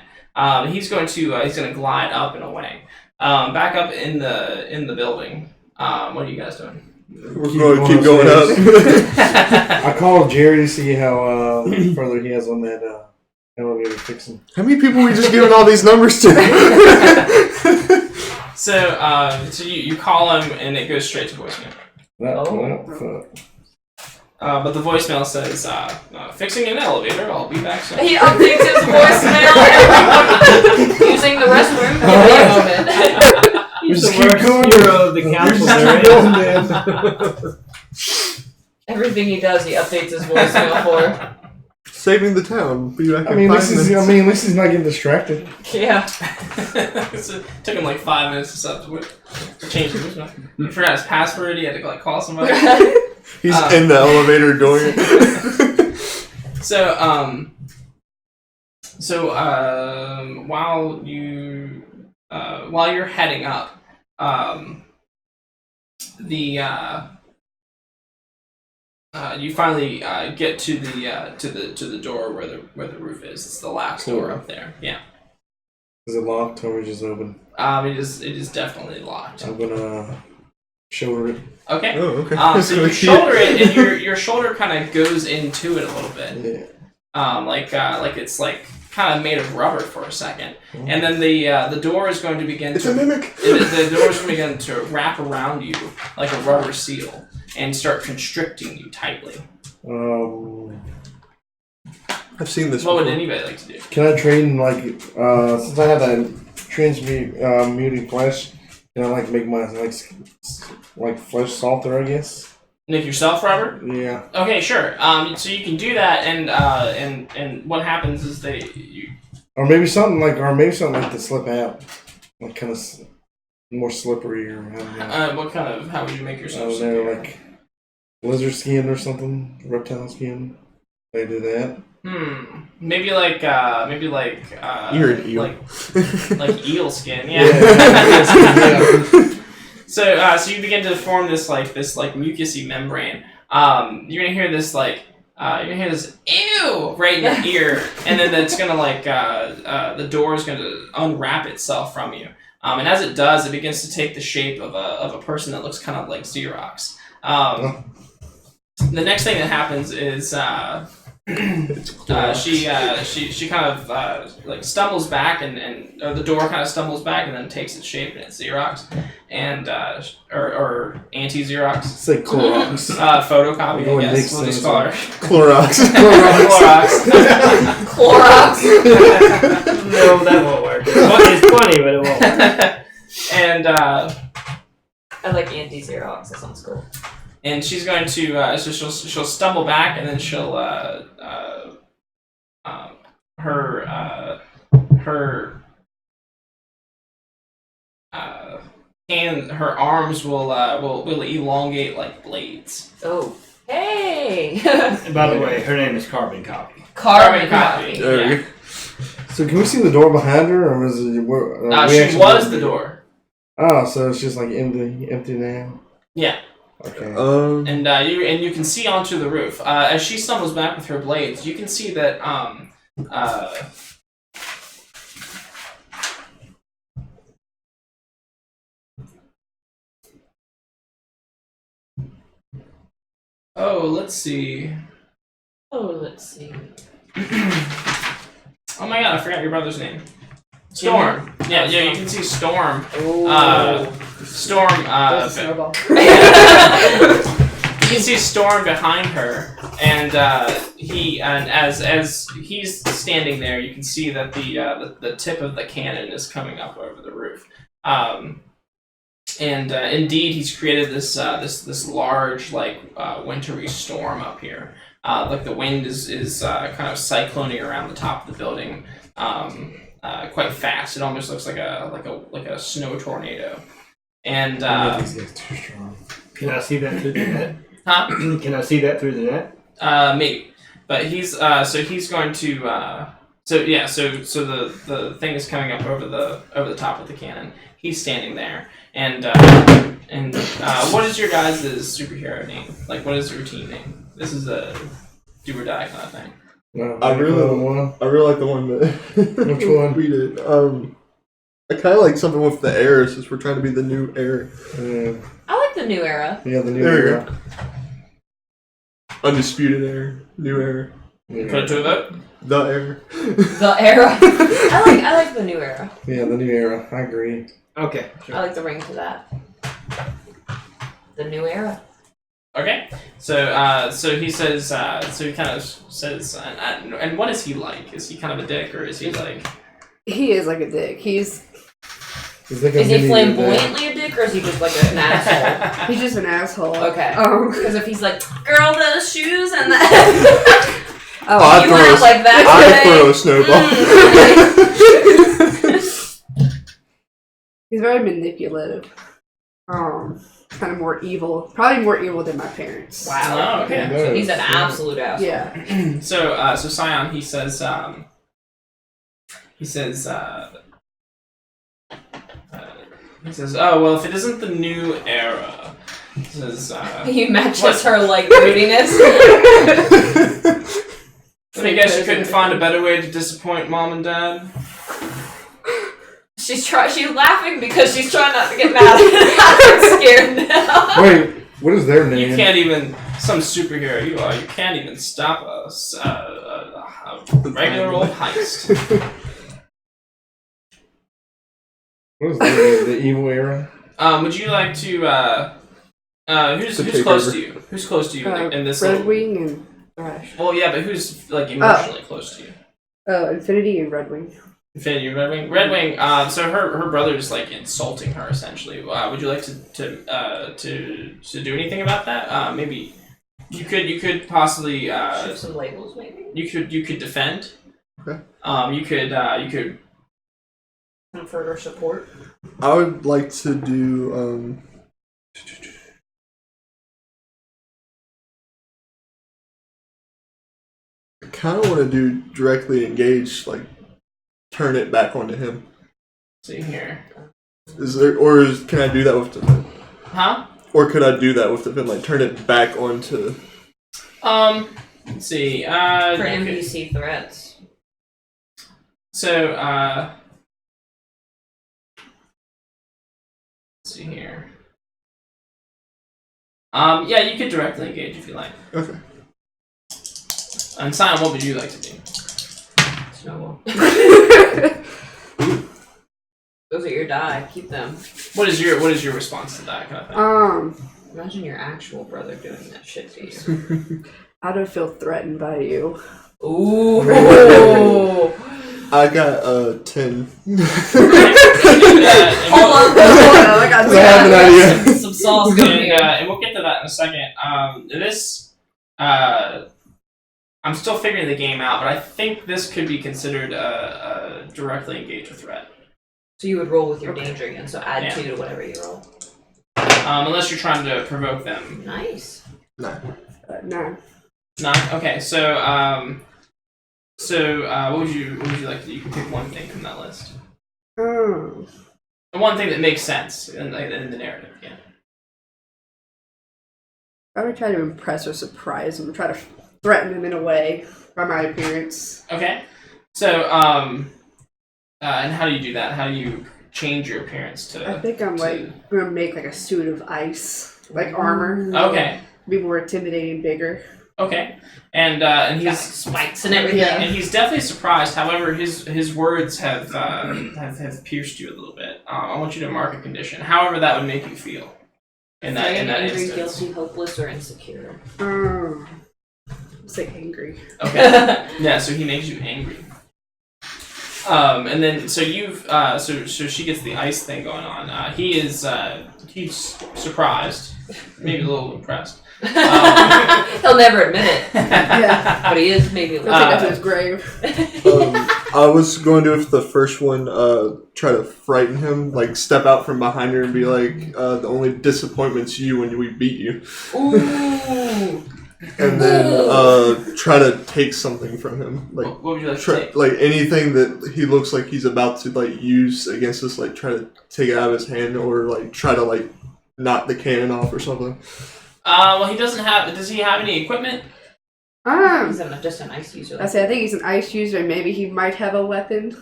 He's going to glide up and away, back up in the building. What are you guys doing? We're going to keep going up. I called Jerry to see how further he has on that elevator fixing. How many people are we just giving all these numbers to? So you call him and it goes straight to voicemail. But the voicemail says, "Fixing an elevator. I'll be back soon." He updates his voicemail every morning using the restroom. Give me a moment. He's Just the keep worst going. hero of the council there is. Everything he does, he updates his voicemail for. Saving the town. Be back I mean, in at 5 least minutes. at least he's not getting distracted. Yeah. So it took him like 5 minutes to change the voicemail. He forgot his password. He had to like call somebody. He's in the elevator doing it. While you're heading up, you finally get to the door where the roof is. It's the last door up there. Yeah. Is it locked or just open? It is definitely locked. I'm gonna shoulder it. Okay. Oh, okay. So you shoulder it, and your shoulder kind of goes into it a little bit. Yeah. Like it's like kind of made of rubber for a second, and then the door is going to begin It's to a mimic. the door is going to begin to wrap around you like a rubber seal and start constricting you tightly. I've seen this. What would before. anybody like to do? Can I trade in since I have that transmuting flesh? Can I make my like flesh softer? I guess. Make yourself rubber? Yeah. Okay, sure. So you can do that, and what happens is Or maybe something like to slip out, like kind of more slippery or I don't know. how would you make I yourself? don't know, like lizard skin or something, reptile skin. They do that. Maybe like You're an eel. like eel skin, Yeah. yeah. So you begin to form this mucousy membrane. You're gonna hear this ew right in your ear, and then it's gonna the door is gonna unwrap itself from you. And as it does, it begins to take the shape of a person that looks kind of like Xerox. The next thing that happens is she kind of stumbles back or the door kind of stumbles back and then takes its shape and it's Xerox and or anti-Xerox. Say Clorox. Photocopy, Going I guess. We'll just call her Clorox. Clorox. Clorox. No, that won't work. It's funny, but it won't work. And I like anti-Xerox. That sounds cool. and she's going to she'll stumble back and then she'll her arms will elongate like blades. Oh, hey! And by the way, her name is Carbon Copy. Carbon copy. There you Yeah. go. So can we see the door behind her, or is it? She was the door. Oh, so it's just like empty now. Yeah. Okay. And you can see onto the roof. As she stumbles back with her blades, you can see that let's see. Let's see. Oh my god, I forgot your brother's name. Storm. Yeah, you can see Storm. Storm. Snowball. You can see Storm behind her, and as he's standing there, you can see that the tip of the cannon is coming up over the roof. Indeed, he's created this large wintry storm up here. Like the wind is kind of cycloning around the top of the building, quite fast. It almost looks like a snow tornado. And these guys too strong. Can I see that through the net? huh? Can I see that through the net? Maybe. But he's going to so the thing is coming up over the top of the cannon. He's standing there, and what is your guys' superhero name? Like, what is the routine name? This is a do or die kind of thing. No, I really like the one that Which one? we did. I kind of like something with the air since we're trying to be the new air. I like the new era. Yeah, the new There you era. Undisputed air, new air, Yeah. Put it to a vote. the air. The era. I like the new era. Yeah, the new era. I agree. Okay. Sure. I like the ring to that. The new era. Okay, so he says, so he kind of says, and what is he like? Is he kind of a dick, or is he like? He is like a dick. He's Like Is he flamboyantly a dick, or is he just like an asshole? just an asshole. Okay. Because if he's like, girl, those shoes and that. I'd you throw laugh like that I'd today. throw a snowball. He's very manipulative. Kind of more evil. Probably more evil than my parents. Wow. Oh, okay. So he's an absolute asshole. Yeah. So Scion, he says, oh well, if it isn't the new era, he says, He matches what? her like moodiness. I guess you couldn't find a better way to disappoint mom and dad. She's laughing because she's trying not to get mad. I'm scared now. Wait, what is their name? You can't even, some superhero you are, you can't even stop a regular old heist. What is their name? The evil era? Would you like to, who's take close over. to you? Who's close to you in this Red little... Wing and Thrash. Well, yeah, but who's, like, emotionally close to you? Infinity and Red Wing. Infinity, Red Wing? Red Wing, so her brother's, like, insulting her, essentially. Would you like to do anything about that? Maybe you could possibly, Shoot some labels, maybe. you could defend. Okay. You could Comfort or support. I would like to do. I kind of want to do directly engage, like turn it back onto him. see here. Can I do that with defend? Huh? Or could I do that with defend, like turn it back onto? Let's see. For you could- NPC threats. So, let's see here. Yeah, you could directly engage if you like. Okay. And Simon, what would you like to do? Snowball. Those are your die. Keep them. What is your response to that kind of thing? Imagine your actual brother doing that shit to you. I don't feel threatened by you. Ooh. I got 10. And Hold on. I got I have an idea. Some sauce coming here. and we'll get to that in a second. I'm still figuring the game out, but I think this could be considered a directly engage a threat. So you would roll with your danger again, so add 2 to whatever you roll. Unless you're trying to provoke them. Nice. No. 9. 9. Okay, so what would you like to do? You can pick one thing from that list. Oh. One thing that makes sense in the narrative. Yeah. I would try to impress or surprise him, try to threaten him in a way by my appearance. Okay. So and how do you do that? How do you change your appearance to? I think I'm gonna make like a suit of ice, like armor. Okay. Be more intimidating, bigger. Okay. And Got he's spikes and everything. Yeah. and he's definitely surprised. However, his words have pierced you a little bit. I want you to mark a condition. However, that would make you feel in that Angry, instance. guilty, hopeless, or insecure. Say angry. Okay. Yeah. So he makes you angry. And then so you've so she gets the ice thing going on. He's surprised, maybe a little impressed. He'll never admit it, Yeah. but he is maybe a He'll little. take that to his grave. I was going to, if the first one, try to frighten him, like step out from behind her and be like, the only disappointment's you when we beat you. Ooh. And then try to take something from him. Like What would you like to take? like anything that he looks like he's about to like use against us, like try to take it out of his hand or like try to like knock the cannon off or something. Well, he doesn't have. Does he have any equipment? He's just an ice user. I say I think he's an ice user, and maybe he might have a weapon,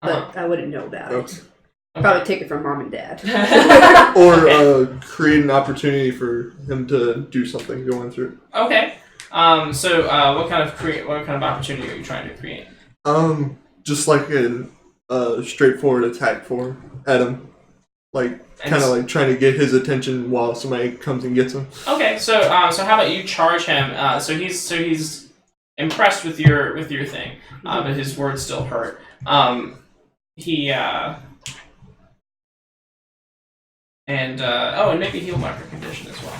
but Uh-huh. I wouldn't know about Okay. it. Probably take it from mom and dad. Or create an opportunity for him to do something going through. Okay. So what kind of opportunity are you trying to create? Just like a straightforward attack at him. like kind of like trying to get his attention while somebody comes and gets him. Okay, so so how about you charge him? So he's impressed with your thing, but his words still hurt. And maybe heal marker condition as well,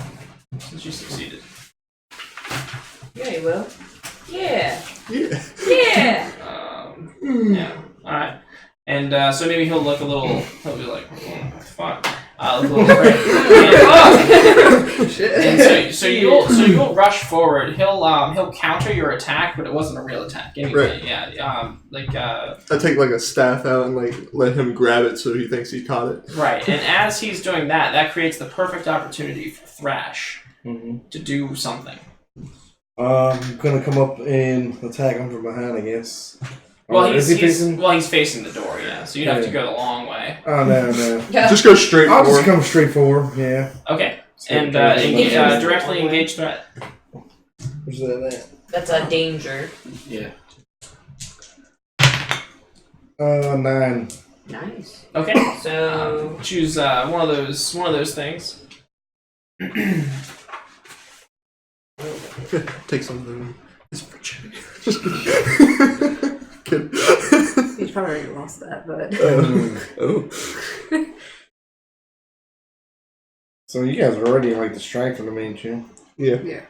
since you succeeded. Yeah, you will. Yeah. Yeah. Yeah. Yeah. All right. And so maybe he'll look a little. He'll be like, "What the fuck?" Look a little and so you'll rush forward. He'll counter your attack, but it wasn't a real attack anyway. Right. Yeah. I take like a staff out and like let him grab it so he thinks he caught it. Right. And as he's doing that, that creates the perfect opportunity for Thrash to do something. I'm gonna come up and attack him from behind, I guess. Well, Is he facing? he's facing the door. Yeah. So you'd have to go the long way. Oh no. Just go straight I'll for just it. come straight forward. Yeah. Okay. So And directly engage threat. Where's that at? That's a danger. Yeah. 9. Nice. Okay. So Choose one of those things. Take something. It's for Jimmy. Just kidding. He's probably already lost that, but Oh. So you guys are already like distracted him, ain't you? Yeah. yeah.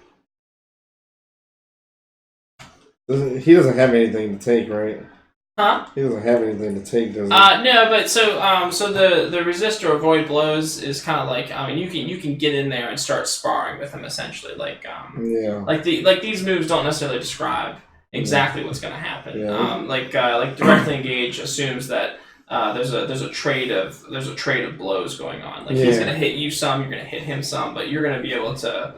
He doesn't have anything to take, right? Huh? He doesn't have anything to take, does he? No, but so the resist or avoid blows is kind of like you can get in there and start sparring with him essentially Yeah. like these moves don't necessarily describe exactly what's going to happen. Yeah. Like directly engage assumes that there's a trade of blows going on. Like he's Yeah. going to hit you some, you're going to hit him some, but you're going to be able to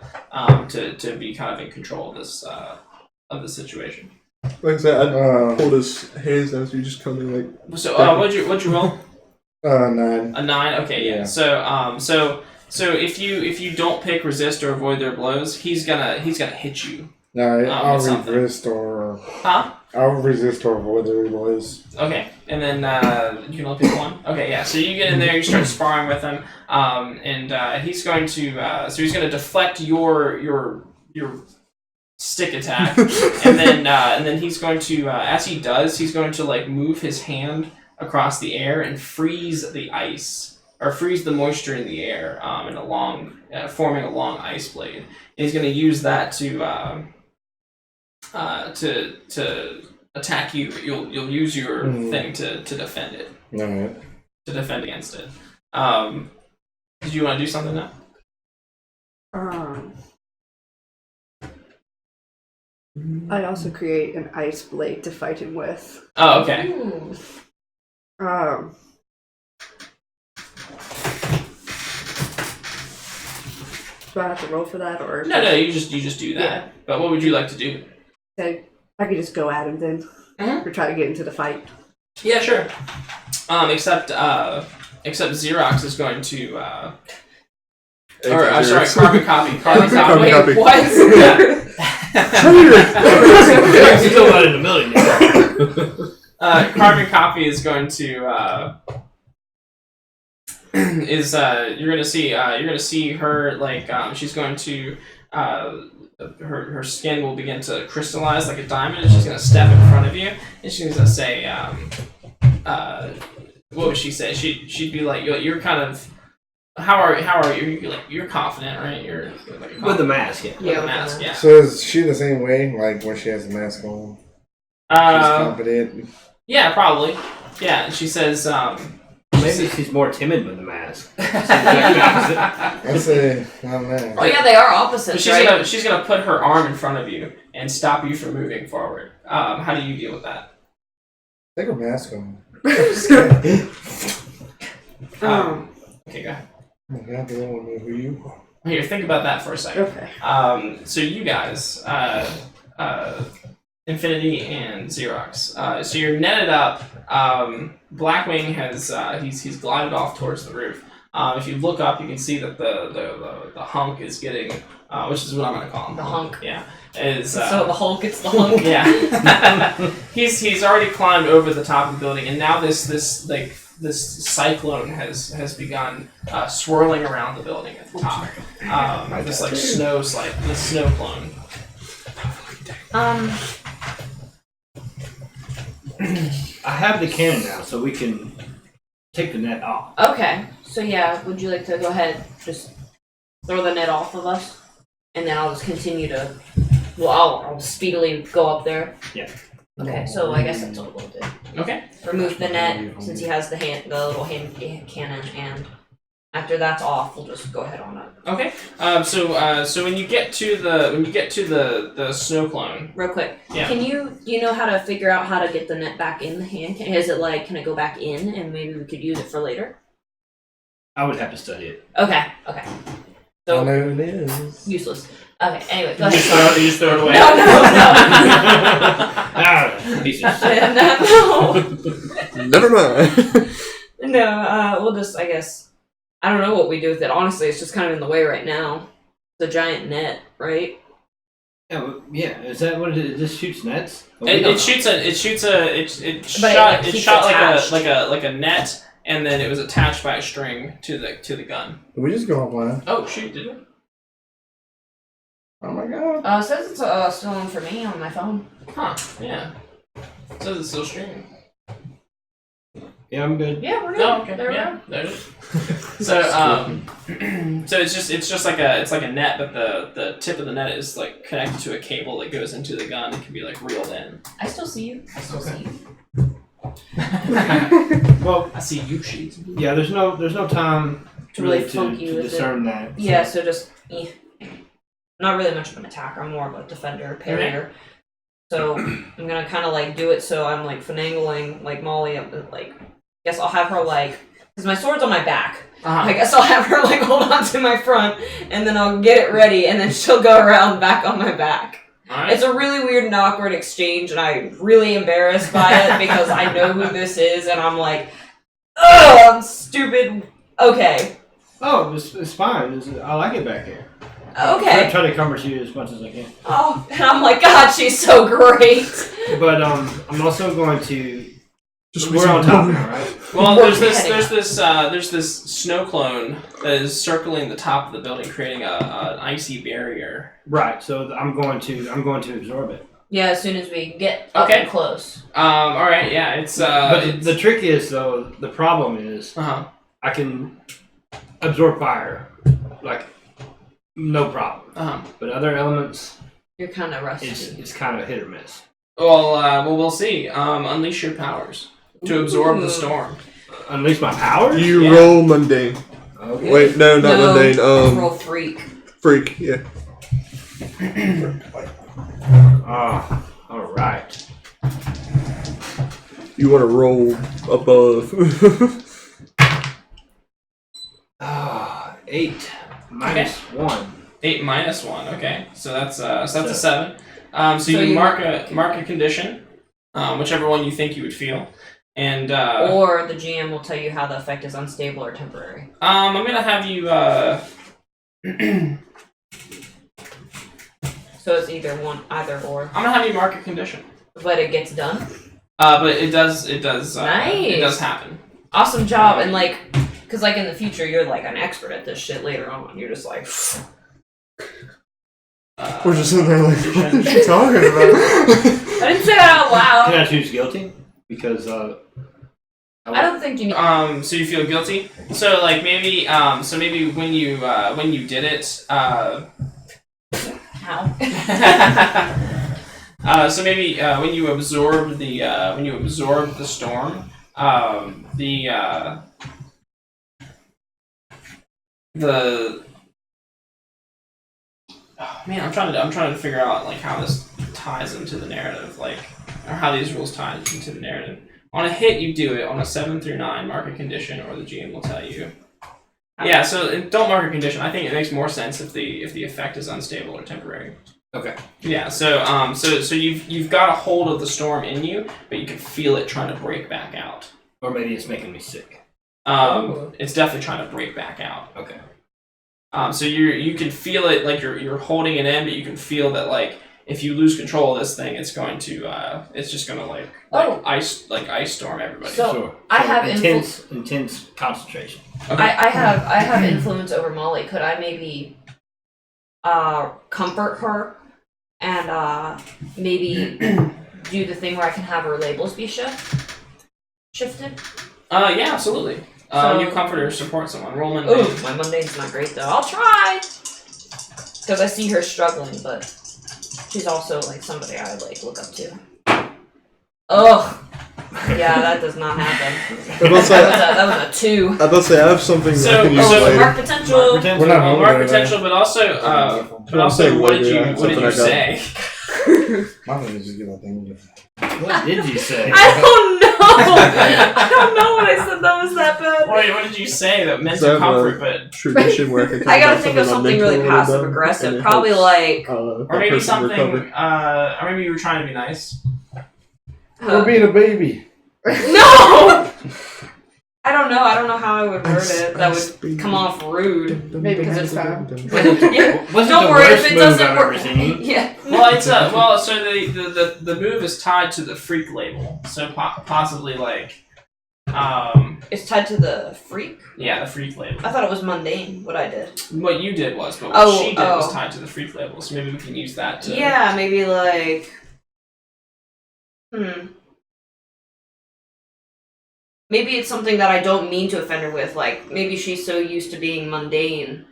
be kind of in control of this situation. Like I said, I Uh, pulled his hands down so you just come in like. So what'd you roll? 9. A 9. Okay, yeah. Yeah. So if you don't pick resist or avoid their blows, he's gonna hit you. No, I'll with something. resist or Huh? I'll resist or avoid the blows. Okay, and then you can only pick one. Okay, yeah. So you get in there, you start sparring with him, and he's going to deflect your stick attack, and then he's going to as he does, he's going to like move his hand across the air and freeze the ice or freeze the moisture in the air in a long forming a long ice blade. And he's going to use that to attack you. You'll use your thing to defend it. Alright. To defend against it. Did you want to do something now? I also create an ice blade to fight him with. Oh, okay. ooh. Do I have to roll for that, or No, you just do that. Yeah. But what would you like to do? I could just go at him then, Mhm. or try to get into the fight. Yeah, sure. Except Xerox is going to sorry, carbon copy. Carbon copy. Carbon copy. What? Yeah. Still not in the million yet. Carbon copy is going to you're gonna see her like she's going to her skin will begin to crystallize like a diamond, and she's gonna step in front of you, and she's gonna say what would she say? She'd be like, you're kind of how are you? You're confident, right? You're like With the mask, yeah. with the mask, yeah. So is she the same way, like when she has the mask on? She's confident. Yeah, probably. Yeah, and she says, Maybe she's more timid with the mask. I say, I don't know. Oh yeah, they are opposites, right? she's gonna put her arm in front of you and stop you from moving forward. How do you deal with that? Take her mask on. Okay, go ahead. Oh my God, they don't want to know who you are. Here, think about that for a second. Okay. So you guys, Infinity and Xerox. So you're netted up. Blackwing has he's glided off towards the roof. If you look up, you can see that the hunk is getting, which is what I'm gonna call him. The hunk. Yeah. Is So the Hulk, it's the hunk. yeah. he's already climbed over the top of the building, and now this like this cyclone has begun swirling around the building at the top. This like this snow clone. I have the cannon now, so we can take the net off. Okay, so yeah, would you like to go ahead, just throw the net off of us, and then I'll just continue to. Well, I'll speedily go up there. Yeah. Okay, so I guess that's what we'll do. Okay. Remove the net since he has the little hand cannon, and after that's off, we'll just go ahead on up. Okay. So when you get to the snow clone. Real quick, Yeah. do you know how to figure out how to get the net back in the hand? Can it go back in, and maybe we could use it for later? I would have to study it. Okay. I So know it is. useless. Okay. Anyway, go You ahead. just throw it away. No. Piece of No. Never mind. No, we'll just, I guess, I don't know what we do with it. Honestly, it's just kind of in the way right now. The giant net, right? Yeah, is that what it is? It just shoots nets? It shot like a net, and then it was attached by a string to the gun. Did we just go offline? Oh shoot! Did it? Oh my god. It says it's still on for me on my phone. Huh? Yeah. It says it's still streaming. Yeah, I'm good. Yeah, we're good. Oh, okay. There we Yeah, go. there it is. So so it's just like a net, but the tip of the net is like connected to a cable that goes into the gun and can be like reeled in. I still see you. Okay. Well, I see you, Sheets. yeah, there's no time To really to funky with it. discern that. Yeah, so just not really much of an attacker. I'm more of a defender, parrier. So I'm gonna kind of like do it. So I'm like finagling like Molly. Like, guess I'll have her like, because my sword's on my back. I guess I'll have her like hold on to my front, and then I'll get it ready, and then she'll go around back on my back. Alright. It's a really weird and awkward exchange, and I'm really embarrassed by it because I know who this is, and I'm like, ugh, I'm stupid. Okay. Oh, it's fine. I like it back here. Okay. I try to comfort you as much as I can. Oh, and I'm like, God, she's so great. But I'm also going to. Just We're on top now, right? Well, there's this snow clone that is circling the top of the building, creating an icy barrier. Right. So I'm going to absorb it. Yeah, as soon as we get up Okay. and close. All right, yeah, it's But the trick is though. The problem is I can absorb fire, like no problem. But other elements, You're kind of rusty. it's kind of hit or miss. Well, we'll see. Unleash your powers to absorb the storm. Unleash my powers. You Yeah. roll mundane. Okay. Wait, no, not mundane. Roll freak. Freak. Yeah. All right. You want to roll above. 8 minus 1. 8 minus 1. Okay, so that's a 7. So you mark a condition, whichever one you think you would feel, and Or the GM will tell you how the effect is unstable or temporary. I'm gonna have you. So it's either or. I'm gonna have you mark a condition. But it gets done. But it does. Nice. It does happen. Awesome job. And like, because like in the future, you're like an expert at this shit later on. You're just like. We're just sitting there like, what is she talking about? I didn't say that out loud. Can I choose guilty? Because I don't think you need. So you feel guilty. So like maybe. So maybe when you did it. How? So maybe when you absorb the storm, oh, man, I'm trying to figure out like how this ties into the narrative, like, or how these rules tie into the narrative. On a hit, you do it. On a 7 through 9, mark a condition, or the GM will tell you. Yeah, so don't mark a condition. I think it makes more sense if the effect is unstable or temporary. okay. Yeah, so you've got a hold of the storm in you, but you can feel it trying to break back out. Or maybe it's making me sick. It's definitely trying to break back out. Okay. So you can feel it like you're holding it in, but you can feel that like if you lose control of this thing, it's going to it's just gonna like ice storm everybody. So I have intense concentration. Okay. I have influence over Molly. Could I maybe comfort her and maybe do the thing where I can have her labels be shifted? Yeah, absolutely. So- You comfort or support someone. Roll mundane. Ooh, my mundane's not great though. I'll try because I see her struggling, but she's also like somebody I like look up to. Ugh. Yeah, that does not happen. That was a 2. I was about to say I have something So- I can use so later. Mark potential. We're not holding Mark it, potential, but also, what did you say? My name is just get that thing. What did you say? I don't know. I don't know what I said that was that bad. What did you say that meant So I to have comfort, a but tradition where I can I gotta think of something really passive aggressive. Probably like or maybe something, or maybe you were trying to be nice. We're being a baby. No. I don't know. I don't know how I would word it. That would come off rude. Maybe next time. Yeah. Wasn't Don't the worry worst if it move doesn't I've work. ever seen. Yeah. Well, it's so the move is tied to the freak label, so possibly like, It's tied to the freak. yeah, the freak label. I thought it was mundane. What I did. What you did was, but what Oh, she did was oh. tied to the freak label, so maybe we can use that to. Yeah, maybe like. Maybe it's something that I don't mean to offend her with. Like, maybe she's so used to being mundane.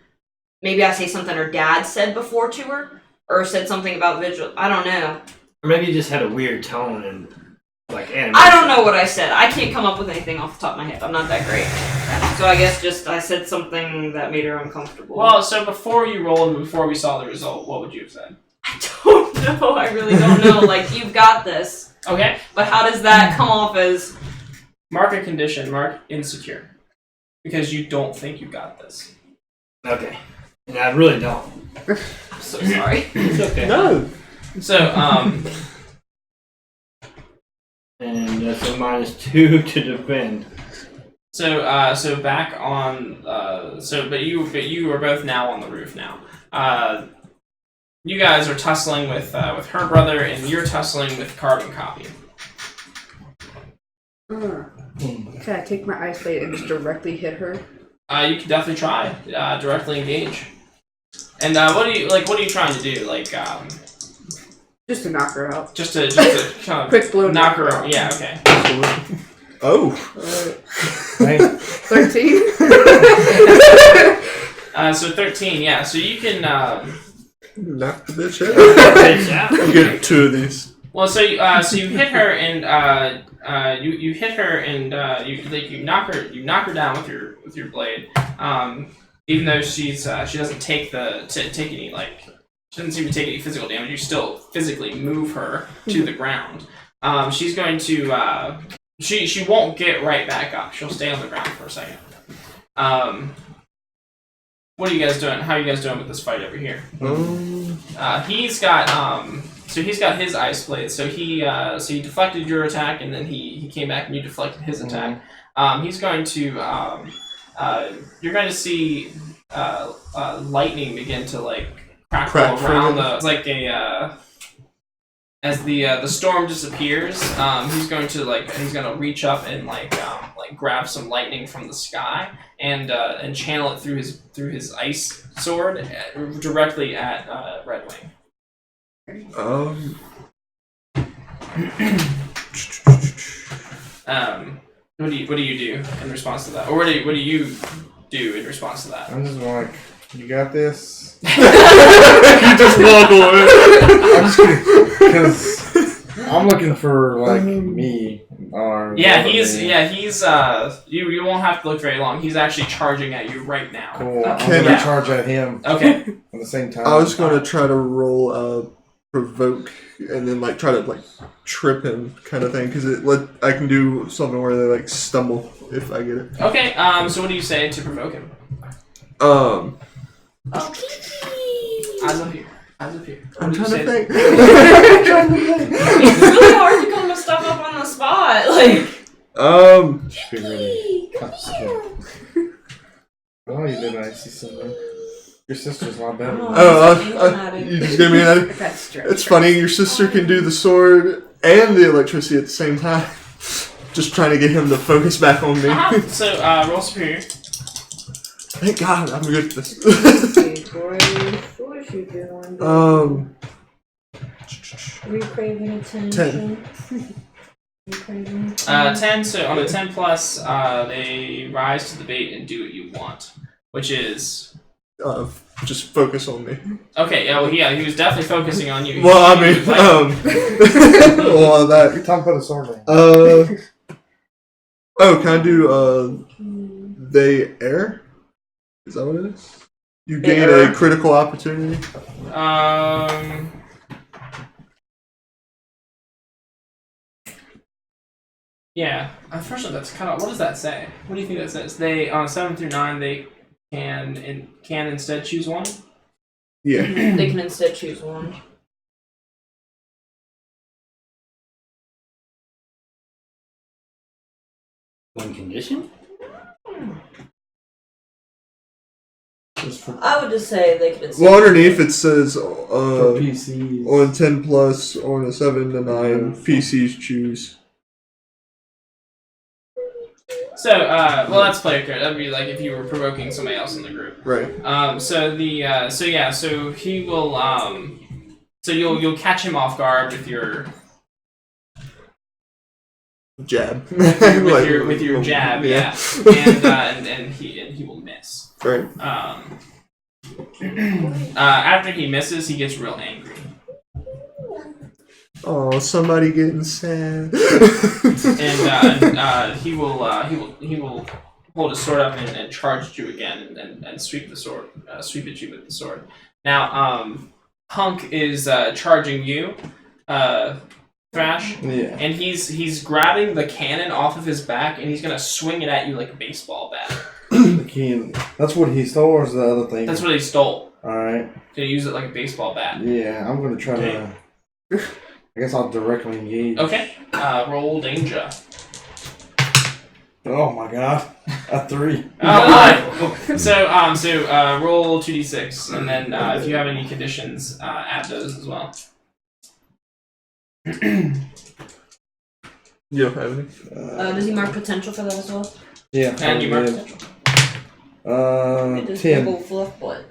Maybe I say something her dad said before to her, or said something about vigil. I don't know. Or maybe you just had a weird tone and like animation. I don't know what I said. I can't come up with anything off the top of my head. I'm not that great. So I guess just I said something that made her uncomfortable. Well, so before you rolled and before we saw the result, what would you have said? I don't know. I really don't know. Like, you've got this. Okay. But how does that come off as... Mark a condition. Mark insecure, because you don't think you got this. Okay. And I really don't. I'm so sorry. It's okay. No. So And that's a -2 to defend. So back on but you are both now on the roof now. You guys are tussling with her brother, and you're tussling with Carbon Copy. Can I take my ice blade and just directly hit her? You can definitely try directly engage. And what are you trying to do? Like Just to knock her out. just to kind of Quick blow. knock her out. Yeah, okay. Oh. Hey, 13. So 13, yeah. So you can Knock the bitch out. Bitch out. I'll get 2 of these. well, so you hit her and you hit her and you knock her down with your blade. Even though she doesn't take any like she doesn't seem to take any physical damage, you still physically move her to the ground. She's going to she won't get right back up. She'll stay on the ground for a second. What are you guys doing? How are you guys doing with this fight over here? He's got his ice blade. So he deflected your attack, and then he came back and you deflected his attack. He's going to you're going to see lightning begin to like crackle around the. It's like a as the storm disappears. He's going to reach up and like grab some lightning from the sky and channel it through his ice sword directly at Redwing. What do you do in response to that, or what do you do in response to that? I'm just like, you got this. You just walk away. I'm just kidding, because I'm looking for like me. Or He's you won't have to look very long. He's actually charging at you right now. Cool. I'm Okay. gonna charge at him Okay. at the same time. I was going to try to roll provoke and then like try to like trip him kind of thing because I can do something where they like stumble if I get it. Okay. So what do you say to provoke him? Okay. Eyes up here. Eyes up here. I'm trying to think. It's really hard to come to stuff up on the spot. Like, Just be ready. Oh, you did. I see something. Your sister's a lot better. You just gave me an That's true. It's funny, your sister can do the sword and the electricity at the same time. Just trying to get him to focus back on me. So, roll superior. Thank God, I'm good at this. What is you doing? Are you craving attention? 10, so on a 10 plus, they rise to the bait and do what you want. Which is... Just focus on me. Okay, yeah, he was definitely focusing on you. Well, I mean, well, that. You're talking about a sword name. Oh, can I do, they air? Is that what it is? You gain a critical opportunity? Yeah. Unfortunately, that's kind of... What does that say? What do you think that says? They, on 7 through 9, they can instead choose one? Yeah. They can instead choose one. One condition? I would just say they can instead. Well, underneath it says, For PCs. on 10 plus, on a 7 to 9, PCs choose. So, well, that's player character. That'd be like if you were provoking somebody else in the group. Right. So he will, so you'll catch him off guard with your Jab. with your jab, yeah. And he will miss. Right. After he misses, he gets real angry. Oh, somebody getting sad. And he will hold his sword up and charge at you again and sweep at you with the sword. Now, Hunk is charging you, Thrash. Yeah. And he's grabbing the cannon off of his back and he's gonna swing it at you like a baseball bat. The can. That's what he stole, or is the other thing? That's what he stole. Alright. To use it like a baseball bat. Yeah, I'm gonna try to. I guess I'll directly engage. Okay. Roll danger. Oh my god. A 3. Oh, so roll 2d6, and then if you have any conditions, add those as well. You don't have any? Does he mark potential for that as well? Yeah. And you mark yeah. potential. It does 10. double fluff butt.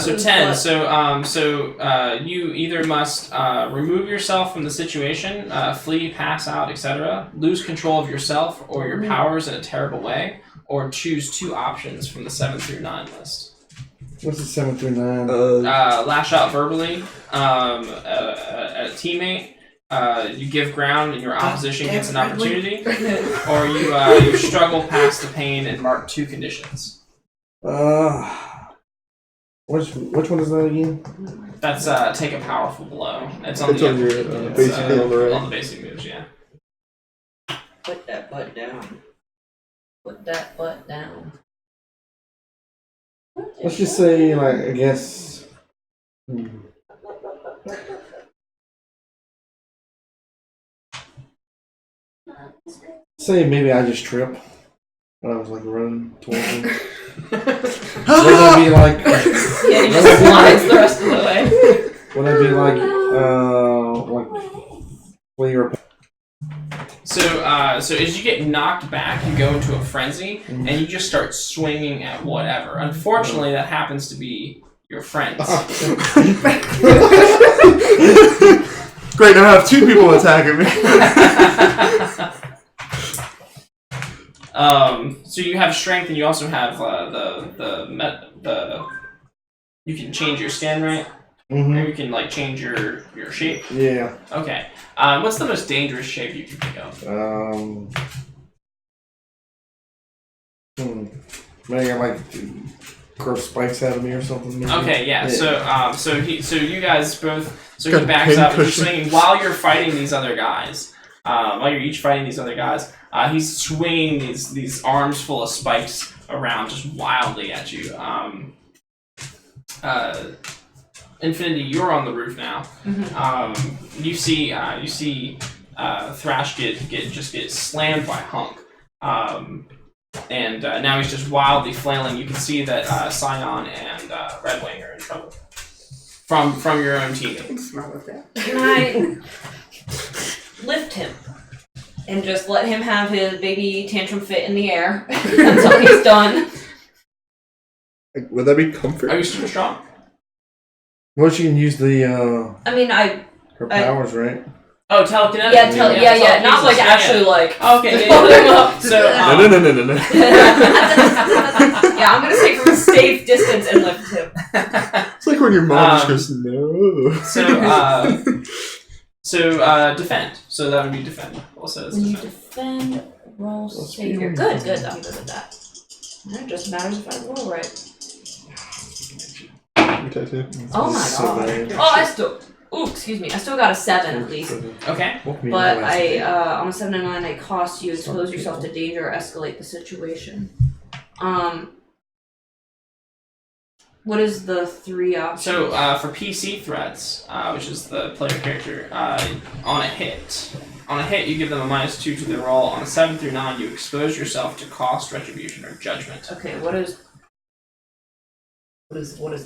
So 10. So you either must remove yourself from the situation, flee, pass out, etc., lose control of yourself or your powers in a terrible way, or choose 2 options from the 7 through 9 list. What's the 7 through 9? Lash out verbally at a teammate. You give ground and your opposition gets an opportunity, or you struggle past the pain and mark 2 conditions. Which one is that again? That's take a powerful blow. It's on It's on your basically on the right. on the basic moves, yeah. Put that butt down. Put that butt down. Let's just say, like, I guess. Say maybe I just trip when I was like running towards him. Would that be like? Yeah, he just slides the rest of the way. Would that be like when you were? So as you get knocked back, you go into a frenzy, and you just start swinging at whatever. Unfortunately, that happens to be your friends. Great, now I have 2 people attacking me. So you have strength, and you also have you can change your skin, right? Mm-hmm. Or you can like change your shape. Yeah. Okay. What's the most dangerous shape you can think of? Maybe I like grow spikes out of me or something. Maybe. Okay, yeah. So you guys both. So Got he a backs pin up and you're cushion. swinging while you're fighting these other guys. While you're each fighting these other guys, he's swinging these arms full of spikes around just wildly at you. Infinity, you're on the roof now. Mm-hmm. You see Thrash get slammed by Hunk. And now he's just wildly flailing. You can see that Scion and Red Wing are in trouble from your own teammate. Smart with that. Can I lift him and just let him have his baby tantrum fit in the air until he's done? Would that be comfort? Are you super strong? Well, she can use the I mean, her powers, right? Oh, telekinetic. Yeah, not like actually like Okay, hold him up. So No. Yeah, I'm gonna take from a safe distance and lift him. It's like when your mom just goes, no. So defend. So that would be defend. Also, When you defend, roll savior. Good. I'm good at that. It just matters if I roll right. Oh my So god. bad. Oh, I still got a 7 at least. Okay. But on a 7 and 9, they cost you expose yourself to danger or escalate the situation. What is the 3 options? So for PC threats, which is the player character, on a hit, you give them a -2 to their roll. On a 7 through 9, you expose yourself to cost, retribution, or judgment. Okay, what is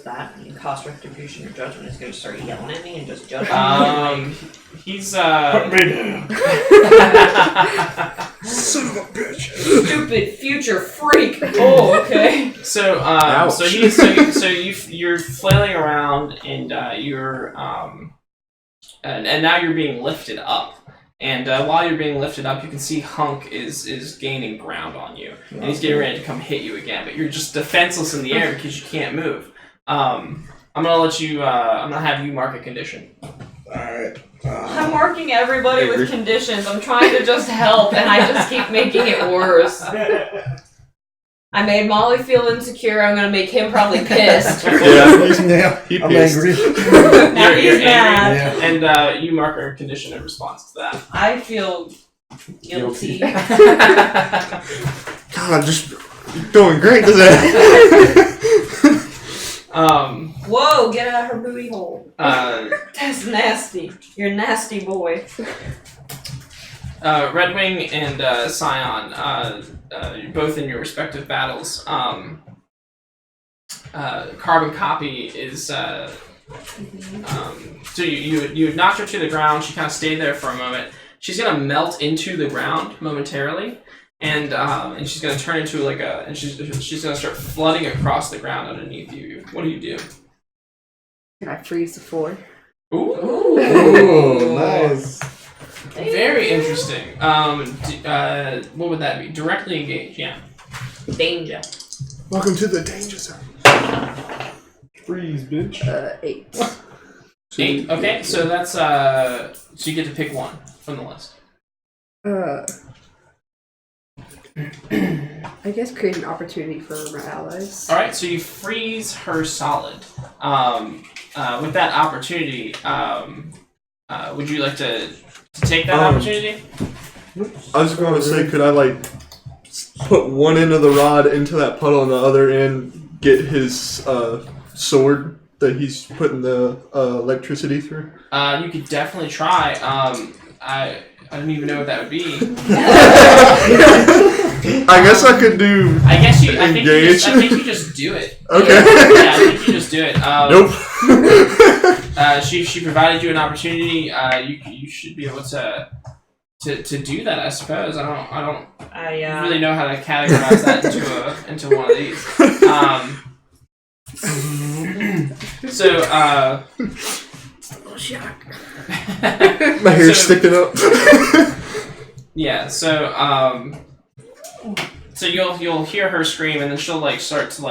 that? You cost, retribution, or judgment is going to start yelling at me and just judge me. He's Put me down. Son of a bitch. Stupid future freak. Oh, okay. So Ouch. you're flailing around and you're and now you're being lifted up. And while you're being lifted up, you can see Hunk is gaining ground on you, and he's getting ready to come hit you again. But you're just defenseless in the air because you can't move. I'm gonna let you. I'm gonna have you mark a condition. Alright. I'm marking everybody with conditions. I'm trying to just help, and I just keep making it worse. I made Molly feel insecure. I'm gonna make him probably pissed. Yeah, He I'm pissed. angry. Now he's You're mad. Yeah. And you mark a condition in response to that. I feel guilty. God, just doing great today. Whoa, get out of her booty hole. Uh, That's nasty. You're a nasty boy. Red Wing and Scion, you're both in your respective battles. Carbon Copy is so you knocked her to the ground. She kind of stayed there for a moment. She's gonna melt into the ground momentarily, and she's gonna turn into she's gonna start flooding across the ground underneath you. What do you do? Can I freeze the floor? Ooh, Ooh, nice. Very interesting. What would that be? Directly engage, yeah. Danger. Welcome to the danger zone. Freeze, bitch. 8. 8. Okay, so that's so you get to pick one from the list. I guess create an opportunity for my allies. All right, so you freeze her solid. With that opportunity, would you like to take that opportunity? I was going to say, could I put one end of the rod into that puddle and the other end get his sword that he's putting the electricity through? You could definitely try. I don't even know what that would be. I guess I could do. I think engage. you just do it. Okay. Yeah, I think you just do it. Nope. She provided you an opportunity. You should be able to do that. I suppose. I don't really know how to categorize that into one of these. My hair's sticking up. Yeah. So you'll hear her scream, and then she'll start to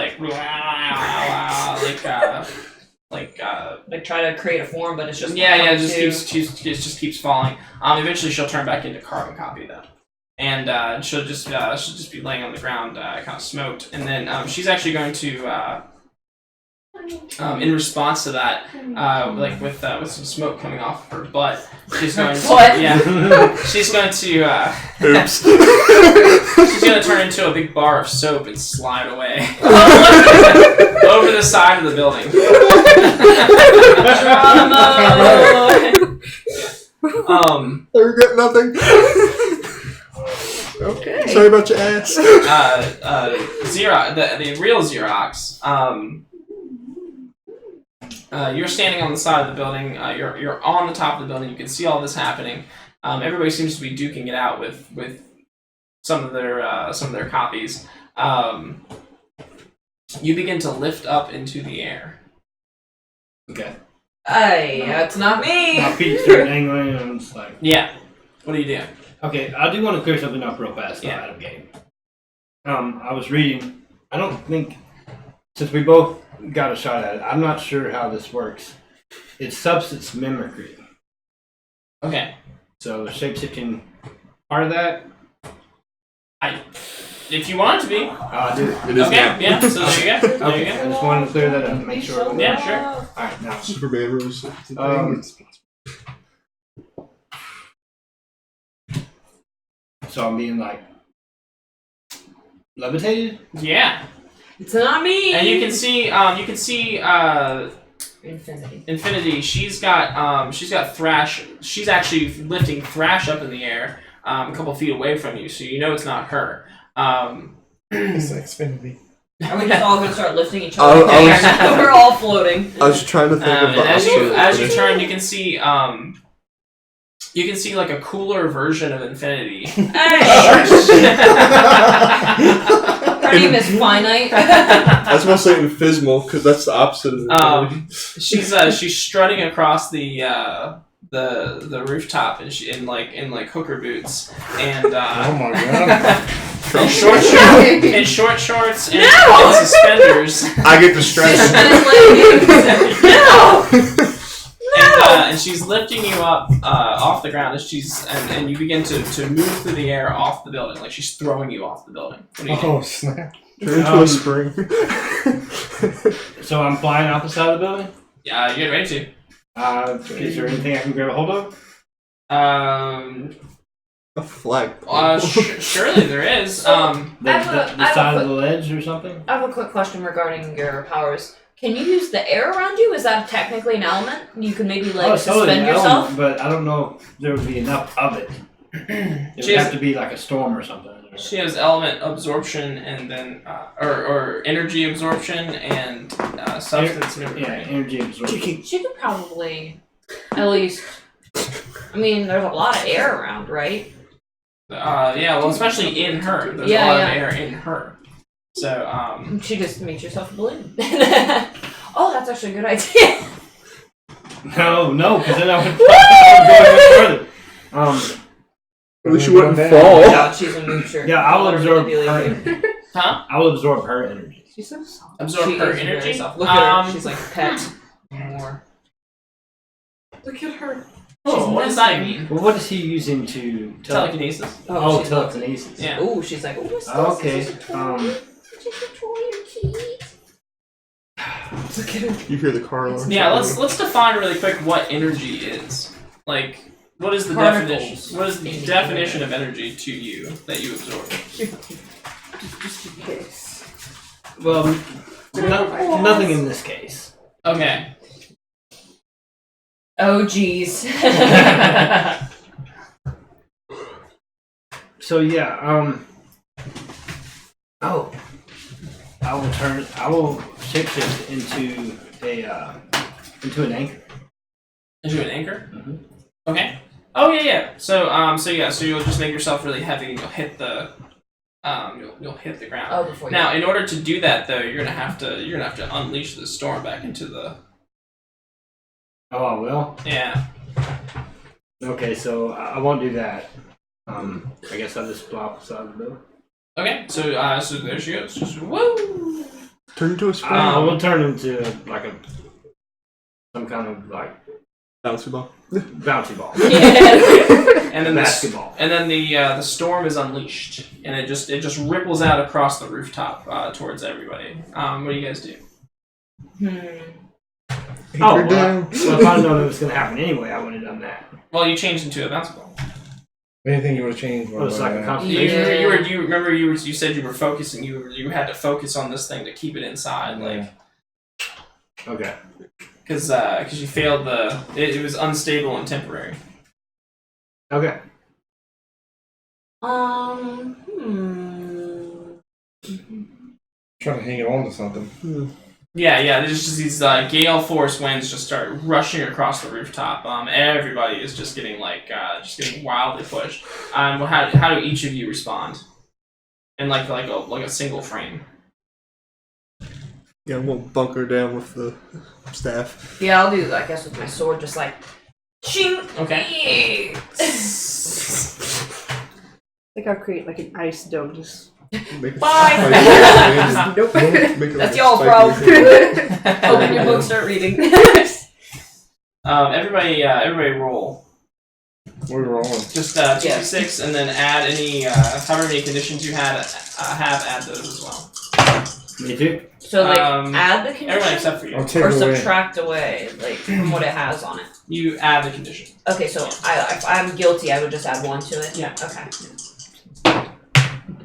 Try to create a form, but it's just it just keeps falling. Eventually she'll turn back into Carbon Copy though, and she'll just be laying on the ground, kind of smoked, and then she's actually going to in response to that, with some smoke coming off her butt, she's going to she's going to Oops. she's going to turn into a big bar of soap and slide away over the side of the building. I regret nothing. Okay. Sorry about your ass. Xerox, the real Xerox. You're standing on the side of the building. You're on the top of the building. You can see all this happening. Everybody seems to be duking it out with some of their copies. You begin to lift up into the air. Okay. Hey, that's not me. My feet start dangling, and I'm just like, Yeah. What do you do? okay, I do want to clear something up real fast. Yeah. Out of game. I was reading. I don't think, since we both got a shot at it, I'm not sure how this works. It's substance mimicry. Okay. So shape-shifting part of that. If you want it to be. I do. It is Okay. not. Yeah. So there you go. There Okay, you I go. just wanted to clear that up. Make sure. Yeah. Sure. All right, now. Superman rules. So I'm being like levitated. Yeah. It's not me. And you can see. Infinity. Infinity. She's got Thrash. She's actually lifting Thrash up in the air, a couple feet away from you, so you know it's not her. It's Xfinity. Are we just all gonna start lifting each other? I We're all floating. was trying to think of And the as you opposite. turn, you can see like a cooler version of Infinity. Hey! Her name is Finite. I was gonna say Infinitesimal because that's the opposite of Infinity. She's strutting across the rooftop and in hooker boots and Oh my god. in short shorts and suspenders. I get distracted. No! And she's lifting you up off the ground and you begin to move through the air off the building, like she's throwing you off the building. What do you do? Oh snap. Turn into a spring. So I'm flying off the side of the building. Yeah, you get ready to. Is there anything I can grab a hold of? A flag. Surely there is. The I have a side of quick- the ledge or something? I have a quick question regarding your powers. Can you use the air around you? Is that technically an element? You can maybe Totally suspend an yourself? element, but I don't know if there would be enough of it. It She would has- have to be like a storm or something. She has element absorption and then or energy absorption and substance mimicry. Yeah, energy absorption. She could probably, at least. I mean, there's a lot of air around, right? Yeah, well, especially in her. There's Yeah, a lot yeah. of air in her. So, She just makes herself a balloon. Oh, that's actually a good idea. No, because then I would go much further. At least you wouldn't Yeah. fall. Yeah, she's a moocher. Yeah, I'll I'll absorb really her believe you. energy. huh? I'll absorb her energy. She's so soft. Absorb She her is very energy? soft. Look at her. She's like a pet. More. Look at her. Oh, what does that mean? Well, what is he using to Telekinesis. Oh, she's telekinesis. Yeah. Ooh, she's like, oh, what's this? Okay. Is this a toy? Is this a toy, Kate? Look at her. You hear the car alarm. Yeah, let's define really quick what energy is. Like, what is the Particles. definition? What is the definition of energy to you that you absorb? Just in case. Well, nothing in this case. Okay. Oh, jeez. So yeah, oh, I will shapeshift into an anchor. Is you an anchor? Mhm. Okay. Oh yeah. So you'll just make yourself really heavy and you'll hit the you'll hit the ground. Oh, before you. Now, in order to do that though, you're gonna have to unleash the storm back into the Oh, I will. yeah. Okay, so I won't do that. I guess I'll just fly off the side of the building. Okay. So there she goes. Just woo. Turn into a spring. I will turn into like some kind of like Bouncy ball. bouncy ball, And then basketball. the storm is unleashed, and it just ripples out across the rooftop towards everybody. What do you guys do? Oh, Anchor down. well, if I'd known it was going to happen anyway, I would have done that. Well, you changed into a bounce ball. Anything you would have changed? Well, it's like a You, concentration. you remember you said you were focusing. You had to focus on this thing to keep it inside, like Okay. because you failed it was unstable and temporary. Okay. Trying to hang on to something. Yeah. There's just these gale force winds just start rushing across the rooftop. Everybody is just getting getting wildly pushed. How do each of you respond? In like a single frame. Yeah, I'm gonna bunker down with the staff. Yeah, I'll do, I guess, with my sword, just like, shing! Okay. I think I'll create like an ice dome. Just Make it Bye. spiky. nope. Make it That's like y'all's spiky. problem. Open your book, start reading. Everybody roll. We're rolling. Just 2d6, and then add any however many conditions you have add those as well. Me too. So, like, Um, add the Everyone condition, except for you. I'll take or away. subtract away, like, from what it has on it. You add the condition. Okay, so if I'm guilty, I would just add 1 to it? Yeah. Okay.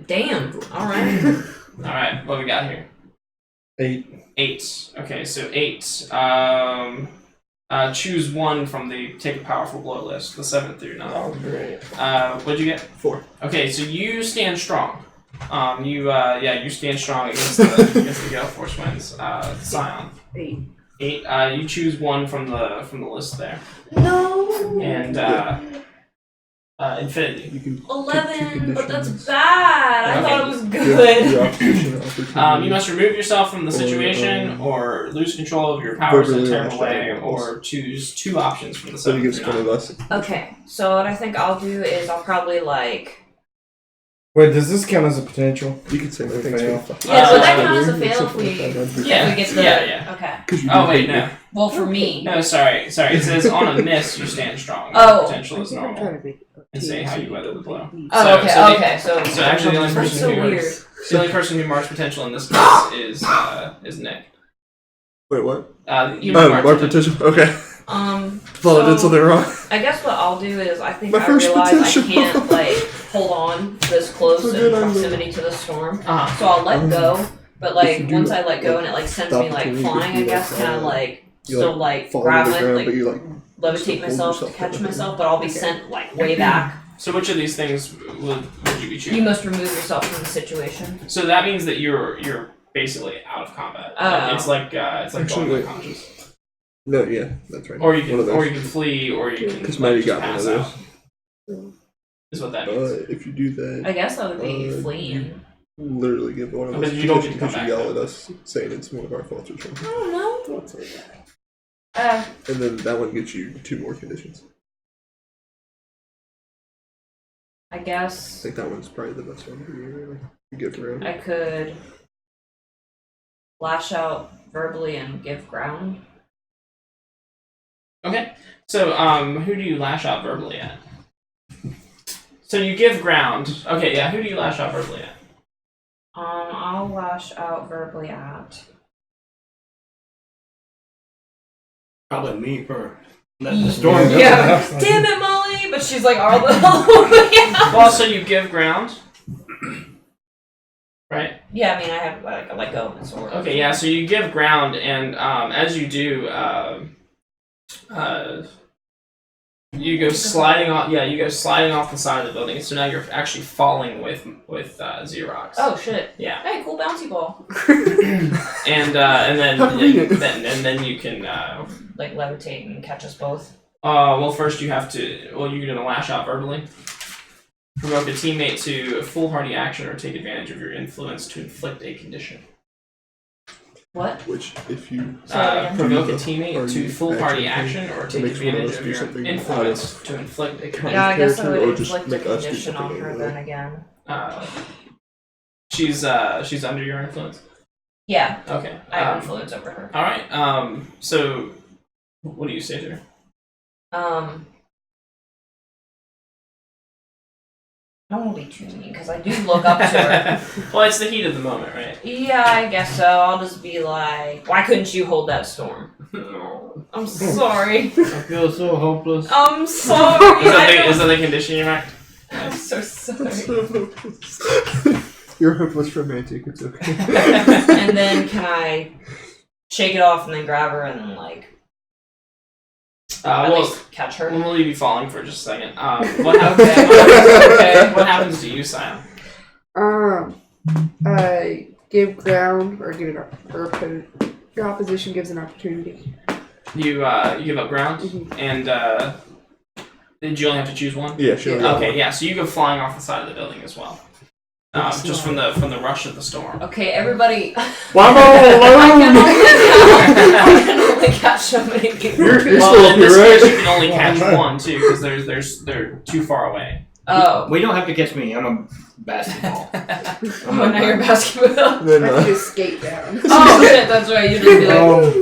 Damn, alright. All right, what we got here? 8. 8. Okay, so 8. Choose one from the take a powerful blow list, the 7th through 9. Oh, great. What'd you get? 4. Okay, so you stand strong. You stand strong against the gale force winds. Scion. 8. 8. You choose one from the list there, No! and Infinity. You can 11, but that's conditions. bad. I Okay. thought it was Yeah, good. the opposition opportunity. You must remove yourself from the situation, or lose control of your powers in a verbally terrible lash out way, at us. or choose 2 options from the So he 7th gets through one 9. of us. Okay, so what I think I'll do is I'll probably like. Wait, does this count as a potential? You can say my We things fail. for fun. Yeah, so that Uh, counts as a fail if we. Yeah, If we get the. yeah. Okay. 'Cause you Oh do wait, hate no. me. Well, for me. No, sorry. It says on a miss, you stand strong. Oh. Potential is normal. And say how you weather the blow. Oh, So- okay, so the- okay, so. So actually, the only That's person so who weird. the only person who marks potential in this case is Nick. Wait, what? You Oh, mark mark potential. Okay. Thought I did something wrong. I guess what I'll do is I think My I first realize potential. I can't like hold on this close It's a in good idea. proximity to the storm, Uh-huh. so I'll let go. But If like you do once that, I let go like, and it like sends stop me like until you flying, get I guess to, kind of like you, still like fall grab to the it, ground, like but you like levitate still hold myself, yourself catch up. myself, but I'll be sent like way back. So which of these things would you be You choosing? must remove yourself from the situation. So that means that you're basically out of combat. Oh. It's like Actually, going wait. unconscious. No, yeah, that's right. Or you One of can those. flee, or you can Because Maddie just got one of pass those. out. Is what that means. If you do that, I guess that would be Uh, fleeing. literally give one of But us you don't get to because come you back, yell though. at us saying it's one of our faults or something. I don't know. That's it. Uh, And then that one gets you 2 more conditions. I I guess think that one's probably the best one for you, really. You get around. I could lash out verbally and give ground. Okay. So who do you lash out verbally at? So you give ground. Okay, yeah. Who do you lash out verbally at? I'll lash out verbally at. Probably me for letting the storm go. Yeah. Damn it, Molly! But she's like all the way out. Well, so you give ground, right? Yeah, I mean, I have like a let go of my sword. Okay, yeah. So you give ground, and as you do, you go sliding off. Yeah, you go sliding off the side of the building. So now you're actually falling with Xerox. Oh shit! Yeah, Hey, cool bouncy ball. and then Convenient. then you can. Like levitate and catch us both. Well, first you have to. Well, you're gonna lash out verbally. Provoke a teammate to a foolhardy action or take advantage of your influence to inflict a condition. What? Which, if you Provoke a Or teammate to you foolhardy actually action or that take makes one of advantage us of do your something influence to inflict a condition. Yeah, I guess I character, would or just inflict a make us do condition on something her anyway? then again. She's under your influence. Yeah, Okay. I have influence over her. All right. So, what do you say to her? I don't want to be too mean because I do look up to her. Well, it's the heat of the moment, right? Yeah, I guess so. I'll just be like, why couldn't you hold that storm? I'm sorry. I feel so hopeless. I'm sorry. Is that the condition you marked? I'm so sorry. You're a hopeless romantic, it's okay. And then can I shake it off and then grab her and like At well, least catch her. we'll leave you falling for just a second. What happens? What happens to you, Sion? I give ground or give it your opposition gives an opportunity. You give up ground, and did you only have to choose one? Yeah, sure. Okay, yeah. So you go flying off the side of the building as well, just from the rush of the storm. Okay, everybody. Why am I I can only catch so many people. You're Well, still in up this here, case, right? you can only catch Oh, no. one too, because they're too far away. Oh. We don't have to catch me. I'm a basketball. Oh, now you're basketball. Then, I can just skate down. Oh shit, that's right. You just be like,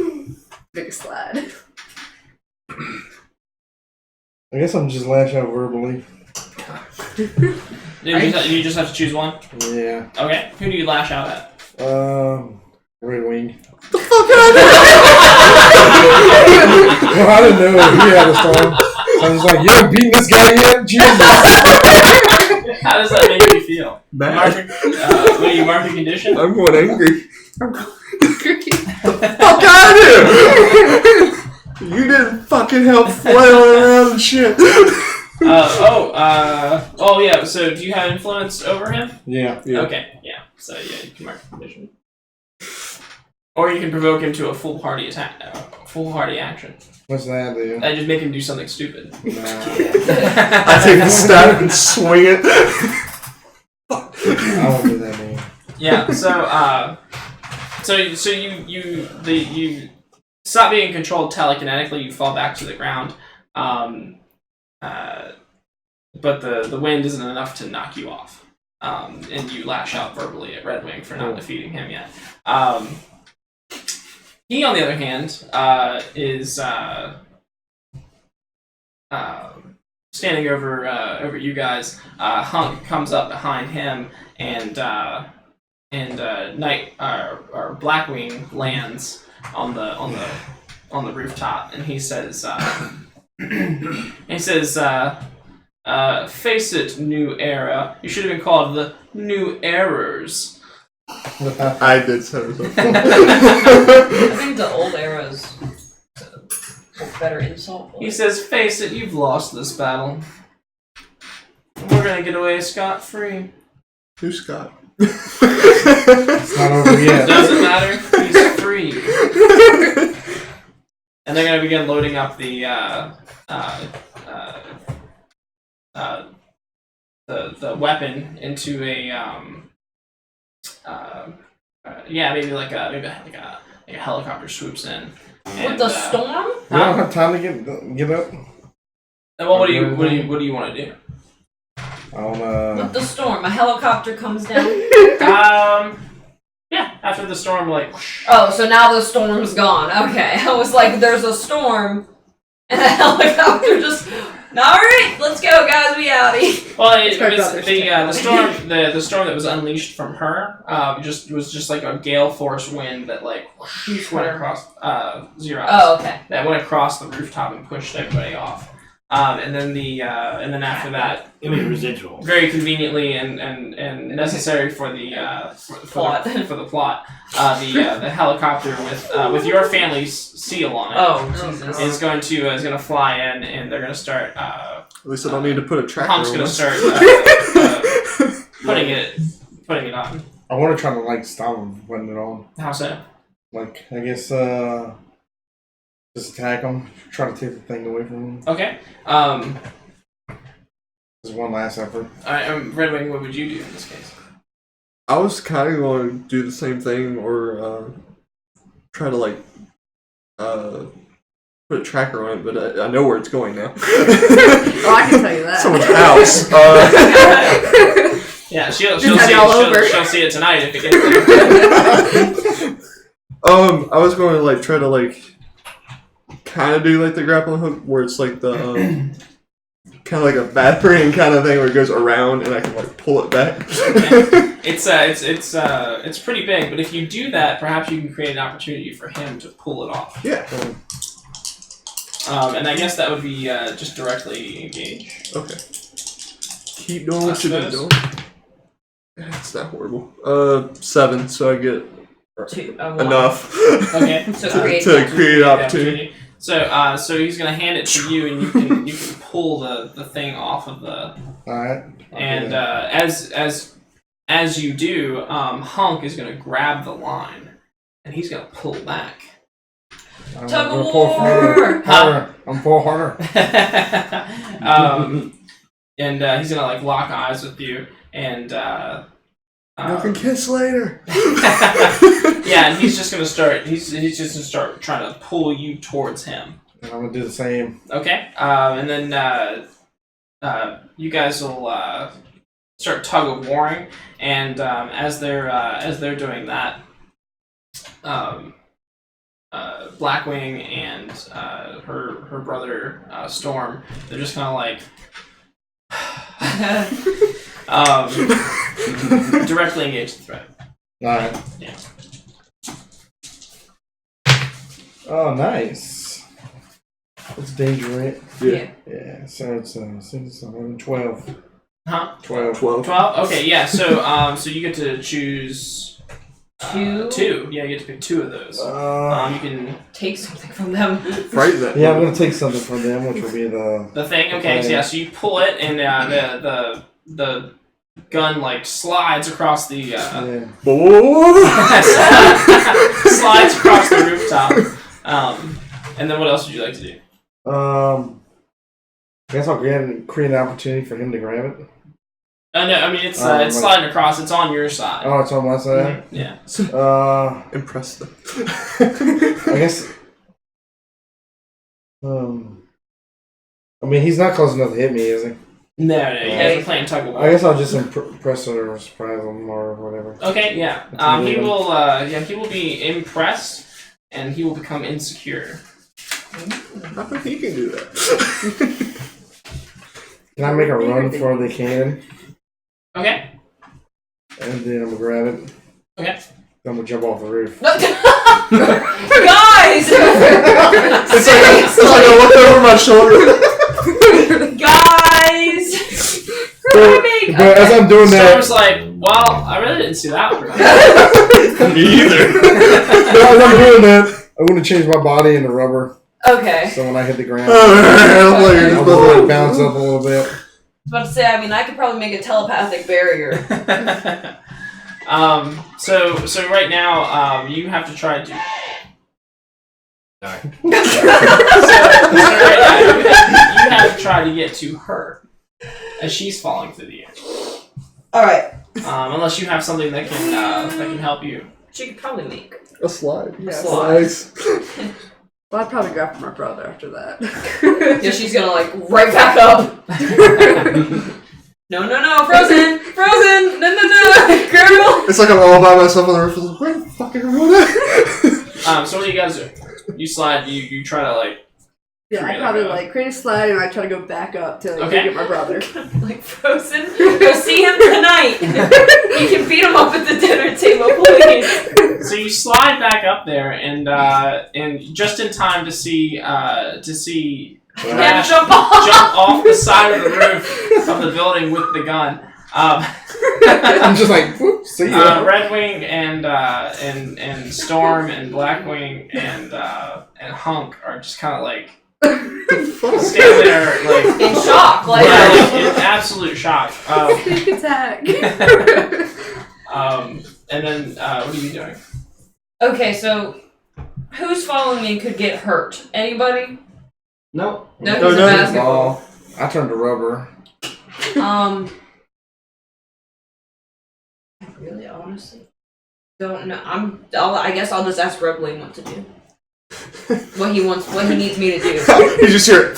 Big slide. I guess I'm just lash out verbally. You just have to choose one. Yeah. Okay, who do you lash out at? Red Wing. Well, I didn't know he had a storm. I was like, you haven't beaten this guy yet? Jesus. How does that make you feel? Bad. What do you mark a condition? I'm going angry. Fuck Fuck out of here! You didn't fucking help flailing around and shit. Oh yeah. So do you have influence over him? Yeah. Okay, yeah. So yeah, you can mark a condition, or you can provoke him to a foolhardy attack, foolhardy action. What's that, dude? I just make him do something stupid. Nah. I take the staff and swing it. I won't do that, man. Yeah. So you stop being controlled telekinetically. You fall back to the ground. But the wind isn't enough to knock you off. And you lash out verbally at Red Wing for not defeating him yet. He, on the other hand, is standing over you guys. Hunk comes up behind him, and Night or Blackwing lands on the rooftop, and he says, face it, New Era. You should have been called the New Errors. I did so. I think the old era's a better insult. He says, face it, you've lost this battle. We're gonna get away scot-free. Who's Scott? It's not over yet. Doesn't matter, he's free. And they're gonna begin loading up the weapon into a maybe like a helicopter swoops in. With the storm? We don't have time to get up. Well, what do you want to do? With the storm, a helicopter comes down. Yeah, after the storm, like. Whoosh. Oh, so now the storm's gone. Okay, I was like, there's a storm, and a helicopter just. Alright, let's go, guys, we outie. Well, the storm that was unleashed from her was just like a gale force wind that like whoosh, went across Xerox. Oh, okay. That went across the rooftop and pushed everybody off. And then after that, It was residual. very conveniently and necessary for the Plot. for the plot, the helicopter with your family's seal on it. Oh, Jesus. Is going to fly in, and they're going to start. At least I don't need to put a tracker Hump's on going to this. start putting it on. I want to try to like stop him from putting it on. How so? Like I guess just attack him. Try to take the thing away from him. Okay. Just one last effort. All right, Red Wing, what would you do in this case? I was kind of going to do the same thing, or try to like put a tracker on it, but I know where it's going now. Oh, I can tell you that. Someone's house. Yeah, she'll see it tonight if it gets there. I was going to like try to like kind of do like the grappling hook, where it's like the kind of like a battering kind of thing, where it goes around and I can like pull it back. Okay. It's pretty big, but if you do that, perhaps you can create an opportunity for him to pull it off. Yeah. And I guess that would be just directly engage. Okay. Keep doing what you've been doing. It's not horrible. 7, so I get One. enough Okay. So create to create opportunity. So he's gonna hand it to you, and you can pull the thing off of the. Alright. And as you do, Hunk is gonna grab the line, and he's gonna pull back. Tug of pull war! harder. I'm pull harder. And he's gonna like lock eyes with you, and You can kiss later. yeah, and he's just gonna start. He's just gonna start trying to pull you towards him. I'm gonna do the same. Okay, and then you guys will start tug of warring, and as they're doing that, Blackwing and her brother Storm, they're just kind of like directly engage the threat. Alright. Yeah. Oh, nice. That's danger, right? Yeah. Yeah, so it's 6, 11, 12. Huh? 12. 12. 12? Okay, yeah, so you get to choose Two? two. Yeah, you get to pick two of those. You can Take something from them. Frighten that. Yeah, I'm gonna take something from them, which will be the the thing. Okay, so yeah, so you pull it, and the gun like slides across the yeah. slides across the rooftop. And then what else would you like to do? I guess I'll create an opportunity for him to grab it. No, I mean it's sliding across. It's on your side. Oh, it's on my side. Yeah. Impress them. I guess. I mean, he's not close enough to hit me, is he? No, you guys are playing tug of war. I guess I'll just impress or surprise him or whatever. Okay, yeah. He will. He will be impressed, and he will become insecure. I think he can do that. Can I make a run for the cannon? Okay. And then I'm gonna grab it. Okay. I'm gonna jump off the roof. Guys! It's like I look over my shoulder. Guys! But as I'm doing Storm's that, like, well, I really didn't see that one. Me either. as I'm doing that, I'm gonna change my body into rubber. Okay. So when I hit the ground, I'm I'll like, like bounce up a little bit. I was about to say, I mean, I could probably make a telepathic barrier. So right now, you have to try to. Sorry. So right now, you have to try to get to her as she's falling through the air. Alright. Unless you have something that can help you. She could probably make. a slide. Yeah. Slides. Well, I'd probably grab my brother after that. Yeah, she's gonna like right back up. No, frozen! Frozen! No, girl! It's like I'm all by myself on the roof. Like, where the fuck are everyone at? So what do you guys do? You slide. You try to like. Yeah, I probably like create a slide and I try to go back up to like, Okay. get my brother. Like Frozen, go see him tonight. You can beat him up at the dinner table, please. So you slide back up there, and just in time to see Crash Jump off. jump off the side of the roof of the building with the gun. I'm just like, whoop, see ya. Red Wing and Storm and Blackwing and Hunk are just kind of like standing there like In shock, like. yeah, like in absolute shock. Sneak attack. And then what are you doing? Okay, so who's following me could get hurt? Anybody? Nope. No, No, he's no. a basketball. I turned to rubber. I really honestly don't know. I guess I'll just ask Red Wing what to do. What he needs me to do. You just hear,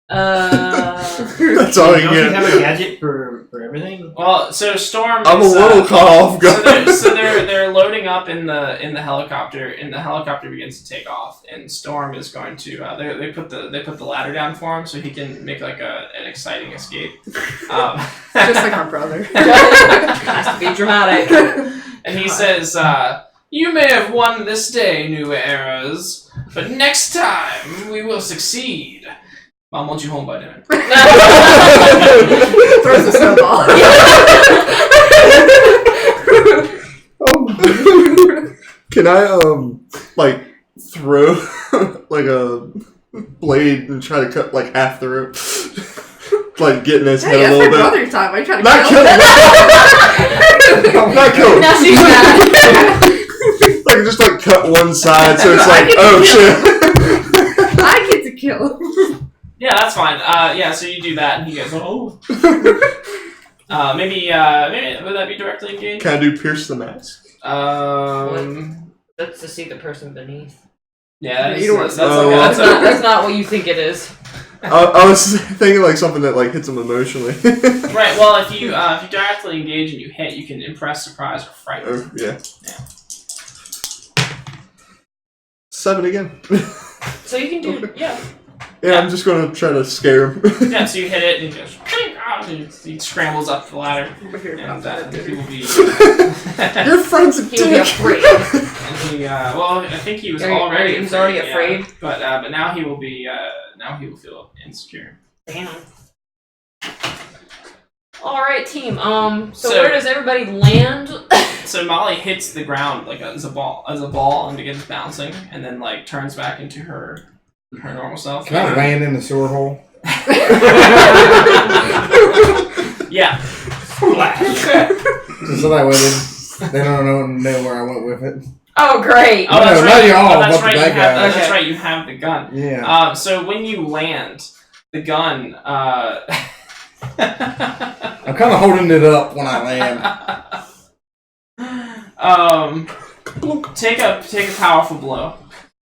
That's all you Don't you get. have a gadget for everything? Well, so Storm. I'm a is, little caught off guard. So they're loading up in the helicopter, and the helicopter begins to take off. And Storm is going to they put the ladder down for him so he can make like an exciting escape. Just like my brother. Has to be dramatic. And he says, "You may have won this day, new eras, but next time we will succeed. Mom wants you home by dinner." Throws a snowball. Can Can I like throw like a blade and try to cut like half through? Like getting his Hey, head a that's little my bit. brother's time. I try to Not kill kill him. him. Not kill him. Now she's mad. Like just like cut one side so it's I like, get to oh kill shit. I get to kill him. Yeah, that's fine. Yeah, so you do that, and he goes, oh. Maybe would that be directly engaged? Can I do pierce the mask? That's to see the person beneath. Yeah, You don't want to- That's not what you think it is. I was thinking like something that like hits him emotionally. right. Well, if you directly engage and you hit, you can impress, surprise, or frighten. Oh, yeah. Yeah. 7 again. So you can do, yeah. Yeah, I'm just gonna try to scare him. Yeah, so you hit it, and he goes, and he scrambles up the ladder, Over here, and about he will be. Your friend's a He will be dick. afraid. And he, well, I think he was already. He's already yeah. afraid? But now he will be. Now he will feel insecure. Damn. Alright, team. So So- where does everybody land? So Molly hits the ground like as a ball, and begins bouncing, and then like turns back into her normal self. Can I land in the sewer hole? Yeah. So that way they don't know where I went with it. Oh, great. Oh, that's No, right. not y'all, Oh, that's but right. that You have, guy. that's Okay. right. You have the gun. Yeah. So when you land, the gun. I'm kind of holding it up when I land. Take a powerful blow.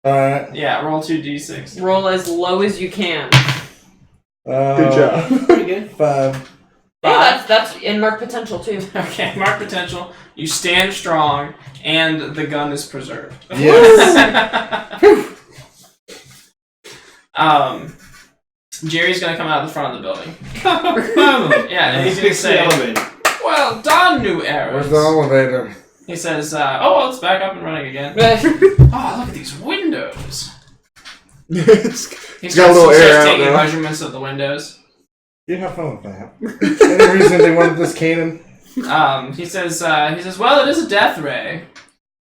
Alright. Yeah, roll 2d6. Roll as low as you can. Good job. Pretty good. 5. Yeah, that's in mark potential too. Okay, mark potential. You stand strong, and the gun is preserved. Yes. Jerry's gonna come out of the front of the building. Yeah, Yeah, and he's gonna fix the say, elevator. "Well done, new errors." Where's the elevator? He says, "Oh, well, it's back up and running again." Oh, Oh, look at these windows. It's He got a little starts air out taking now. measurements of the windows. You have fun with that. Any reason they wanted this cannon? He says, "Well, it is a death ray."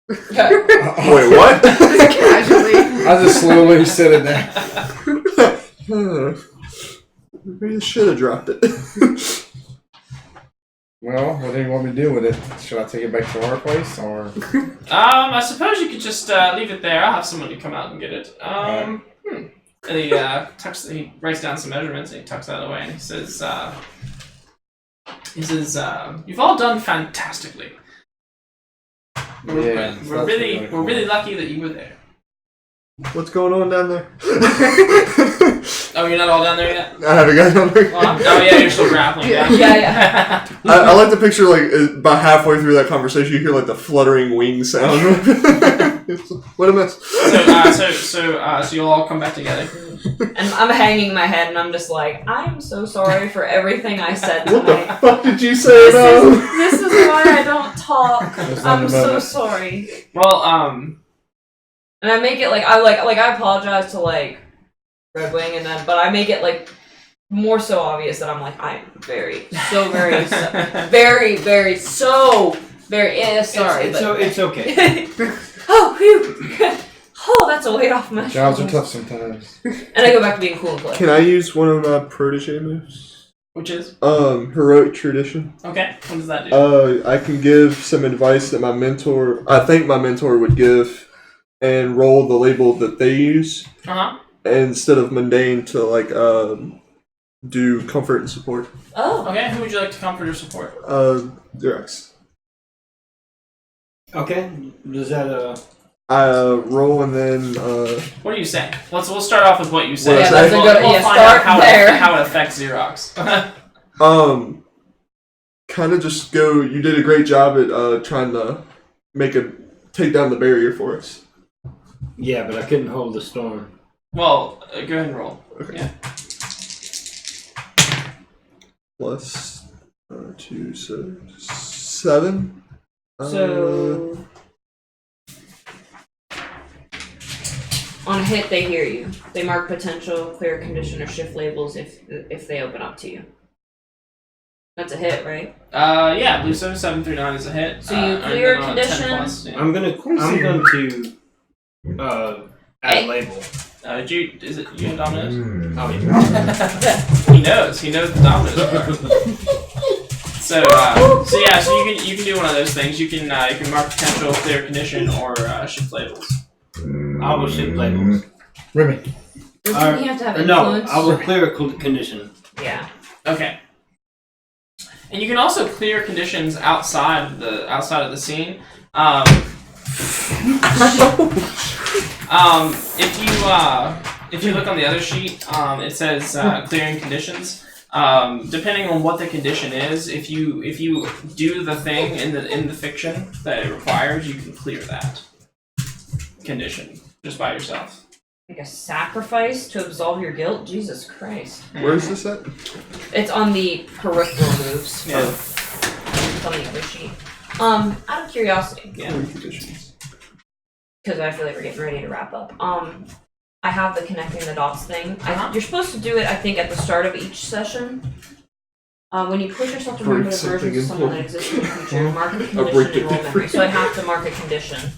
Wait, what? Casually. I just slowly set it down. Maybe I should have dropped it. Well, what do you want me to do with it? Should I take it back to our place or? I suppose you could just leave it there. I'll have somebody come out and get it. And he he writes down some measurements and he tucks that away and he says, "You've all done fantastically. Yeah, We're really lucky that you were there." What's going on down there? Oh, you're not all down there yet? I haven't got down there. Oh yeah, you're still grappling. Yeah, Yeah. yeah. I like to picture like about halfway through that conversation, you hear like the fluttering wing sound. What a mess. So you'll all come back together. And I'm hanging my head and I'm just like, I'm so sorry for everything I said What the tonight. fuck did you say now? This is why I don't talk. That's I'm not so about it. sorry. Well, And I make it like I apologize to like Red Wing and then, but I make it like more so obvious that I'm like I'm very sorry. Yeah, sorry. It's okay. Oh, phew. Oh, that's a weight off my Jobs are shoulders. tough sometimes. And I go back to being cool and play. Can I use one of my protege moves? which is Heroic tradition. okay. What does that do? I can give some advice that I think my mentor would give, and roll the label that they use instead of mundane to like do comfort and support. Oh. Okay. Who would you like to comfort or support? Xerox. Okay. Does that I roll and then What do you say? We'll start off with what you say. Yeah, that's a good- We'll yeah, find start out there. how it affects Xerox. kind of just go. You did a great job at trying to take down the barrier for us. yeah, but I couldn't hold the storm. Well, go ahead and roll. Okay. Yeah. Plus 2, so 7. So on a hit, they hear you. They mark potential, clear condition, or shift labels if they open up to you. That's a hit, right? Yeah, blue 739 is a hit. So you and clear then on a condition. 10 plus, yeah. I'm going to add Hey. a label. Is it you and Domino's? Oh, yeah. He knows the Domino's part. So you can do one of those things. You can mark potential, clear condition, or shift labels. I will shift labels. Remy. Doesn't he have to have No, influence? I will clear a condition. Yeah. Okay. And you can also clear conditions outside of the scene. If you look on the other sheet, it says clearing conditions. Depending on what the condition is, if you do the thing in the fiction that it requires, you can clear that condition just by yourself. Like a sacrifice to absolve your guilt? Jesus Christ. Where is this at? It's on the peripheral moves. Yeah. It's on the other sheet. Out of curiosity, Yeah. Conditions. because I feel like we're getting ready to wrap up. I have the connecting the dots thing. Uh-huh. You're supposed to do it, I think, at the start of each session. When you push yourself to remember the version of someone that exists in the future, mark a condition and roll memory. So I'd have to mark a condition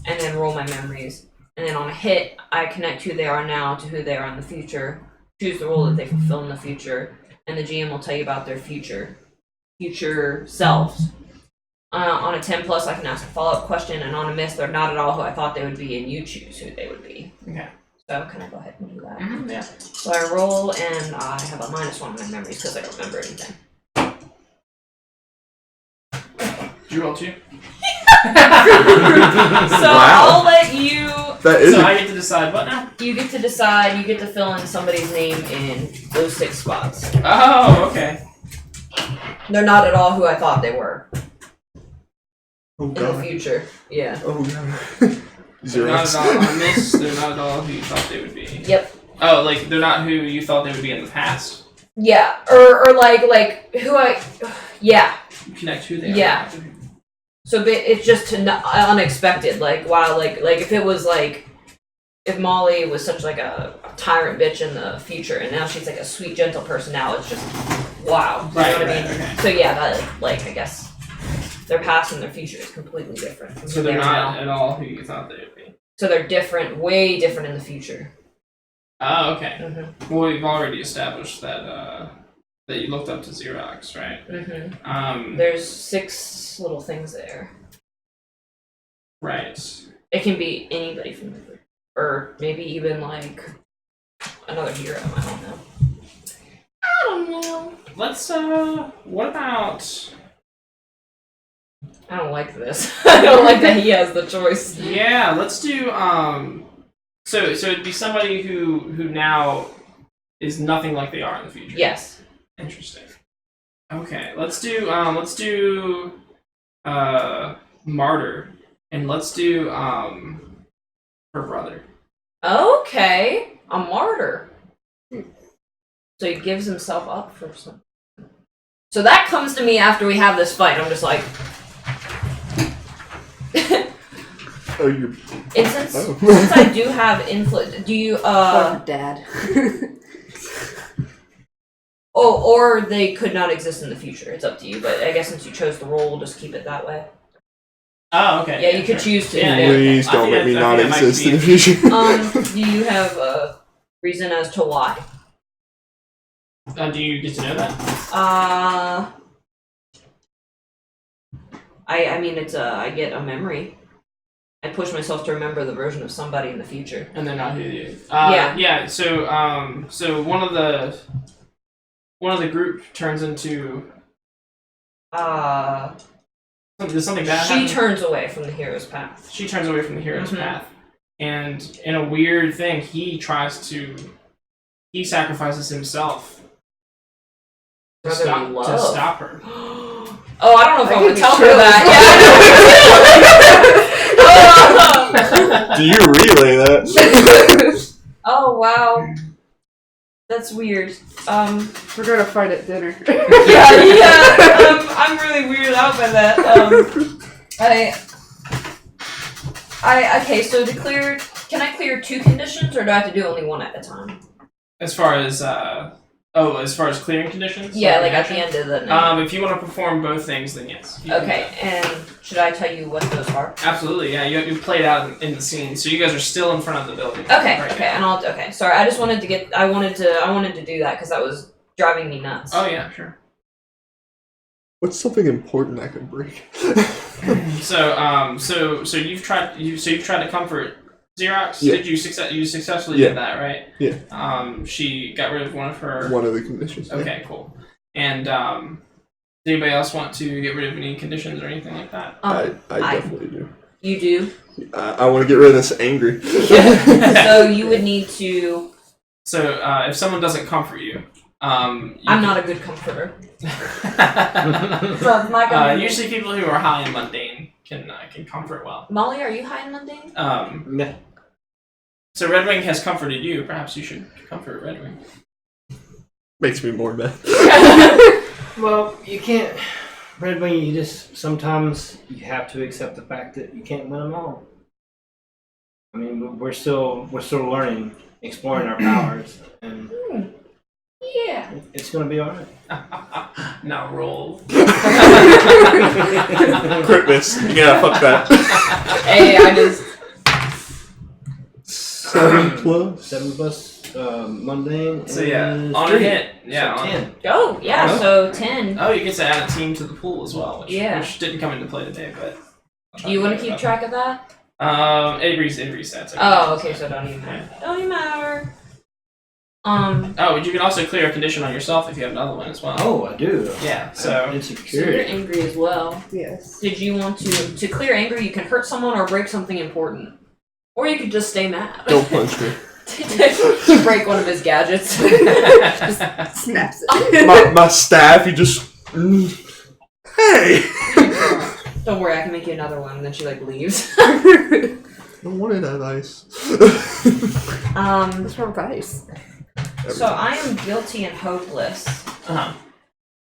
and then roll my memories. And then on a hit, I connect who they are now to who they are in the future, choose the role that they fulfill in the future, and the GM will tell you about their future selves. On a 10 plus, I can ask a follow-up question, and on a miss, they're not at all who I thought they would be, and you choose who they would be. Okay. So can I go ahead and do that? Yeah. So I roll, and I have a -1 on my memories because I don't remember anything. Did you roll 2? So I'll let you. That is. So I get to decide what now? You get to decide. You get to fill in somebody's name in those 6 spots. Oh, okay. They're not at all who I thought they were Oh in the god. future. Yeah. Oh god. They're not Zeros. at all on this. They're not at all who you thought they would be. Yep. Oh, like they're not who you thought they would be in the past. Yeah. Or like who I. Yeah. You connect who they are. Yeah. So it's just unexpected. Like wow. Like if it was like. If Molly was such like a tyrant bitch in the future, and now she's like a sweet, gentle person, now it's just wow. You know what I mean? Okay. So yeah, that like I guess their past and their future is completely different. From So who they're they are not now. at all who you thought they would be. So they're different, way different in the future. Oh, okay. Mhm. Well, we've already established that that you looked up to Xerox, right? Mhm. There's 6 little things there. Right. It can be anybody from the group, or maybe even like another hero. I don't know. Let's what about? I don't like this. I don't like that he has the choice. Yeah, let's do so it'd be somebody who now is nothing like they are in the future. Yes. Interesting. Okay, let's do Martyr, and let's do her brother. Okay, a martyr. So he gives himself up for something. So that comes to me after we have this fight. I'm just like, Oh, you're. and since Oh. since I do have influence, do you Dad. Oh, or they could not exist in the future. It's up to you. But I guess since you chose the role, we'll just keep it that way. Oh, okay. Yeah, you could choose to. Yeah, Please I don't think make me that- I not think that might exist be in the future. Do you have a reason as to why? Do you get to know that? I mean, it's I get a memory. I push myself to remember the version of somebody in the future. And they're not who you. Yeah. Yeah. So one of the group turns into there's something bad. She happen. turns away from the hero's path. She turns away from the hero's Mhm. path, and in a weird thing, he sacrifices himself to Brotherly love. stop her. Oh, I don't know if I I want could to tell show her that. Yeah. Do you relay that? Oh wow, that's weird. We're gonna fight at dinner. Yeah. I'm really weirded out by that. Okay. So to clear, can I clear 2 conditions, or do I have to do only one at a time? As far as Oh, as far as clearing conditions? Yeah, like at the end of the night. If you want to perform both things, then yes. Okay, and should I tell you what those are? Absolutely, yeah. You played out in the scene, so you guys are still in front of the building. Okay, right okay, now. and sorry, I just wanted to get. I wanted to do that because that was driving me nuts. Oh yeah, sure. What's something important I could break? So you've tried to comfort Xerox. Yeah. Did you successfully Yeah. did that, right? Yeah. She got rid of one of her. One of the conditions. Okay, cool. And does anybody else want to get rid of any conditions or anything like that? I definitely do. You do. I want to get rid of this angry. So you would need to. So if someone doesn't comfort you, I'm not a good comforter. So I'm not gonna. Usually, people who are high and mundane can comfort well. Molly, are you high and mundane? Yeah. So Red Wing has comforted you. Perhaps you should comfort Red Wing. Makes me more mad. Well, you can't. Red Wing, you just sometimes you have to accept the fact that you can't win them all. I mean, we're still learning, exploring our powers, and Yeah. it's gonna be all right. Now roll. Crit miss. Yeah, fuck that. Hey, I just. 7 plus. 7 plus mundane. So yeah, is on a 3. hit, yeah. So on- 10. Oh, yeah, Oh. so 10. Oh, you get to add a team to the pool as well, which didn't come into play today, but. Do you want to keep track of that? It resets. Oh, okay, so don't even matter. Don't even matter. Oh, but you can also clear a condition on yourself if you have another one as well. Oh, I do. Yeah, So so. So you're insecurity. angry as well. Yes. Did you want to clear anger? You can hurt someone or break something important, or you could just stay mad. Don't punch me. To break one of his gadgets. Snaps it. My staff, you just. Hey! Don't worry, I can make you another one. And then she like leaves. I don't want it that ice. What's wrong with ice? So I am guilty and hopeless. Uh-huh.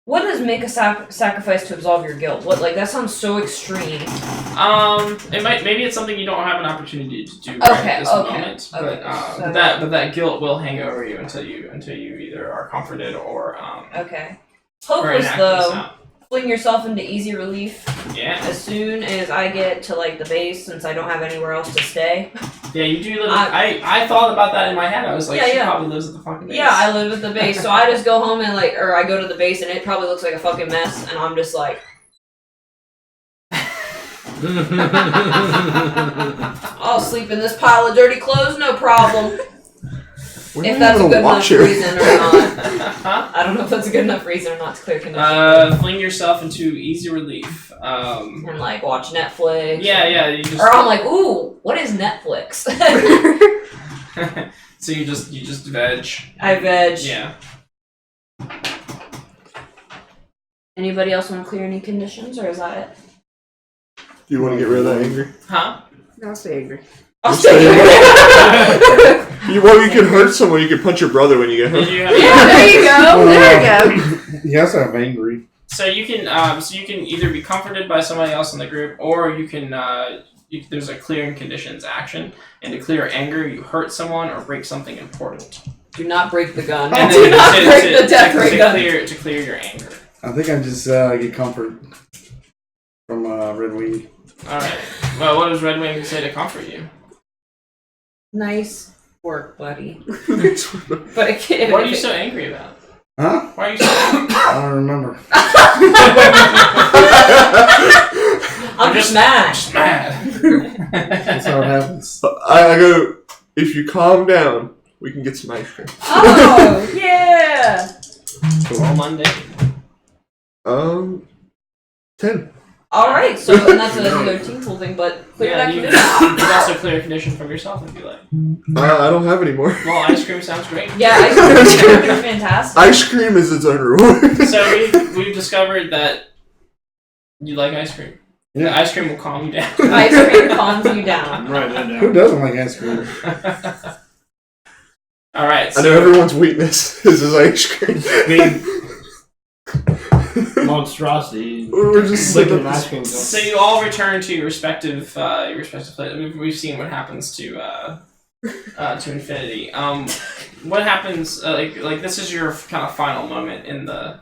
What does make a sacrifice to absolve your guilt? What, like, that sounds so extreme. Maybe it's something you don't have an opportunity to do right at this moment, okay. but that guilt will hang over you until you either are comforted or Okay. or Hopeless, enact this though. out. Fling yourself into easy relief Yeah, as soon as I get to, like, the base, since I don't have anywhere else to stay. yeah, you do live. I thought about that in my head. I was like, Yeah, she yeah. probably lives at the fucking base. Yeah, I live at the base, so I just go home and, like, or I go to the base and it probably looks like a fucking mess, and I'm just like, I'll sleep in this pile of dirty clothes, no problem. If that's a good enough reason or not. Huh? I don't know if that's a good enough reason or not to clear conditions. Fling yourself into easy relief. And like watch Netflix. Yeah, you just. Or I'm like, ooh, what is Netflix? So you just veg. I veg. Yeah. Anybody else want to clear any conditions, or is that it? Do you want to get rid of that anger? Huh? I'll stay angry. I'll stay stay You can hurt someone. You can punch your brother when you get hurt. Did you have Yeah, there you go. There you go. He has to have angry. So you can either be comforted by somebody else in the group, or you can there's a clearing conditions action, and to clear anger, you hurt someone or break something important. Do not break the gun. And Do then not to- break to- the death to ray gun. clear your anger. I think I just get comfort from Red Wing. All right. Well, what does Red Wing say to comfort you? Nice work, buddy. But it can't. What are you so angry about? Huh? Why are you so angry? I don't remember. I'm just mad. Just mad. That's how it happens. I go, if you calm down, we can get some ice cream. Oh yeah. All Monday. 10. All right. So and that's another team pool thing, but clear that you condition. can also clear a condition from yourself if you like. I don't have any more. Well, ice cream sounds great. Yeah, ice cream is fantastic. Ice cream is its own reward. So we've discovered that you like ice cream. Yeah. The ice cream will calm you down. Ice cream calms you down. Right that Who down. doesn't like ice cream? All right. I So know everyone's weakness is his ice cream. Monstrosity. We're just Licking sitting an ice cream. So you all return to your respective places. We've seen what happens to Infinity. what happens? Like this is your kind of final moment in the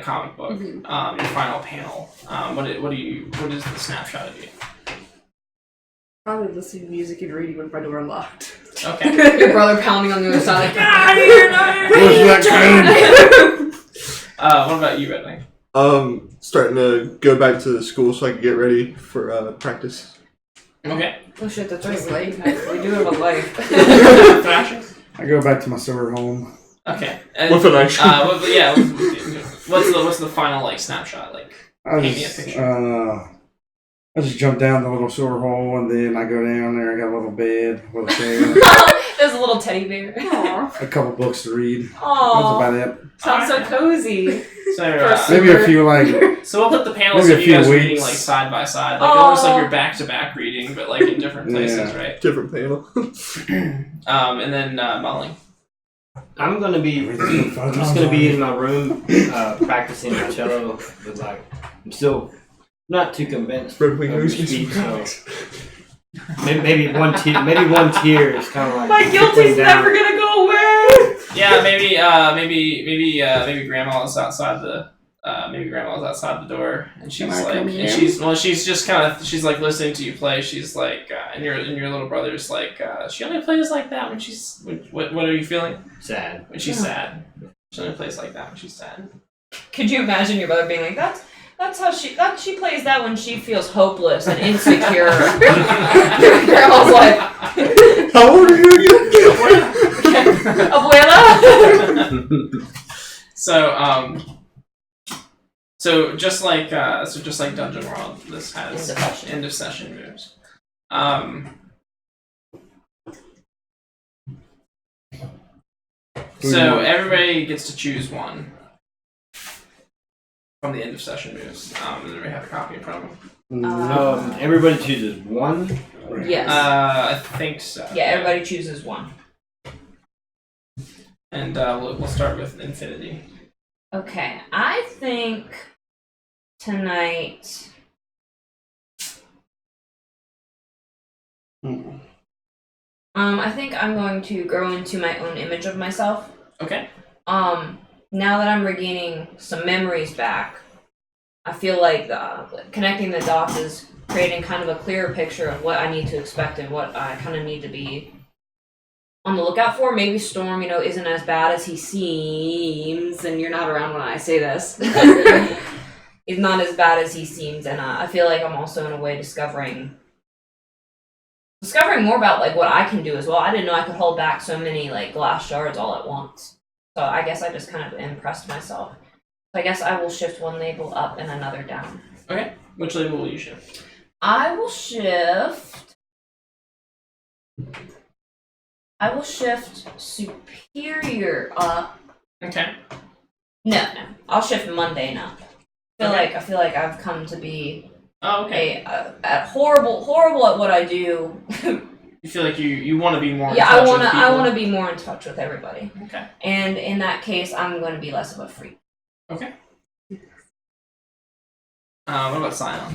comic book. Mhm. Your final panel. What is the snapshot of you? Probably listening to music and reading with my door locked. Okay. Your brother pounding on the other side, like, Where's that train? What about you, Redwing? Starting to go back to school so I can get ready for practice. Okay. oh shit, that's right. Just like- We do have a life. Thrasher? I go back to my summer home. Okay. And, With an ice cream. what's the final like snapshot like? I Paint me a just, picture. I just jump down the little sewer hole, and then I go down there. I got a little bed with a chair, There's a little teddy bear. Aww. a couple books to read. That's Aww. about it. Sounds so cozy. So Maybe a few like so we'll put the panels Maybe of a you few guys reading weeks. like side by side, like almost like Aw. you're back to back reading, but like in different places, Yeah. right? Different panel. And then Molly. I'm gonna be. I'm just gonna be in my room practicing my cello, but like I'm still not too convinced of Red Wing your News speech, so comics. maybe one tear. Maybe one tear is kind of like My guilty's trickling down. never gonna go away. Yeah, maybe Grandma's outside the door, and she's Can I like, come and in? she's just kind of she's like listening to you play. She's like, and your little brother's like, she only plays like that when she's what are you feeling? Sad. When she's sad. She only plays like that when she's sad. Could you imagine your brother being like, that's how she plays that when she feels hopeless and insecure. Your grandma's like, How old are you again? Abuela. So just like Dungeon World, this has end of session moves. So everybody gets to choose one from the end of session moves. Does everybody have a copy in front of them? Everybody chooses one. Yes. I think so. Yeah, everybody chooses one. And we'll start with Infinity. Okay, I think tonight. I think I'm going to grow into my own image of myself. Okay. Now that I'm regaining some memories back, I feel like connecting the dots is creating kind of a clearer picture of what I need to expect and what I kind of need to be on the lookout for. Maybe Storm, isn't as bad as he seems, and you're not around when I say this. He's not as bad as he seems, and I feel like I'm also in a way discovering more about like what I can do as well. I didn't know I could hold back so many like glass shards all at once. So I guess I just kind of impressed myself. So I guess I will shift one label up and another down. Okay. Which label will you shift? I will shift superior up. Okay. No. I'll shift mundane up. I feel like I've come to be Oh, okay. horrible at what I do. You feel like you want to be more. Yeah, in touch with I people? want to be more in touch with everybody. Okay. And in that case, I'm going to be less of a freak. Okay. What about Scion?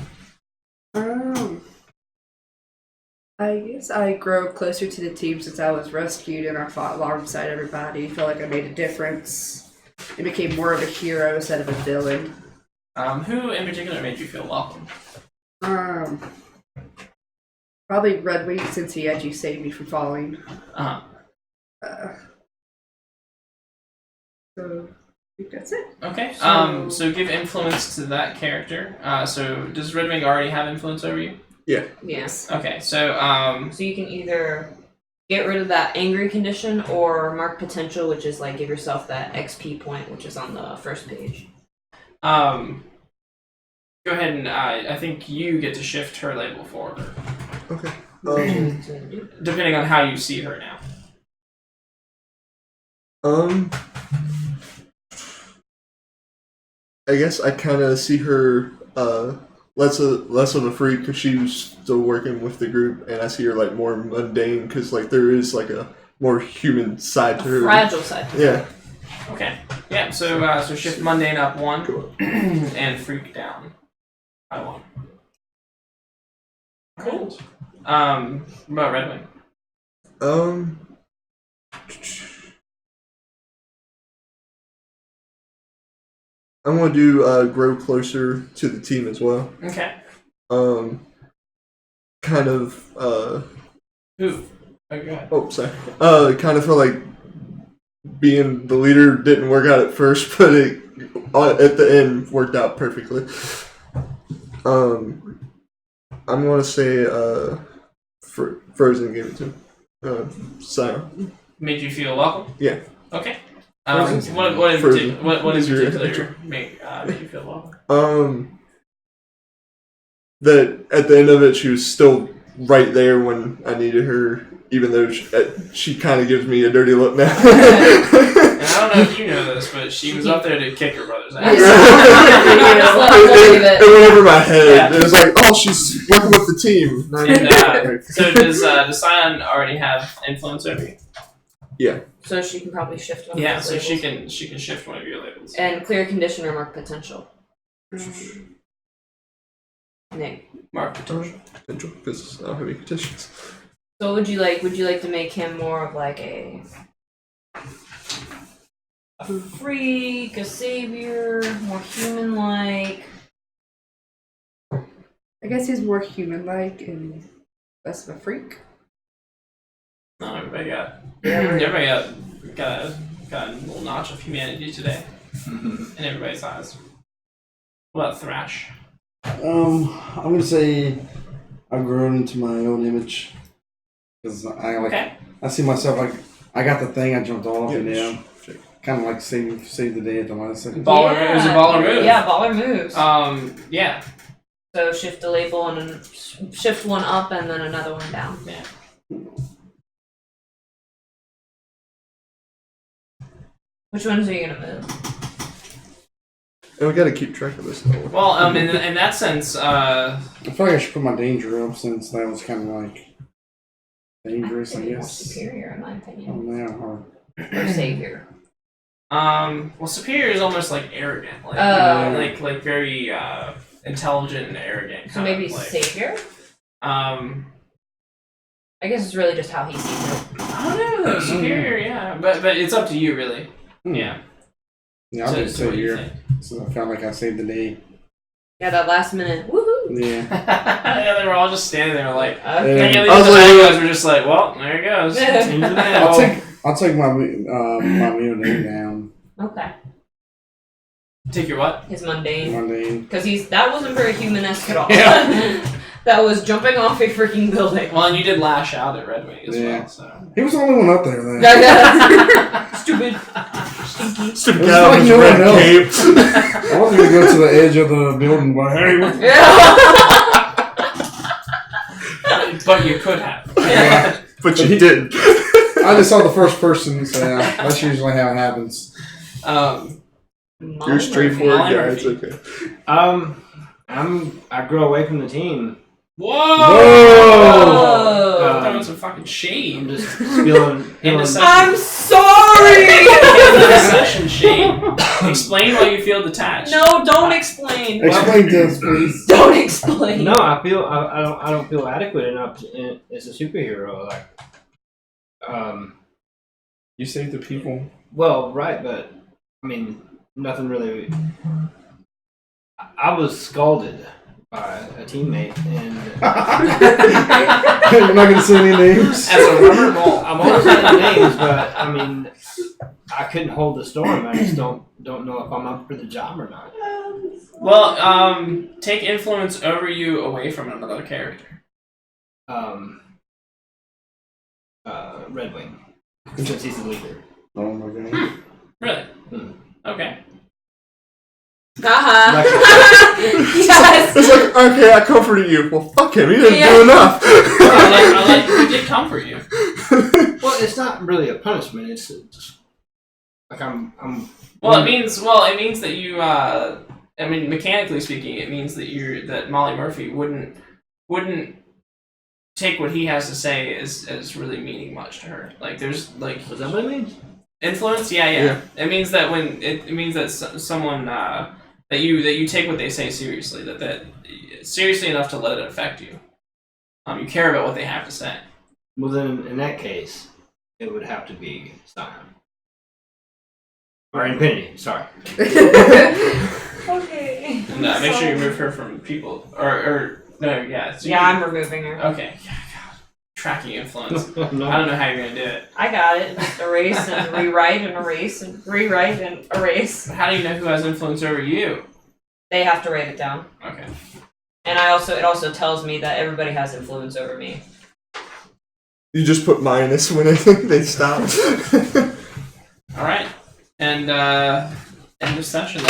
I guess I grow closer to the team since I was rescued and I fought alongside everybody. I feel like I made a difference. I became more of a hero instead of a villain. Who in particular made you feel welcome? Probably Red Wing since he actually saved me from falling. Uh-huh. So I think that's it. Okay. So- So give influence to that character. So does Redwing already have influence over you? Yes. Okay. So So you can either get rid of that angry condition or mark potential, which is like give yourself that XP point, which is on the first page. go ahead and I think you get to shift her label for her, Okay. depending on how you see her now. I guess I kind of see her less of a freak because she was still working with the group, and I see her like more mundane because like there is like a more human side to her. Fragile side. Yeah. Okay. Yeah. So shift mundane up 1 Cool. and freak down by 1. Cool. What about Redwing? Um. I'm going to do grow closer to the team as well. Okay. Kind of. Who? Oh, go ahead. Oh, sorry. Kind of feel like being the leader didn't work out at first, but it at the end worked out perfectly. I'm going to say Frozen gave it to him. So. Made you feel welcome? Yeah. Okay. Frozen. What in particular made you feel welcome? That at the end of it, she was still right there when I needed her, even though she kind of gives me a dirty look now. And I don't know if you know this, but she was up there to kick her brother's ass. It went over my head. It was like, oh, she's working with the team. And, so does Sion already have influence over you? Yeah. So she can probably shift one. Yeah, of so those she labels. can shift one of your labels. And clear condition or mark potential. Nick. Mark potential. Potential, because I don't have any conditions. So what would you like? Would you like to make him more of like a freak, a savior, more human-like? I guess he's more human-like and less of a freak. No, everybody got a little notch of humanity today in everybody's eyes. What about Thrash? I'm gonna say I've grown into my own image because I see myself like I got the thing, I jumped off, and kind of like save the day at the last second. It was a baller move. Yeah, baller moves. Yeah. So shift a label and then shift one up and then another one down. Yeah. Which ones are you gonna move? And we gotta keep track of this though. Well, in that sense, I feel like I should put my danger up since that was kind of like dangerous, I More guess. superior, in my Oh, opinion. man, Or savior. well, superior is almost like arrogant, like very intelligent and arrogant. So maybe savior? I guess it's really just how he sees it. I don't know, though. Superior, yeah, but it's up to you, really. Yeah. Yeah, I'll just So what sit do you here. think? So I felt like I saved the day. Yeah, that last minute, woohoo! Yeah. Yeah, they were all just standing there, like. Okay. And I the was like, bad guys were just like, well, there it goes. Into the mail. I'll take my middle name down. Okay. Take your what? His mundane. Mundane. Because that wasn't very human-esque at all. Yeah. That was jumping off a freaking building. Well, and you did lash out at Red Wing as Yeah. well, so. He was the only one up there then. Stupid. Stinky. Stupid It was guy like with no his one red else. cape. I was gonna go to the edge of the building, but hey, what? But you could have. Yeah. But you didn't. I just saw the first person, so yeah, that's usually how it happens. You're straightforward Molly guy. It's Murphy. okay. I grew away from the team. Whoa! Whoa! Throwing some fucking shade. I'm just spilling. I'm sorry! Session shade. Explain why you feel detached. No, don't explain. Explain to us, please. Don't explain. No, I don't feel adequate enough as a superhero. Like, You saved the people. well, right, but I mean, nothing really. I was scalded by a teammate, and You're not gonna say any names. As a rubber ball. I'm always saying names, but I mean, I couldn't hold the storm. I just don't know if I'm up for the job or not. Well, take influence over you away from another character. Red Wing, since he's the leader. Oh my god. Really? Okay. Yes. It's like, okay, I comforted you. Well, fuck him. He didn't Yeah. do enough. I like we did comfort you. Well, it's not really a punishment. It's just, like I'm. Well, it means that you. I mean, mechanically speaking, it means that Molly Murphy wouldn't take what he has to say as really meaning much to her. Like, there's like. Was that what it means? Influence? Yeah. It means that when it means that someone that you take what they say seriously, that seriously enough to let it affect you. You care about what they have to say. Well, then in that case, it would have to be Sion. Or Infinity. Sorry. And make sure you remove her from people. Or no, yeah. So Yeah, I'm removing her. Okay. Yeah, God. Tracking influence. No. I don't know how you're gonna do it. I got it. Just erase and rewrite and erase and rewrite and erase. How do you know who has influence over you? They have to write it down. Okay. And it also tells me that everybody has influence over me. You just put minus when they stop. All right. And end of session.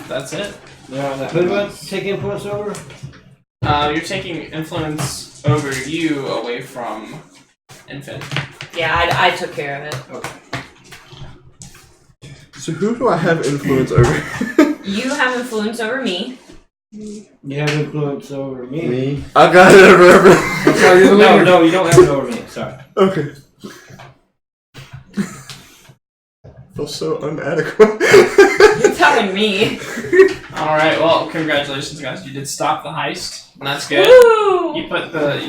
That's it. Now, who do I take influence over? You're taking influence over you away from Infant. Yeah, I took care of it. Okay. So who do I have influence over? You have influence over me. You have influence over me. Me. I got it over. No, you don't have it over me. Sorry. Okay. Feel so inadequate. You're telling me. All right. Well, congratulations, guys. You did stop the heist, and that's good. Woo! You put the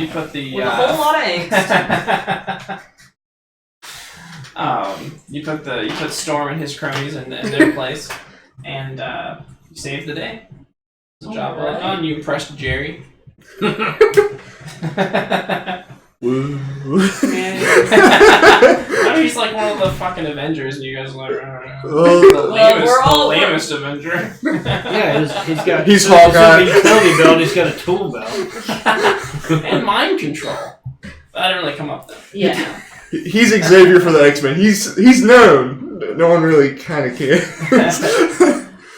With a whole lot of angst. you put Storm and his cronies in their place, and you saved the day. Good job well done. You impressed Jerry. Woo. I mean, he's like one of the fucking Avengers, and you guys are like, the lamest Avenger. Yeah, he's He's Hawkeye. utility belt. He's got a tool belt. And mind control. That didn't really come up though. Yeah. He's Xavier for the X-Men. He's known. No one really kind of cares.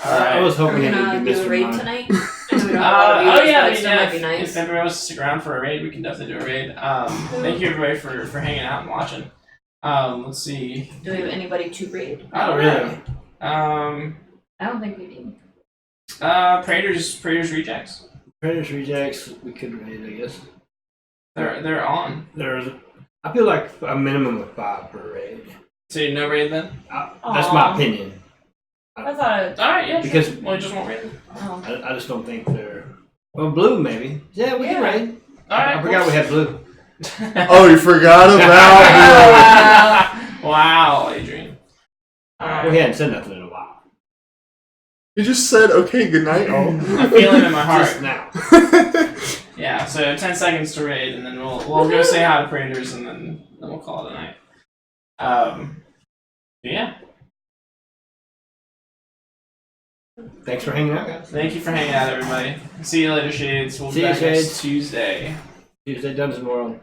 I was We're hoping it gonna would be do a Mr. raid Mime. tonight. I know we don't have a lot of viewers, but it still might be nice. If everyone wants to stick around for a raid, we can definitely do a raid. Thank you everybody for hanging out and watching. Let's see. Do we have anybody to raid? Oh really? I don't think we do. Praetor's Rejects. Predators Rejects, we could raid, I guess. They're on. I feel like a minimum of 5 per raid. So you no raid then? That's my opinion. I thought. Alright, yeah, sure. Because- Well, you just won't raid them. Oh. I just don't think they're... Well, blue maybe. Yeah, we can Yeah. raid. Alright, I forgot we had blue. Oh, you forgot about Wow, Adrian. We hadn't said nothing in a while. You just said, okay, good night, all. I feel it in my heart. Just now. Yeah, so 10 seconds to raid, and then we'll go say hi to Praetors, and then we'll call it a night. Yeah. Thanks for hanging out, guys. Thank you for hanging out, everybody. See you later, Shades. We'll be See you, back next Shades. Tuesday. Tuesday Dungeon World.